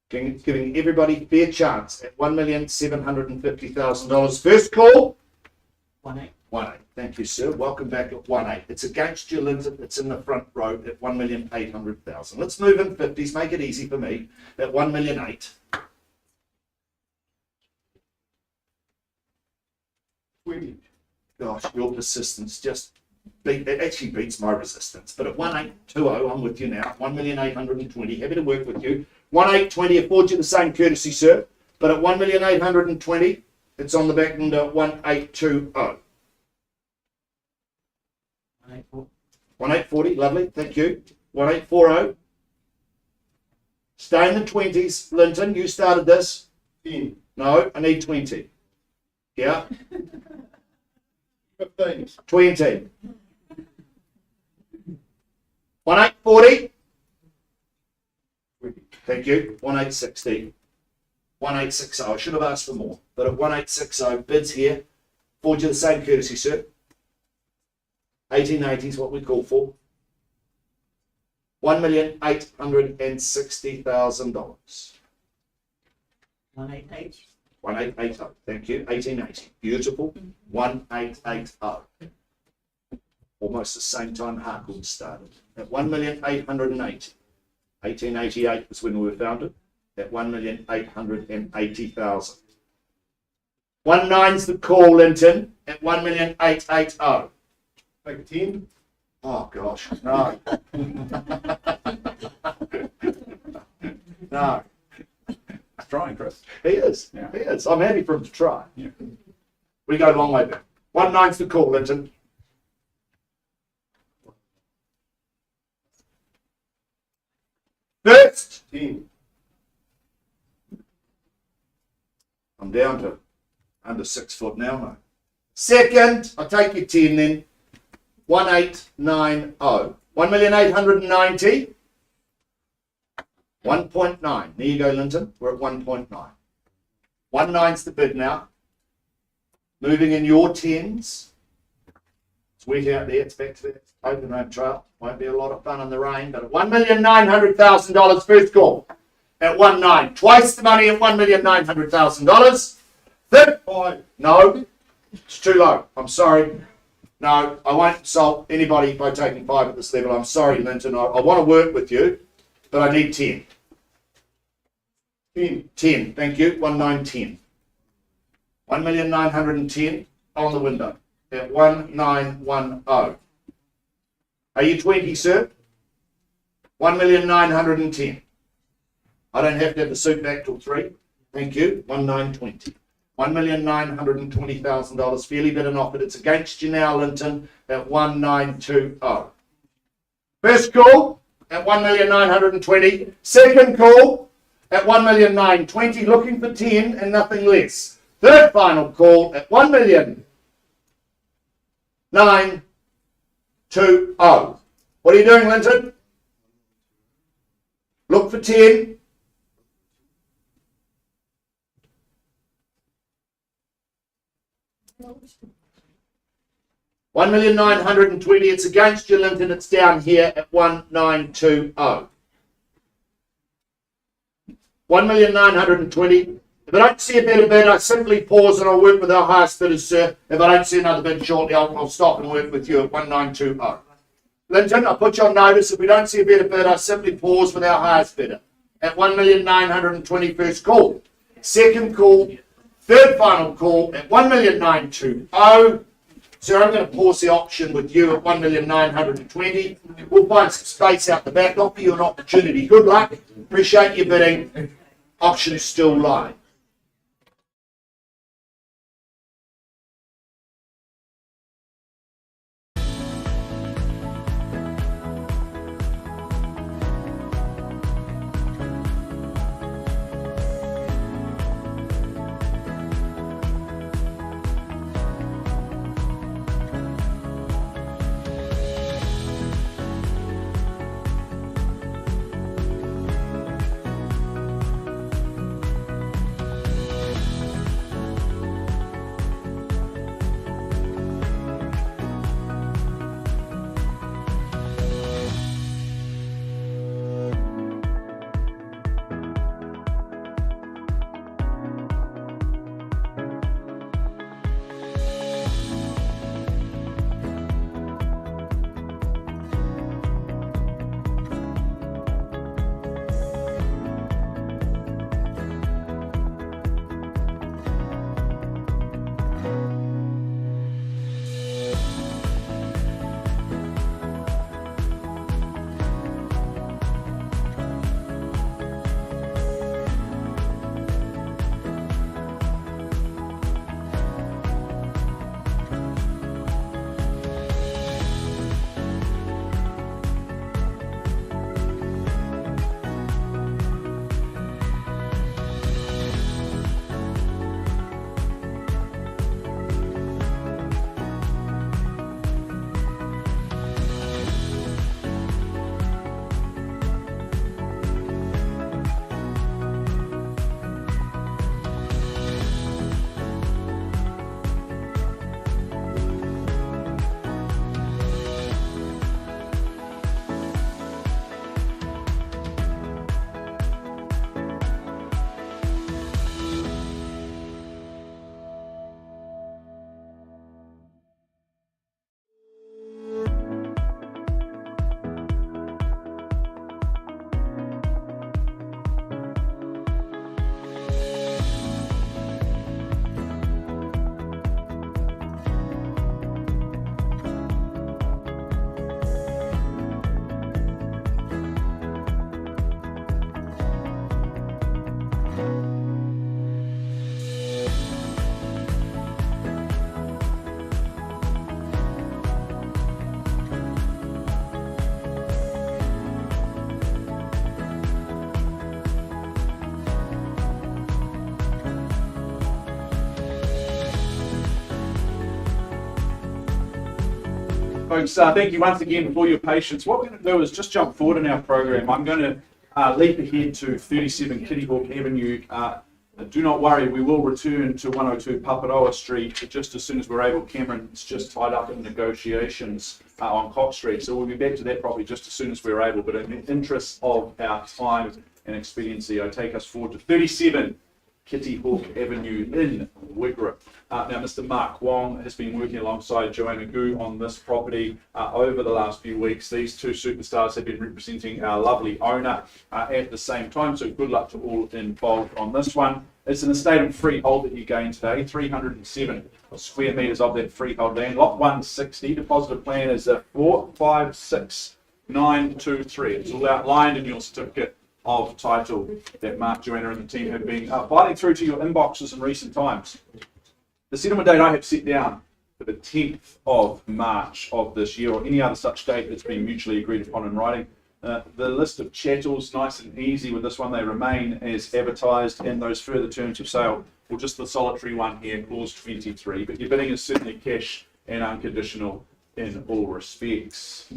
Giving everybody fair chance at $1,750,000. First call.
1.8.
1.8. Thank you, sir. Welcome back at 1.8. It's against you, Linton. It's in the front row at 1,800,000. Let's move in 50s. Make it easy for me at 1,800,000.
20.
Gosh, your persistence just actually beats my resistance. But at 1.820, I'm with you now. 1,820,000. Happy to work with you. 1.820 affords you the same courtesy, sir. But at 1,820,000, it's on the back window at 1.820.
1.84.
1840, lovely, thank you. 1840. Stay in the 20s. Linton, you started this.
10.
No, I need 20. Yeah,
15.
20. 1840.
20.
Thank you. 1860. 1860. I should have asked for more, but at 1860, bids here. Forward you the same courtesy, sir. 1880 is what we call for. $1,860,000.
188.
1880. Thank you. 1880. Beautiful. 1880. Almost the same time Harcourts started. At 1,880,000. 1888 was when we were founded. At 1,880,000. 19's the call, Linton. At 1,880,000.
Take 10.
Oh gosh, no. No.
He's trying, Chris.
He is.
Yeah.
He is. I'm happy for him to try.
Yeah.
We go a long way back. 19's the call, Linton. First.
10.
I'm down to under 6 foot now, mate. Second, I'll take your 10 then. 1890. 1,890,000. 1.9. There you go, Linton. We're at 1.9. 19's the bid now. Moving in your 10s. It's wet out there. It's back to that open home trail. Won't be a lot of fun in the rain, but at $1,900,000 first call. At 19. Twice the money at $1,900,000. Third.
5.
No, it's too low. I'm sorry. No, I won't insult anybody by taking 5 at this level. I'm sorry, Linton. I want to work with you, but I need 10.
10.
10, thank you. 1910. 1,910,000 on the window at 1910. Are you 20, sir? 1,910,000. I don't have to have the suit back till 3. Thank you. 1920. $1,920,000 fairly bid and offered. It's against you now, Linton, at 1920. First call at 1,920,000. Second call at 1,920,000. Looking for 10 and nothing less. Third final call at 1,920,000. What are you doing, Linton? Look for 10. $1,920,000. It's against you, Linton. It's down here at 1920. 1,920,000. If I don't see a better bid, I simply pause and I'll work with our highest bidders, sir. If I don't see another bid shortly, I'll stop and work with you at 1920. Linton, I'll put you on notice. If we don't see a better bid, I simply pause with our highest bidder at 1,920,000 first call. Second call. Third final call at 1,920,000. So I'm going to pause the auction with you at 1,920,000. We'll find some space out the back. Offer you an opportunity. Good luck. Appreciate your bidding. Options still live.
folks, thank you once again for your patience. What we're going to do is just jump forward in our program. I'm going to leap ahead to 37 Kittyhawk Avenue. Do not worry, we will return to 102 Paparoa Street just as soon as we're able. Cameron's just tied up in negotiations on Cox Street, so we'll be back to that probably just as soon as we're able. But in the interest of our time and expediency, I take us forward to 37 Kittyhawk Avenue in Wigram. Now, Mr. Mark Wong has been working alongside Joanna Gu on this property over the last few weeks. These two superstars have been representing our lovely owner at the same time, so good luck to all involved on this one. It's an estate and freehold that you gain today, 307 square metres of that freehold land. Lot 160, deposited plan is a 456923. It's all outlined in your certificate of title that Mark, Joanna and the team have been filing through to your inboxes in recent times. The settlement date I have set down for the 10th of March of this year, or any other such date that's been mutually agreed upon in writing. The list of chattels, nice and easy with this one, they remain as advertised, and those further terms of sale, or just the solitary one here, clause 23, but your bidding is certainly cash and unconditional in all respects.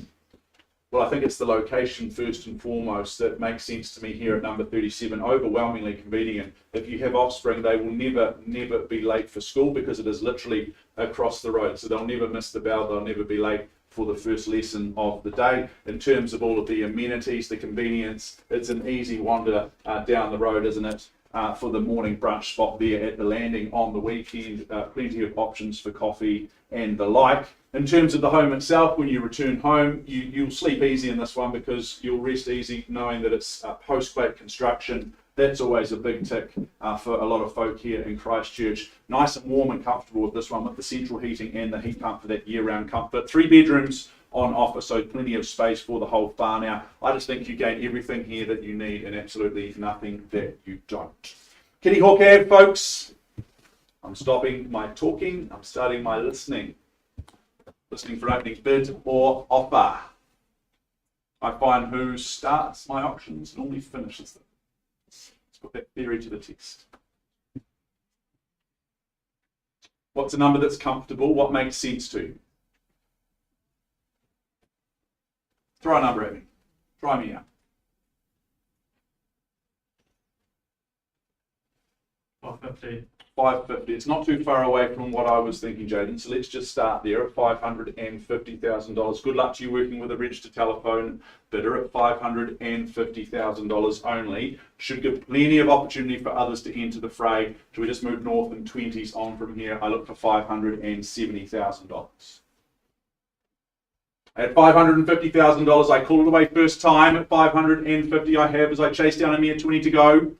Well, I think it's the location first and foremost that makes sense to me here at number 37. Overwhelmingly convenient. If you have offspring, they will never be late for school because it is literally across the road. So they'll never miss the bell. They'll never be late for the first lesson of the day. In terms of all of the amenities, the convenience, it's an easy wander down the road, isn't it? For the morning brunch spot there at the landing on the weekend. Plenty of options for coffee and the like. In terms of the home itself, when you return home, you'll sleep easy in this one because you'll rest easy knowing that it's post-quake construction. That's always a big tick for a lot of folk here in Christchurch. Nice and warm and comfortable with this one, with the central heating and the heat pump for that year-round comfort. 3 bedrooms on offer, so plenty of space for the whole farm. Now, I just think you gain everything here that you need and absolutely nothing that you don't. Kittyhawk Ave, folks. I'm stopping my talking. I'm starting my listening. Listening for openings, bid or offer. I find who starts my auctions normally finishes them. Let's put that theory to the test. What's a number that's comfortable? What makes sense to you? Throw a number at me. Try me out.
550.
550. It's not too far away from what I was thinking, Jaden. So let's just start there at $550,000. Good luck to you working with a registered telephone bidder at $550,000 only. Should give plenty of opportunity for others to enter the fray. Should we just move north and 20s on from here? I look for $570,000. At $550,000, I call it away first time. At $550,000, I have as I chase down a mere 20 to go.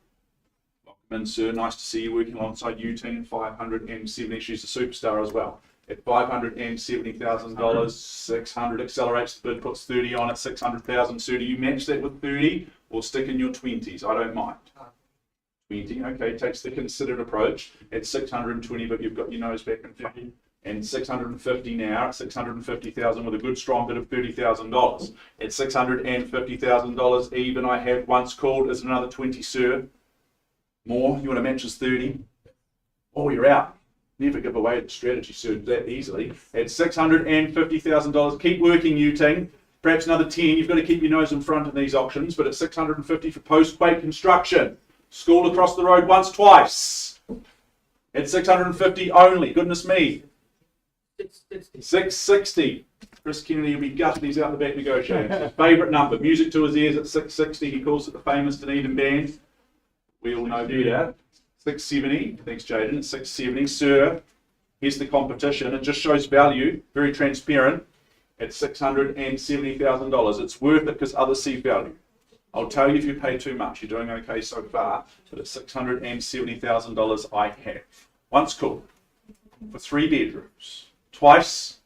And sir, nice to see you working alongside you, team. 570. She's a superstar as well. At $570,000, 600 accelerates the bid, puts 30 on at 600,000. Sir, do you match that with 30 or stick in your 20s? I don't mind. 20, okay, takes the considered approach. At 620, but you've got your nose back in 50. And 650 now, at 650,000 with a good strong bid of $30,000. At $650,000 even, I have once called as another 20, sir. More, you want to match as 30? Oh, you're out. Never give away the strategy, sir, that easily. At $650,000, keep working, you team. Perhaps another 10. You've got to keep your nose in front of these auctions, but at $650 for post-quake construction. School across the road once, twice. At $650 only. Goodness me. 660. Chris Kennedy will be gutting these out the back negotiating. His favourite number. Music to his ears at 660. He calls it the famous Dunedin band. We all know that. 670. Thanks, Jaden. At 670. Sir, here's the competition. It just shows value. Very transparent. At $670,000. It's worth it because others see value. I'll tell you if you pay too much. You're doing okay so far. But at $670,000, I have. Once called for 3 bedrooms. Twice.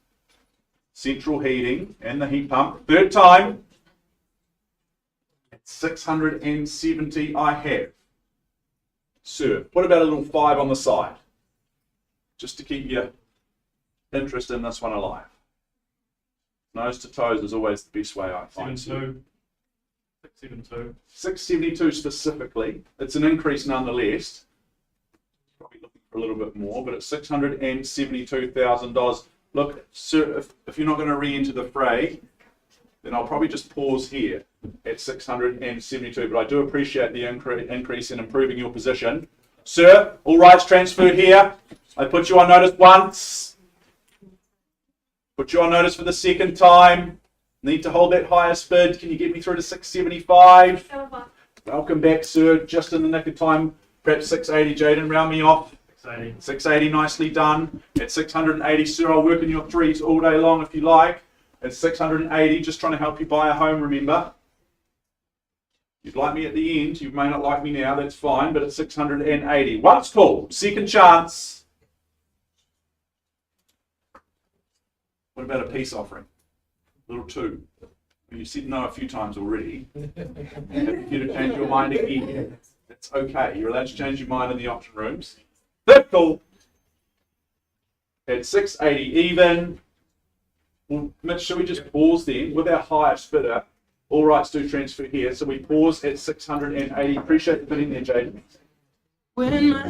Central heating and the heat pump. Third time. At $670,000, I have. Sir, what about a little 5 on the side? Just to keep your interest in this one alive. Nose to toes is always the best way I find.
672.
672 specifically. It's an increase nonetheless. Probably looking for a little bit more, but at $672,000, Look, sir, if you're not going to re-enter the fray, then I'll probably just pause here at 672. But I do appreciate the increase in improving your position. Sir, all rights transferred here. I put you on notice once. Put you on notice for the second time. Need to hold that highest bid. Can you get me through to 675? Welcome back, sir. Just in the nick of time. Perhaps 680, Jaden. Round me off.
680.
680, nicely done. At 680, sir, I'll work in your threes all day long if you like. At 680, just trying to help you buy a home, remember. You'd like me at the end. You may not like me now, that's fine. But at 680. Once called, second chance. What about a peace offering? Little two. You said no a few times already. If you to change your mind again, it's okay. You're allowed to change your mind in the auction rooms. Third call. At 680 even. Well, Mitch, should we just pause then with our highest bidder? All rights do transfer here, so we pause at 680. Appreciate the bidding there, Jaden.
When my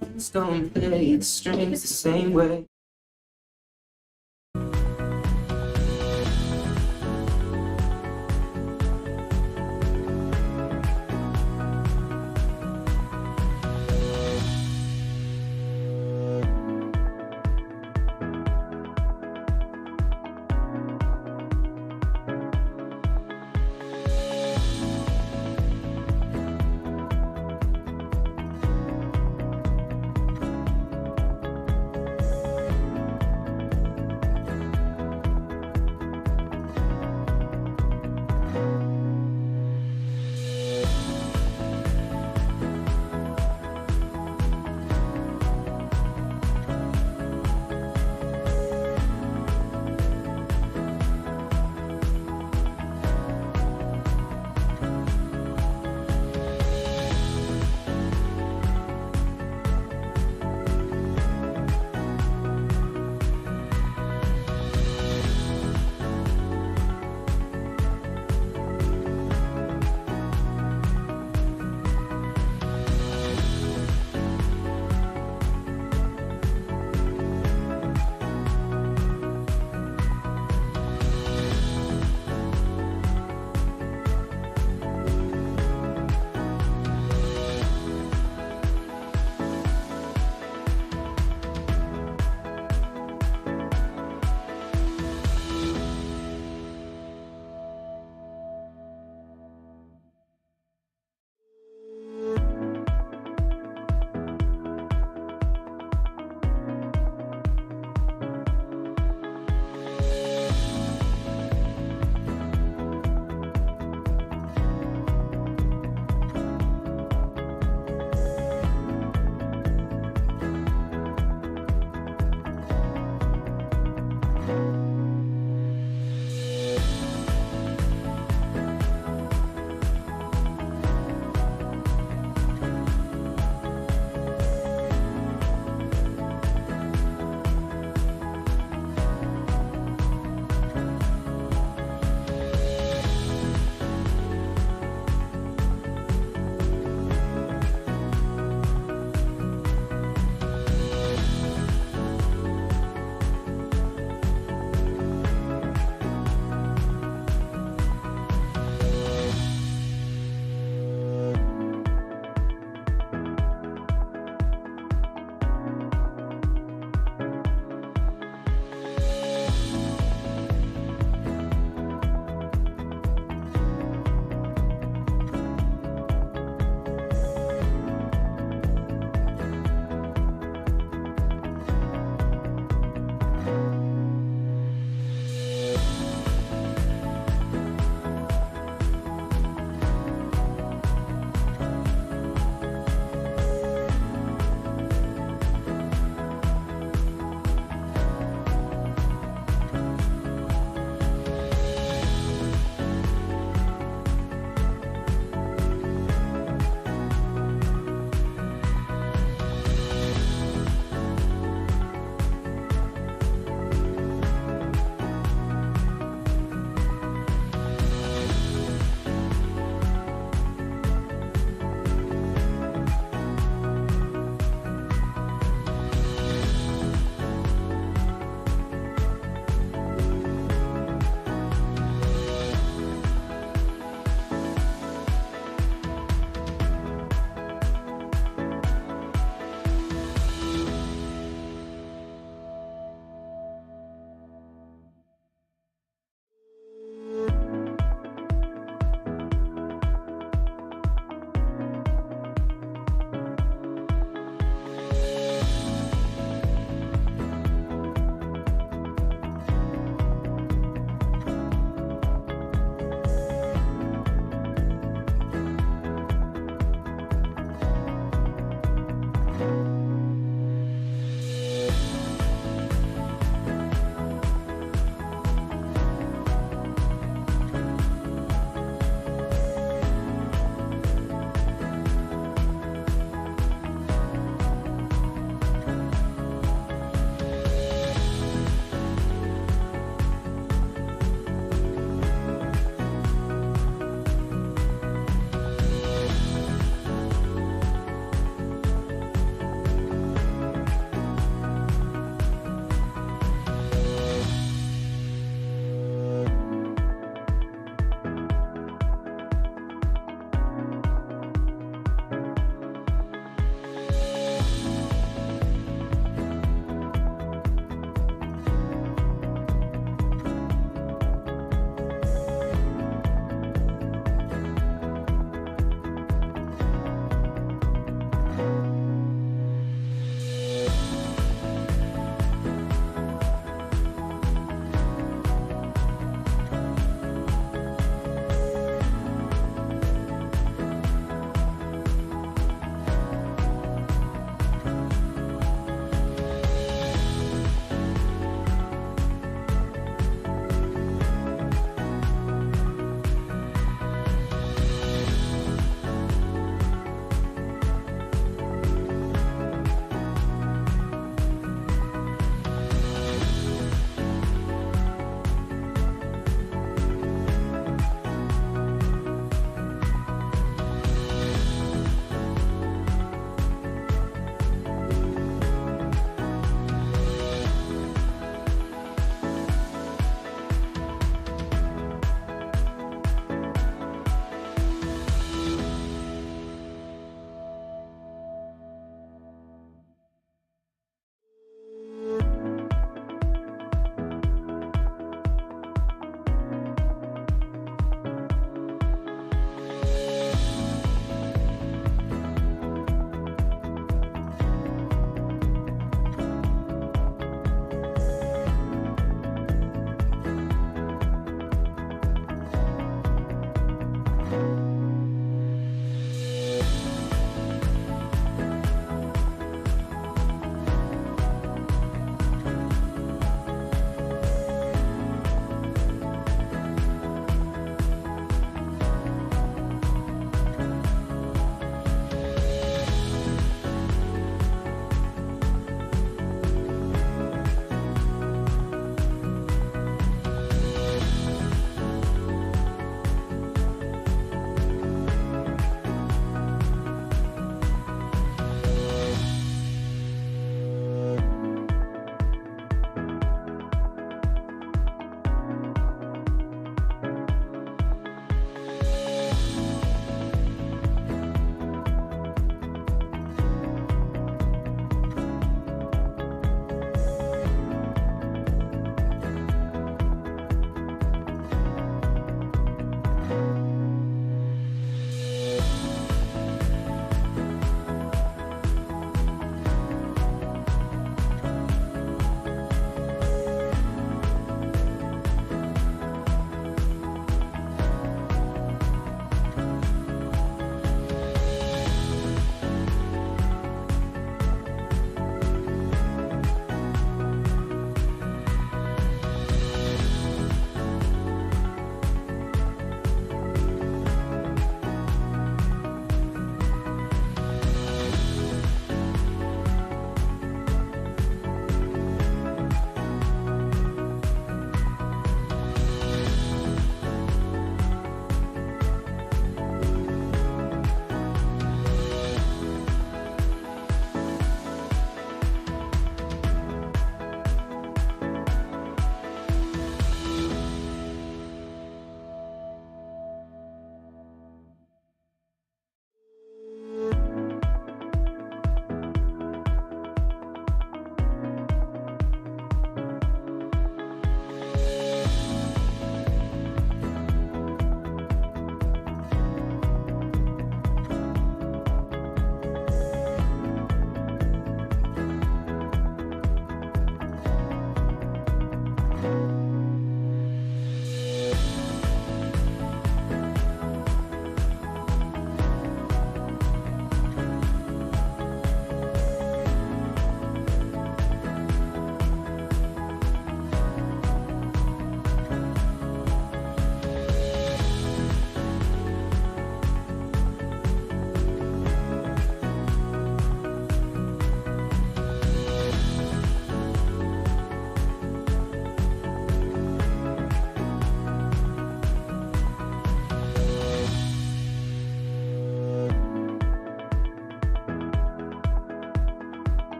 hands don't play the strings the same way.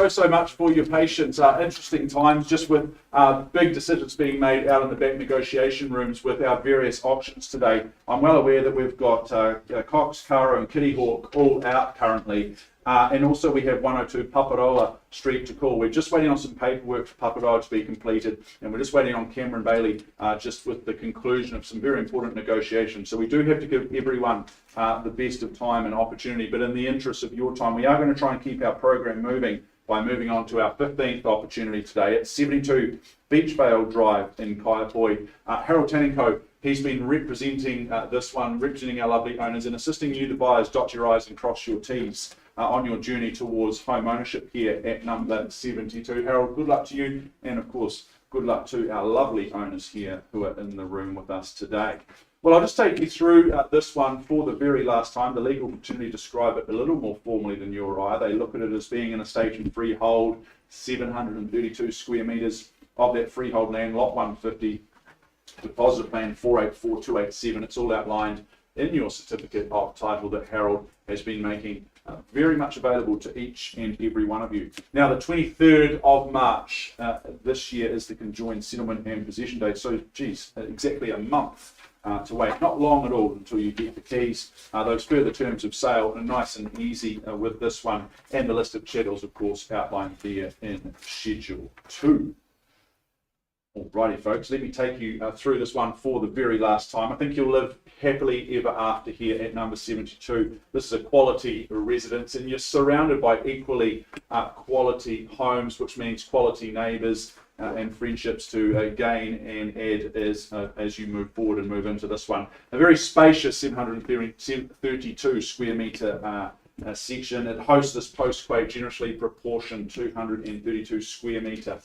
so much for your patience. Interesting times, just with big decisions being made out in the back negotiation rooms with our various auctions today. I'm well aware that we've got Cox, Caro and Kittyhawk all out currently. And also we have 102 Paparoa Street to call. We're just waiting on some paperwork for Paparoa to be completed, and we're just waiting on Cameron Bailey just with the conclusion of some very important negotiations. So we do have to give everyone the best of time and opportunity, but in the interest of your time, we are going to try and keep our program moving by moving on to our 15th opportunity today at 72 Beachmail Drive in Kaiapoi. Harold Tanningco, he's been representing this one, representing our lovely owners and assisting you, the buyers, dot your I's and cross your T's on your journey towards home ownership here at number 72. Harold, good luck to you, and of course, good luck to our lovely owners here who are in the room with us today. Well, I'll just take you through this one for the very last time. The legal opportunity describe it a little more formally than you or I. They look at it as being an estate in freehold, 732 square metres of that freehold land, lot 150, deposit plan 484287. It's all outlined in your certificate of title that Harold has been making very much available to each and every one of you. Now, the 23rd of March this year is the conjoined settlement and possession date. So, geez, exactly a month to wait. Not long at all until you get the keys. Those further terms of sale are nice and easy with this one. And the list of chattels, of course, outlined there in Schedule 2. Alrighty, folks, let me take you through this one for the very last time. I think you'll live happily ever after here at number 72. This is a quality residence, and you're surrounded by equally quality homes, which means quality neighbours and friendships to gain and add as you move forward and move into this one. A very spacious 732 square metre section. It hosts this post-quake generously proportioned 232 square metre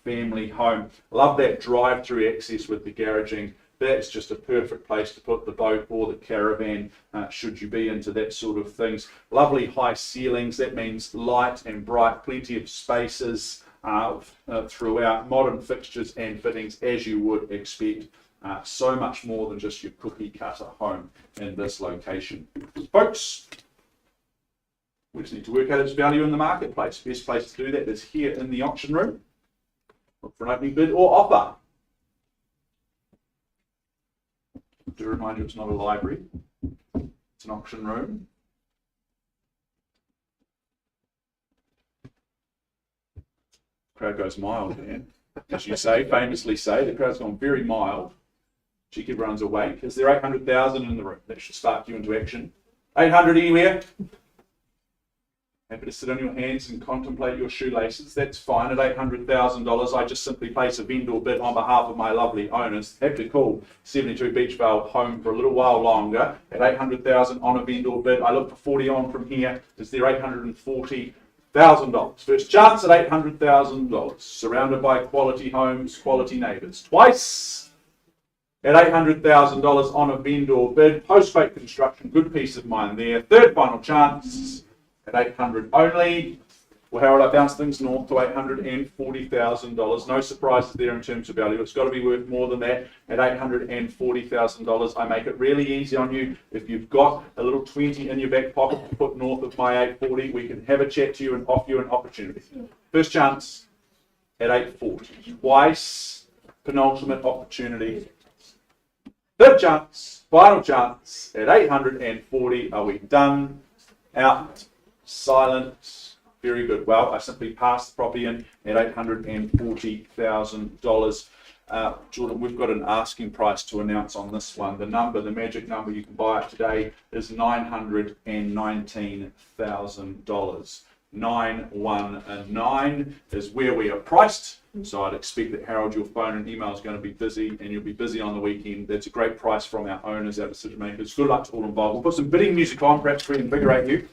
family home. Love that drive-through access with the garaging. That's just a perfect place to put the boat or the caravan should you be into that sort of things. Lovely high ceilings. That means light and bright, plenty of spaces throughout, modern fixtures and fittings as you would expect. So much more than just your cookie cutter home in this location. Folks, we just need to work out its value in the marketplace. Best place to do that is here in the auction room. Look for an opening bid or offer. To remind you, it's not a library. It's an auction room. Crowd goes mild, man. As you say, famously say, the crowd's gone very mild. Cheeky, everyone's awake. Is there 800,000 in the room? That should spark you into action. 800 anywhere? Happy to sit on your hands and contemplate your shoelaces. That's fine. At $800,000, I just simply place a vendor bid on behalf of my lovely owners. Have to call 72 Beachvale home for a little while longer. At $800,000 on a vendor bid, I look for 40 on from here. Is there $840,000? First chance at $800,000. Surrounded by quality homes, quality neighbours. Twice at $800,000 on a vendor bid. Post-quake construction, good peace of mind there. Third final chance at 800 only. Well, Harold, I bounce things north to $840,000. No surprises there in terms of value. It's got to be worth more than that. At $840,000, I make it really easy on you. If you've got a little 20 in your back pocket to put north of my 840, we can have a chat to you and offer you an opportunity. First chance at 840. Twice, penultimate opportunity. Third chance, final chance at 840. Are we done? Out? Silent? Very good. Well, I simply passed the property in at $840,000. Jordan, we've got an asking price to announce on this one. The magic number you can buy it today is $919,000. 919 is where we are priced. So I'd expect that Harold, your phone and email is going to be busy, and you'll be busy on the weekend. That's a great price from our owners, our decision makers. Good luck to all involved. We'll put some bidding music on, perhaps to reinvigorate you.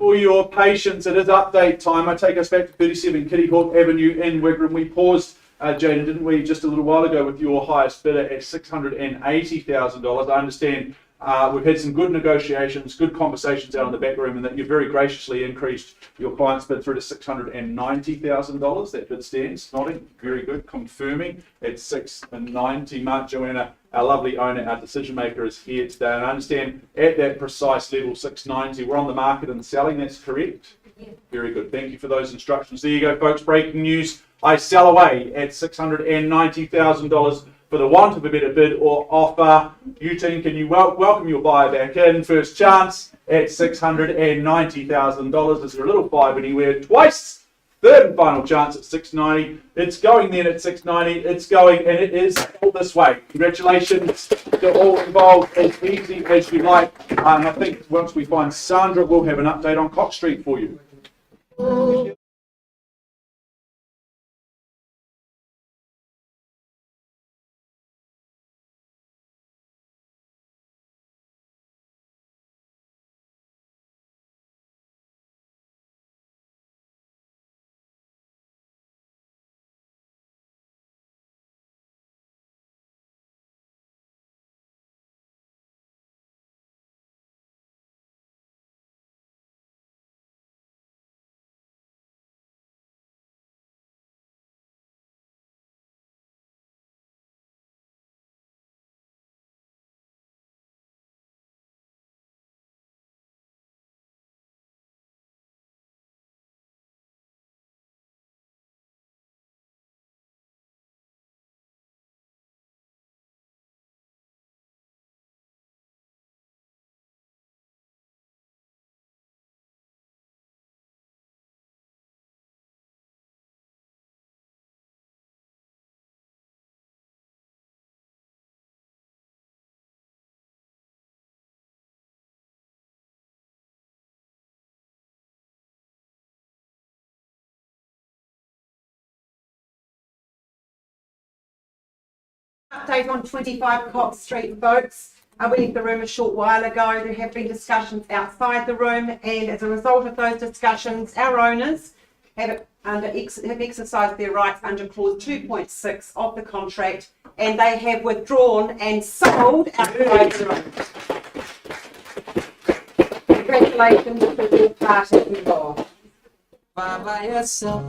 for your patience. It is update time. I take us back to 37 Kittyhawk Avenue in Wigram. We paused, Jada, didn't we, just a little while ago with your highest bidder at $680,000. I understand we've had some good negotiations, good conversations out in the back room, and that you've very graciously increased your client's bid through to $690,000. That bid stands. Nodding. Very good. Confirming at $690. Mark Joanna, our lovely owner, our decision maker, is here today. And I understand at that precise level, $690, we're on the market and selling. That's correct? Yeah. Very good. Thank you for those instructions. There you go, folks. Breaking news. I sell away at $690,000 for the want of a better bid or offer. You team, can you welcome your buyer back in? First chance at $690,000. Is there a little five anywhere? Twice. Third and final chance at $690,000. It's going then at $690,000. It's going, and it is all this way. Congratulations to all involved. As easy as you like. And I think once we find Sandra, we'll have an update on Cox Street for you.
Update on 25 Cox Street, folks. We left the room a short while ago. There have been discussions outside the room, and as a result of those discussions, our owners have exercised their rights under clause 2.6 of the contract, and they have withdrawn and sold outside the room. Congratulations to all parties involved.
By yourself.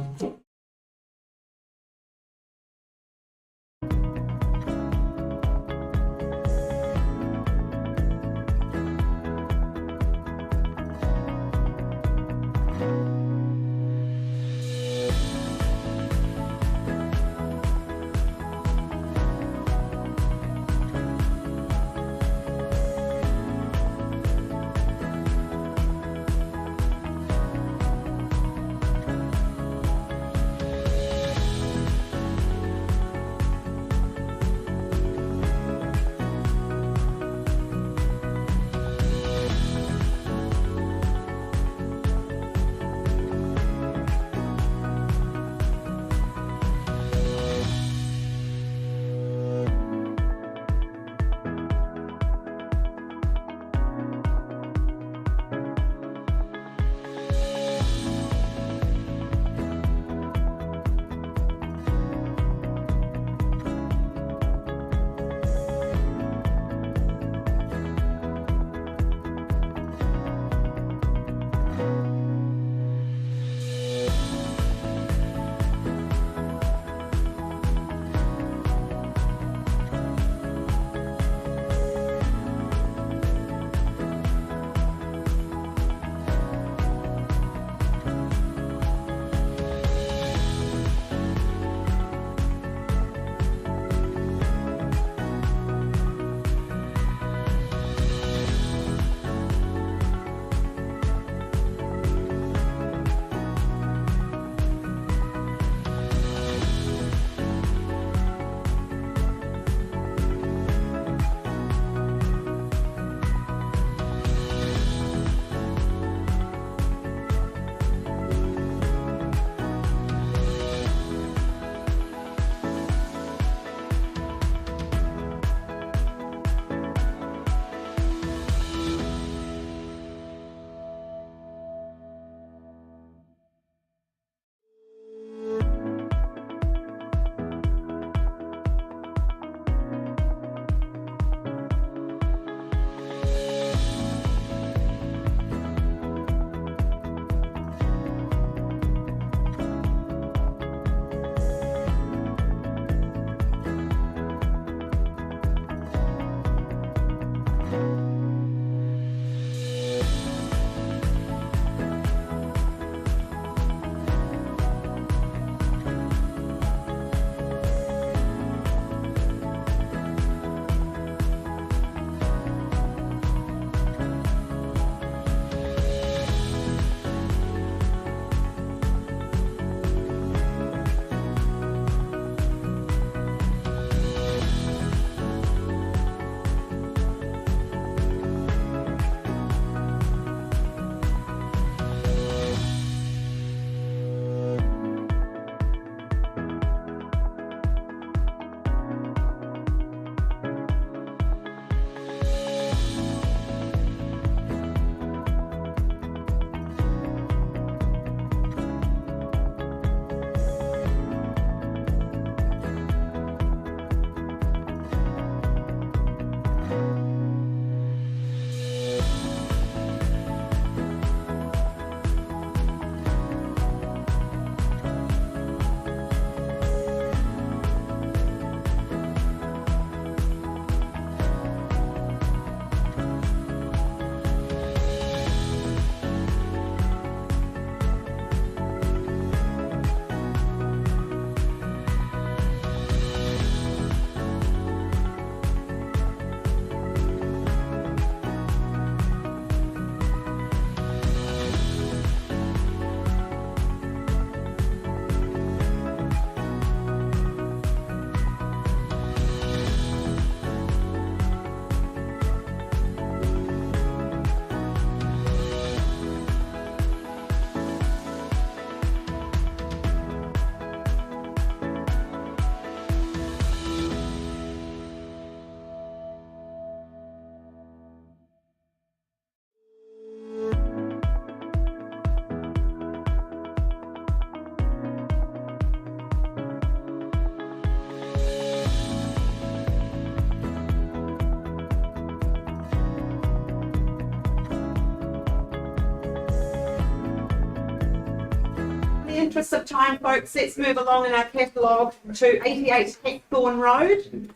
interest of time, folks, let's move along in our catalogue to 88 Heckthorne Road.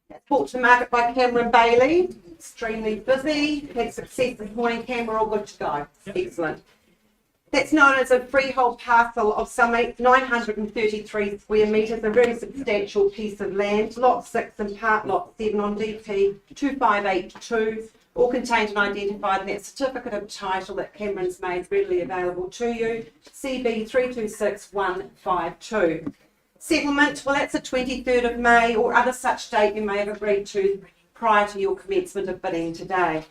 That's brought to market by Cameron Bailey. Extremely busy. Had success this morning, Cam. We're all good to go. Excellent. That's known as a freehold parcel of some 933 square metres, a very substantial piece of land. Lot 6 and part lot 7 on DP 2582, all contained and identified in that certificate of title that Cameron's made readily available to you, CB 326152. Settlement, well, that's the 23rd of May or other such date you may have agreed to prior to your commencement of bidding today.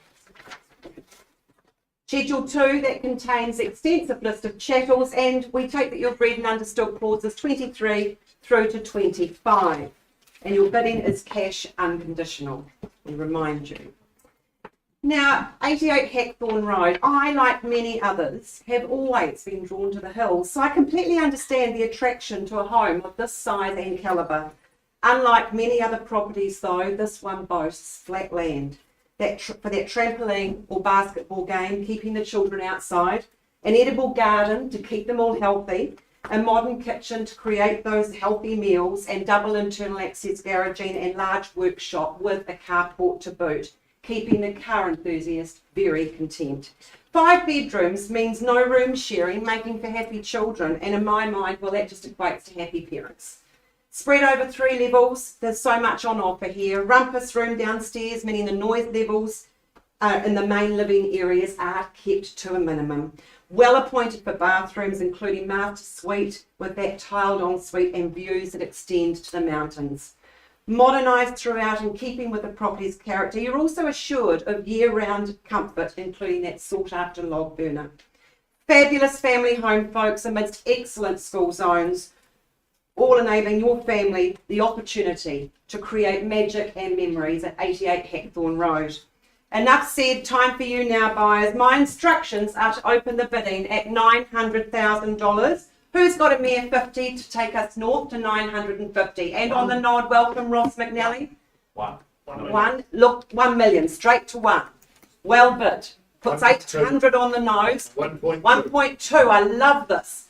Schedule 2, that contains extensive list of chattels, and we take that you've read and understood clauses 23 through to 25. And your bidding is cash unconditional, we remind you. Now, 88 Heckthorne Road, I, like many others, have always been drawn to the hills, so I completely understand the attraction to a home of this size and calibre. Unlike many other properties, though, this one boasts flat land. For that trampoline or basketball game, keeping the children outside, an edible garden to keep them all healthy, a modern kitchen to create those healthy meals, and double internal access garaging and large workshop with a carport to boot, keeping the car enthusiast very content. 5 bedrooms means no room sharing, making for happy children, and in my mind, well, that just equates to happy parents. Spread over 3 levels, there's so much on offer here. Rumpus room downstairs, meaning the noise levels in the main living areas are kept to a minimum. Well appointed for bathrooms, including master suite with that tiled ensuite and views that extend to the mountains. Modernised throughout in keeping with the property's character, you're also assured of year-round comfort, including that sought-after log burner. Fabulous family home, folks, amidst excellent school zones, all enabling your family the opportunity to create magic and memories at 88 Heckthorne Road. Enough said, time for you now, buyers. My instructions are to open the bidding at $900,000. Who's got a mere 50 to take us north to 950? And on the nod, welcome Ross McNally. Look, 1 million, straight to 1. Well bid. Puts 800 on the nose. 1.2, I love this.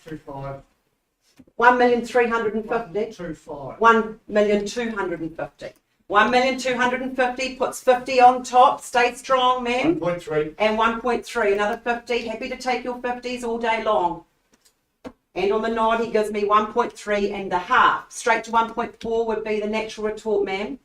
1,350,000. 1,250,000. 1,250,000 puts 50 on top. Stay strong, man.
1.3.
And 1.3, another 50. Happy to take your 50s all day long. And on the nod, he gives me 1.3 and a half. Straight to 1.4 would be the natural retort, man.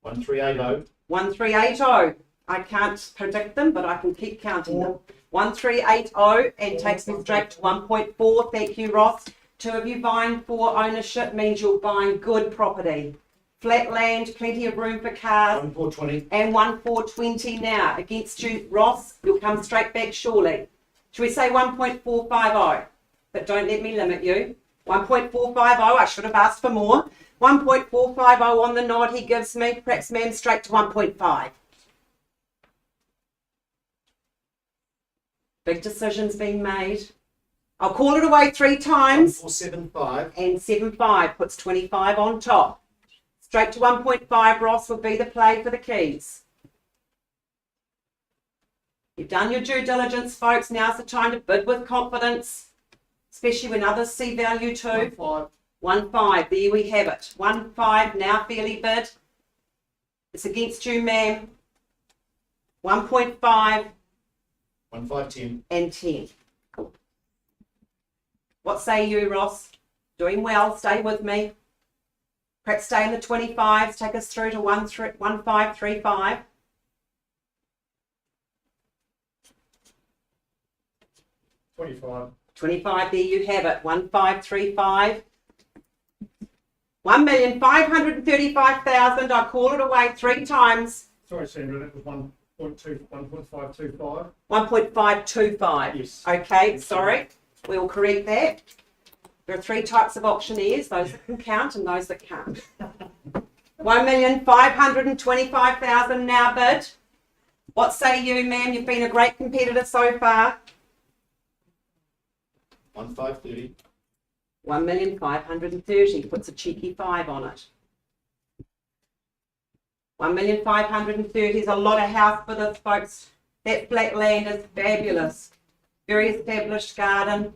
1380.
1380. I can't predict them, but I can keep counting them. 1380 and takes me straight to 1.4. Thank you, Ross. 2 of you vying for ownership means you're buying good property. Flat land, plenty of room for cars.
1.420.
And 1.420 now. Against you, Ross, you'll come straight back surely. Should we say 1.450? But don't let me limit you. 1.450, I should have asked for more. 1.450 on the nod he gives me. Perhaps, ma'am, straight to 1.5. Big decisions being made. I'll call it away 3 times.
1.475.
And 75 puts 25 on top. Straight to 1.5, Ross, will be the play for the keys. You've done your due diligence, folks. Now's the time to bid with confidence, especially when others see value too. 1.5, there we have it. 1.5, now fairly bid. It's against you, ma'am. 1.5.
1.510.
And 10. What say you, Ross? Doing well, stay with me. Perhaps stay in the 25s, take us through to 1.535. 25, there you have it. 1.535. 1,535,000. I call it away 3 times.
Sorry, Sandra, that was 1.525.
1.525.
Yes.
Okay, sorry. We'll correct that. There are 3 types of auctioneers, those that can count and those that can't. 1,525,000 now bid. What say you, ma'am? You've been a great competitor so far.
1.530.
1,530,000 puts a cheeky 5 on it. 1,530,000 is a lot of house for this, folks. That flat land is fabulous. Very established garden.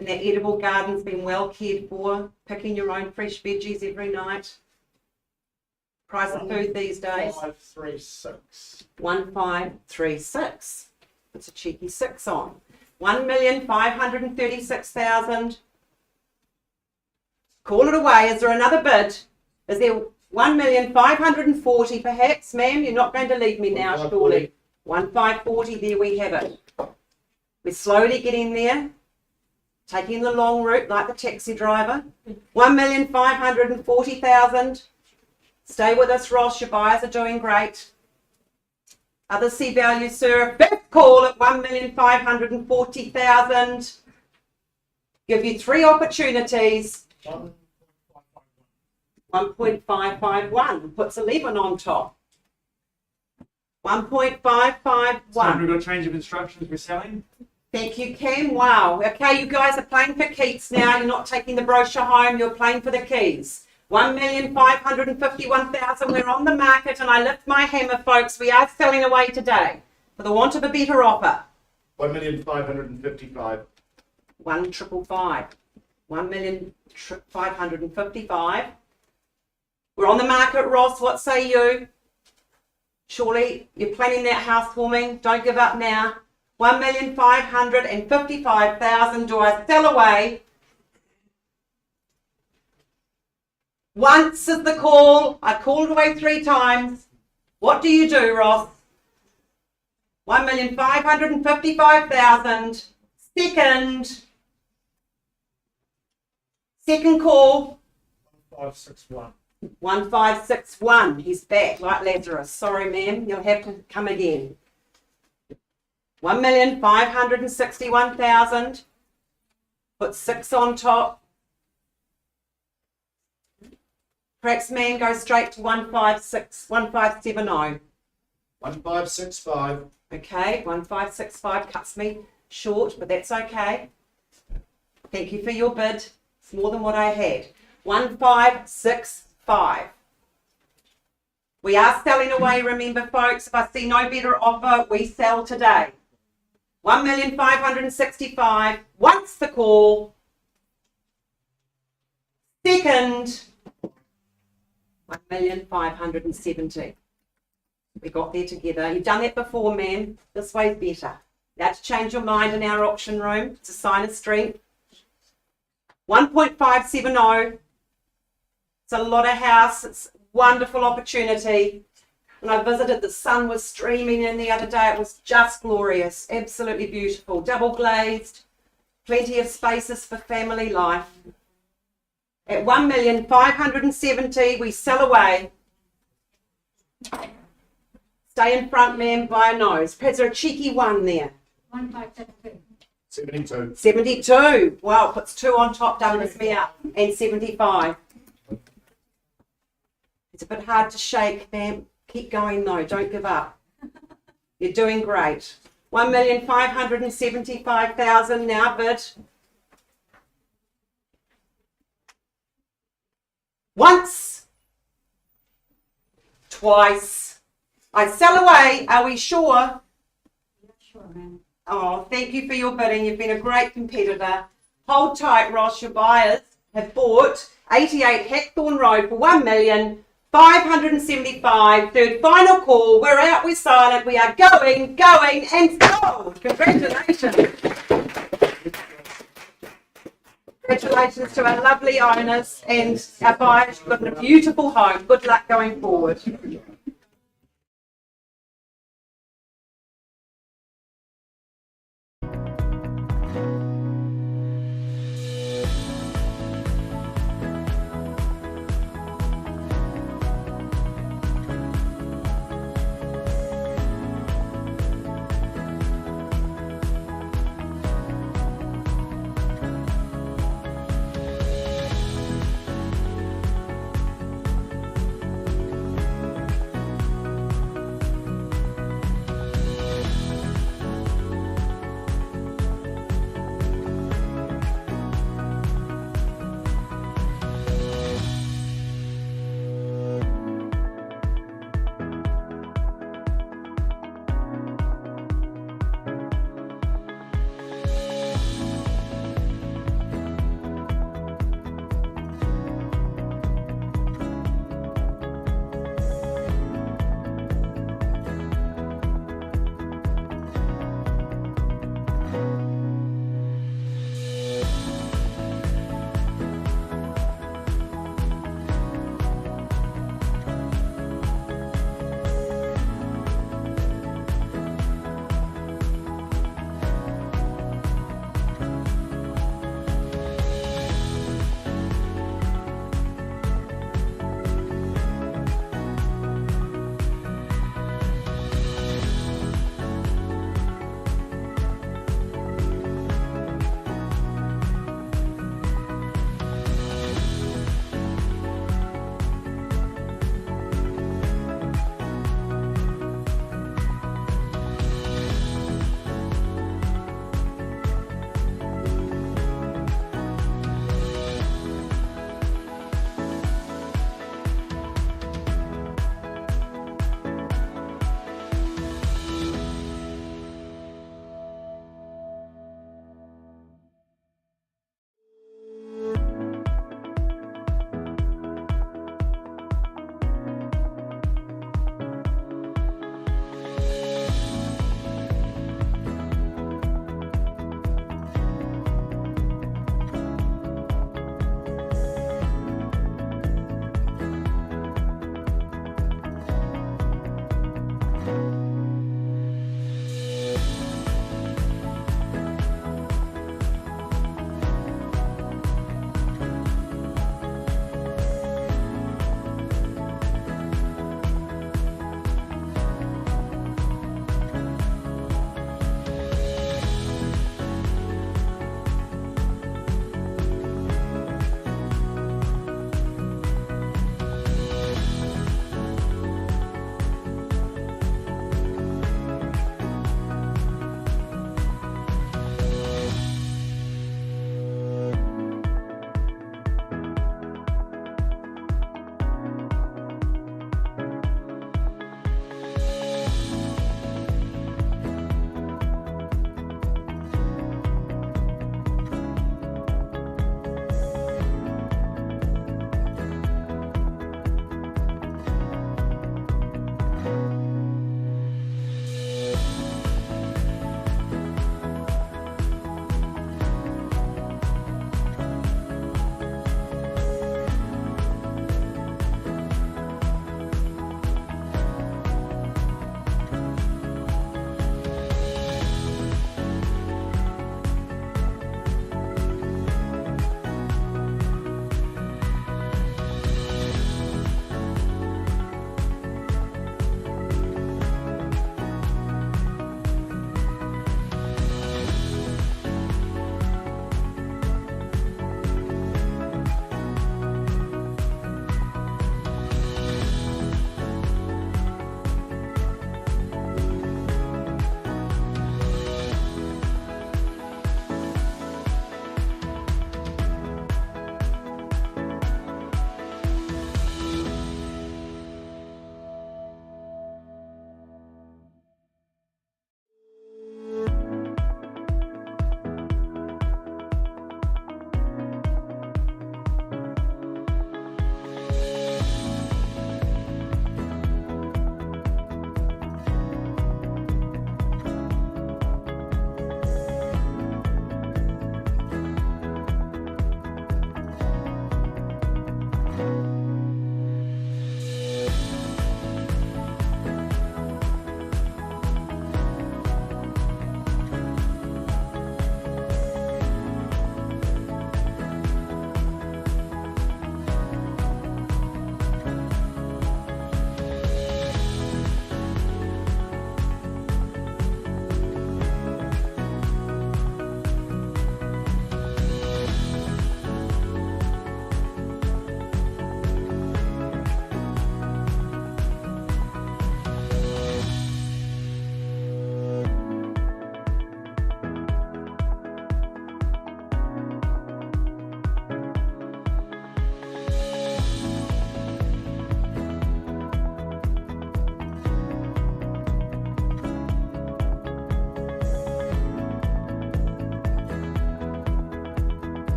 And that edible garden's been well cared for, picking your own fresh veggies every night. Price of food these days?
536.
1536. It's a cheeky 6 on. 1,536,000. Call it away. Is there another bid? Is there 1,540 perhaps? Ma'am, you're not going to leave me now, surely. 1,540, there we have it. We're slowly getting there. Taking the long route like the taxi driver. 1,540,000. Stay with us, Ross. Your buyers are doing great. Other C value, sir. Fifth call at 1,540,000. Give you 3 opportunities. 1.551. Puts 11 on top. 1.551.
So we've got a change of instructions we're selling.
Thank you, Cam. Wow. Okay, you guys are playing for keeps now. You're not taking the brochure home. You're playing for the keys. 1,551,000. We're on the market, and I lift my hammer, folks. We are selling away today for the want of a better offer.
1,555.
1,555. 1,555. We're on the market, Ross. What say you? Surely you're planning that housewarming. Don't give up now. 1,555,000. Do I sell away? Once is the call. I called away 3 times. What do you do, Ross? 1,555,000. Second call.
561.
1561. He's back like Lazarus. Sorry, ma'am. You'll have to come again. 1,561,000. Put 6 on top. Perhaps man go straight to 1570.
1565.
Okay, 1565 cuts me short, but that's okay. Thank you for your bid. It's more than what I had. 1565. We are selling away, remember, folks. If I see no better offer, we sell today. 1,565. Once the call. Second. 1,570. We got there together. You've done that before, ma'am. This way's better. You have to change your mind in our auction room. It's a sign of strength. 1.570. It's a lot of house. It's a wonderful opportunity. When I visited, the sun was streaming in the other day. It was just glorious. Absolutely beautiful. Double glazed. Plenty of spaces for family life. At 1,570, we sell away. Stay in front, ma'am, by a nose. Perhaps there a cheeky 1 there.
72.
72. Wow, puts 2 on top, doubles me up. And 75. It's a bit hard to shake, ma'am. Keep going though, don't give up. You're doing great. 1,575,000 now bid. Once, twice. I sell away. Are we sure?
Sure, ma'am.
Oh, thank you for your bidding. You've been a great competitor. Hold tight, Ross. Your buyers have bought 88 Heckthorne Road for 1,575,000. Third final call. We're out. We're silent. We are going, and sold. Congratulations. Congratulations to our lovely owners and our buyers. You've got a beautiful home. Good luck going forward.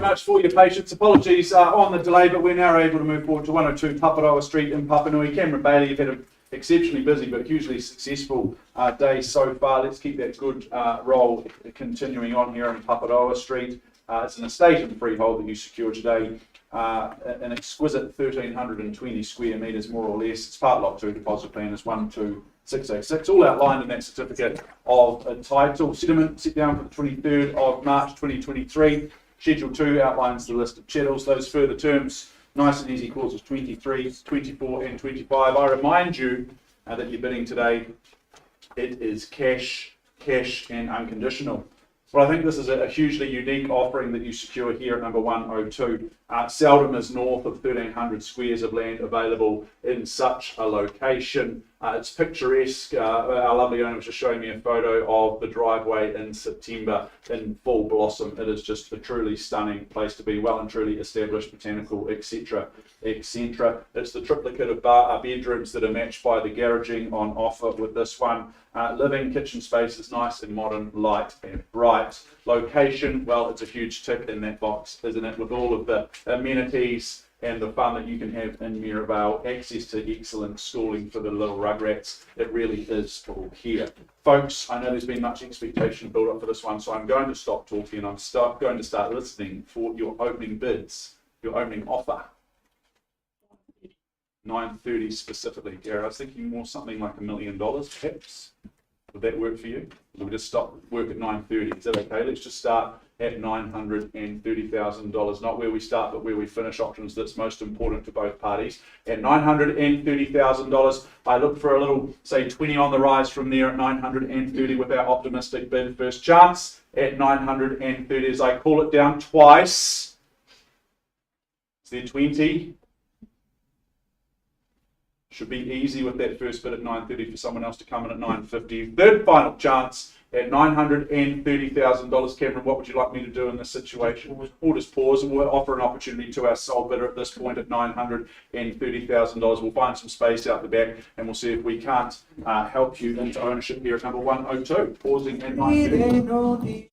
much for your patience. Apologies on the delay, but we're now able to move forward to 102 Paparoa Street in Papanui. Cameron Bailey, you've had an exceptionally busy but hugely successful day so far. Let's keep that good roll continuing on here in Paparoa Street. It's an estate and freehold that you secured today. An exquisite 1,320 square metres, more or less. It's part lot 2 deposit plan is 12686, all outlined in that certificate of title. Settlement set down for the 23rd of March 2023. Schedule 2 outlines the list of chattels. Those further terms, nice and easy, clauses 23, 24 and 25. I remind you that you're bidding today, it is cash and unconditional. Well, I think this is a hugely unique offering that you secure here at number 102. Seldom is north of 1,300 squares of land available in such a location. It's picturesque. Our lovely owner was just showing me a photo of the driveway in September in full blossom. It is just a truly stunning place to be, well and truly established, botanical, etc., etc. It's the triplicate of bedrooms that are matched by the garaging on offer with this one. Living kitchen space is nice and modern, light and bright. Location, well, it's a huge tick in that box, isn't it? With all of the amenities and the fun that you can have in Mirabel, access to excellent schooling for the little rugrats, it really is all here. Folks, I know there's been much expectation built up for this one, so I'm going to stop talking and I'm going to start listening for your opening bids, your opening offer. 930 specifically, Caro. I was thinking more something like $1 million, perhaps. Would that work for you? We'll just stop work at 930. Is that okay? Let's just start at $930,000. Not where we start, but where we finish. Options that's most important to both parties. At $930,000, I look for a little, say, 20 on the rise from there at 930 with our optimistic bid. First chance at 930 as I call it down twice. Is there 20? Should be easy with that first bid at 930 for someone else to come in at 950. Third final chance at $930,000. Cameron, what would you like me to do in this situation? We'll just pause and we'll offer an opportunity to our sole bidder at this point at $930,000. We'll find some space out the back and we'll see if we can't help you into ownership here at number 102. Pausing at 930.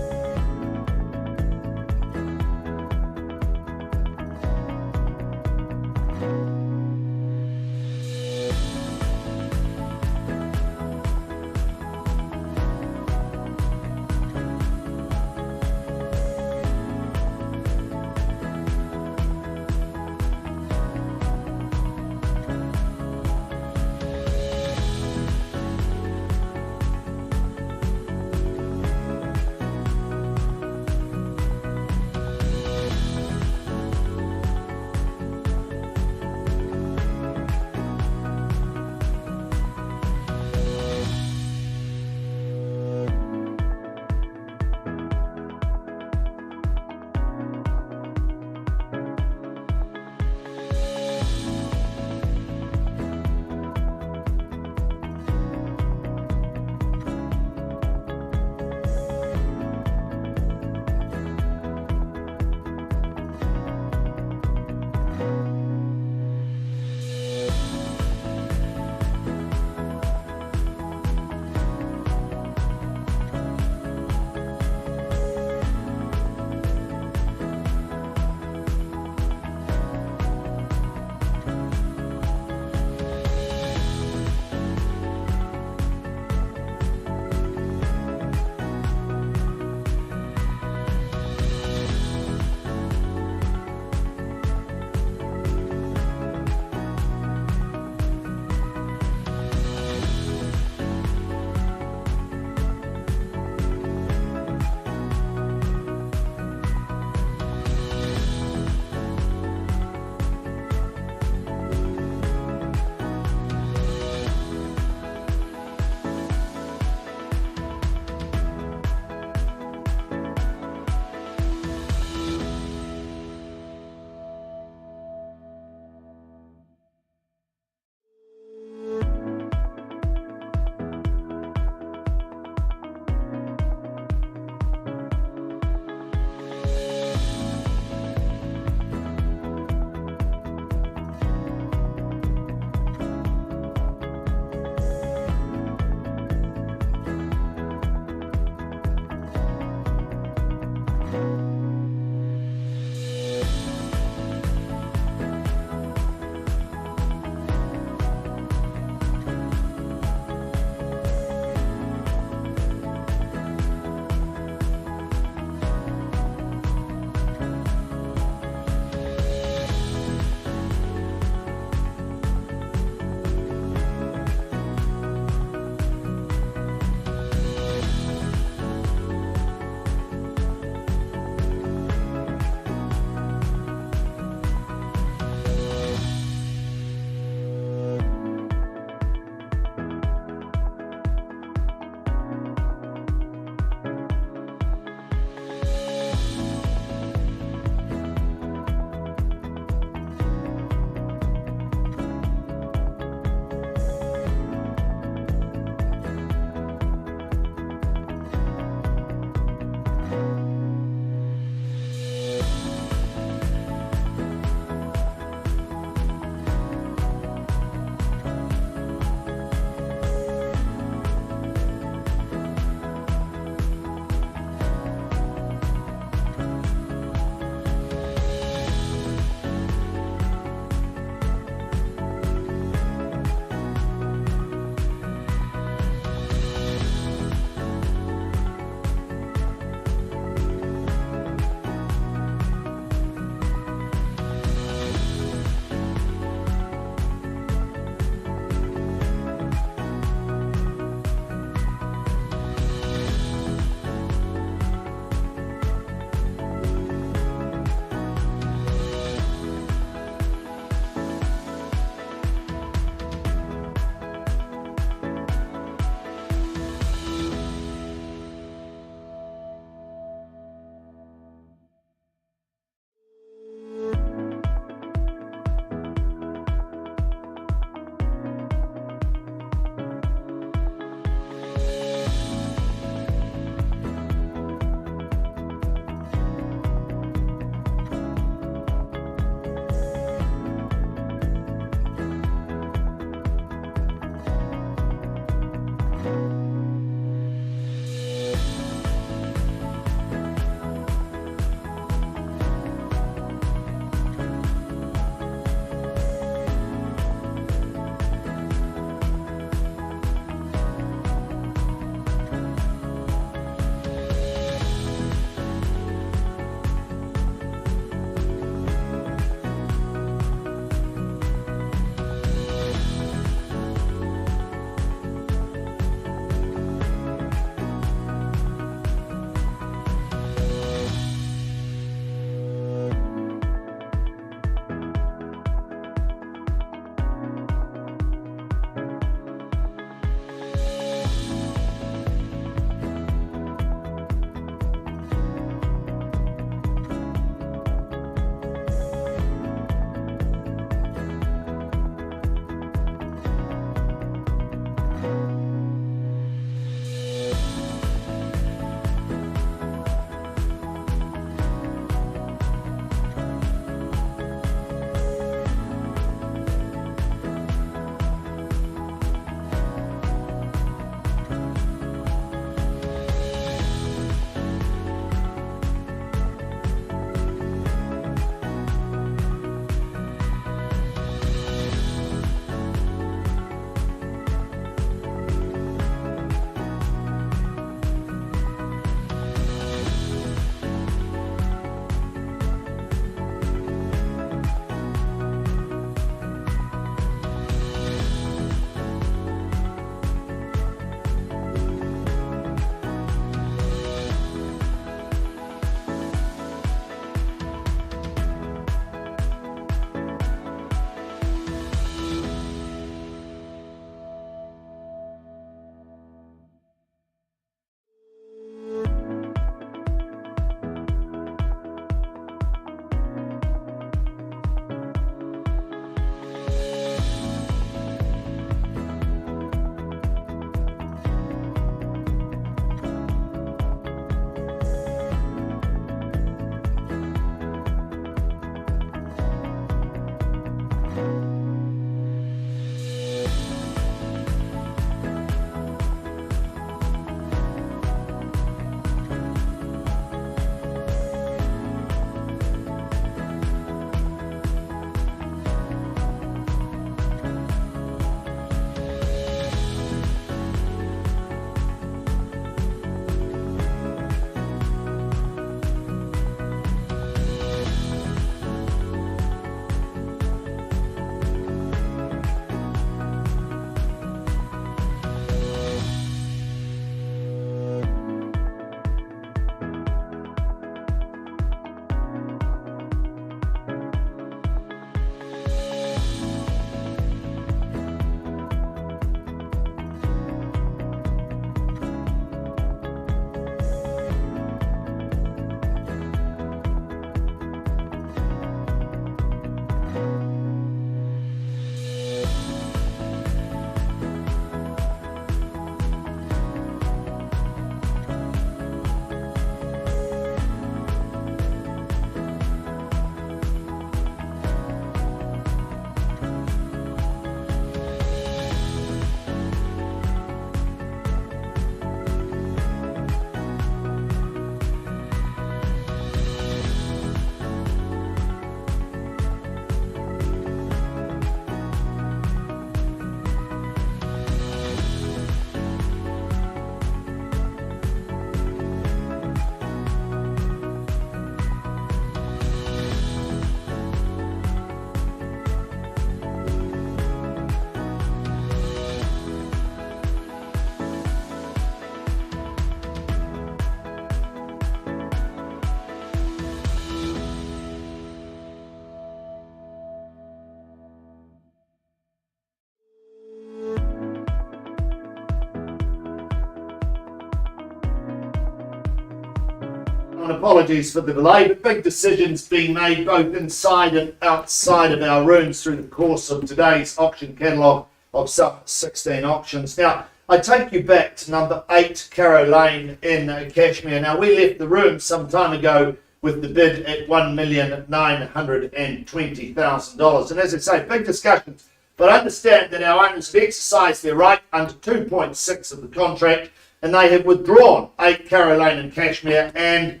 everyone, apologies for the delay, but big decisions being made both inside and outside of our rooms through the course of today's auction catalogue of some 16 auctions. Now, I take you back to number 8 Caro Lane in Cashmere. Now, we left the room some time ago with the bid at $1,920,000. And as I say, big discussions, but understand that our owners have exercised their right under 2.6 of the contract, and they have withdrawn 8 Caro Lane in Cashmere and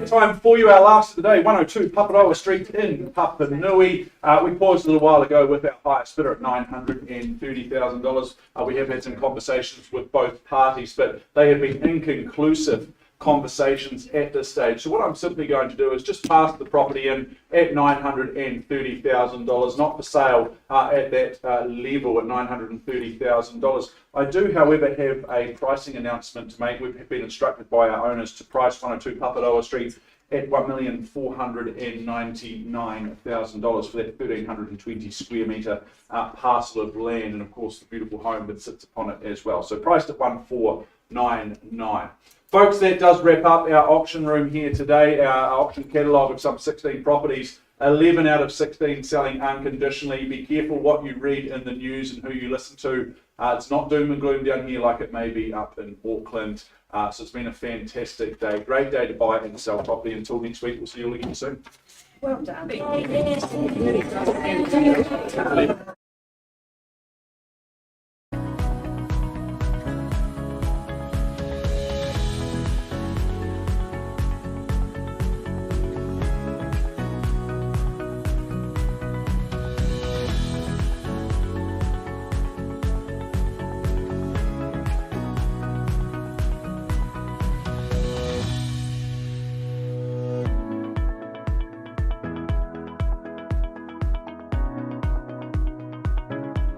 time for you, our last of the day, 102 Paparoa Street in Papanui. We paused a little while ago with our highest bidder at $930,000. We have had some conversations with both parties, but they have been inconclusive conversations at this stage. So what I'm simply going to do is just pass the property in at $930,000, not for sale at that level at $930,000. I do, however, have a pricing announcement to make. We've been instructed by our owners to price 102 Paparoa Street at $1,499,000 for that 1,320 square metre parcel of land, and of course the beautiful home that sits upon it as well. So priced at $1,499. Folks, that does wrap up our auction room here today. Our auction catalogue of some 16 properties, 11 out of 16 selling unconditionally. Be careful what you read in the news and who you listen to. It's not doom and gloom down here like it may be up in Auckland. So it's been a fantastic day. Great day to buy and sell property. Until next week, we'll see you all again soon.
Well done.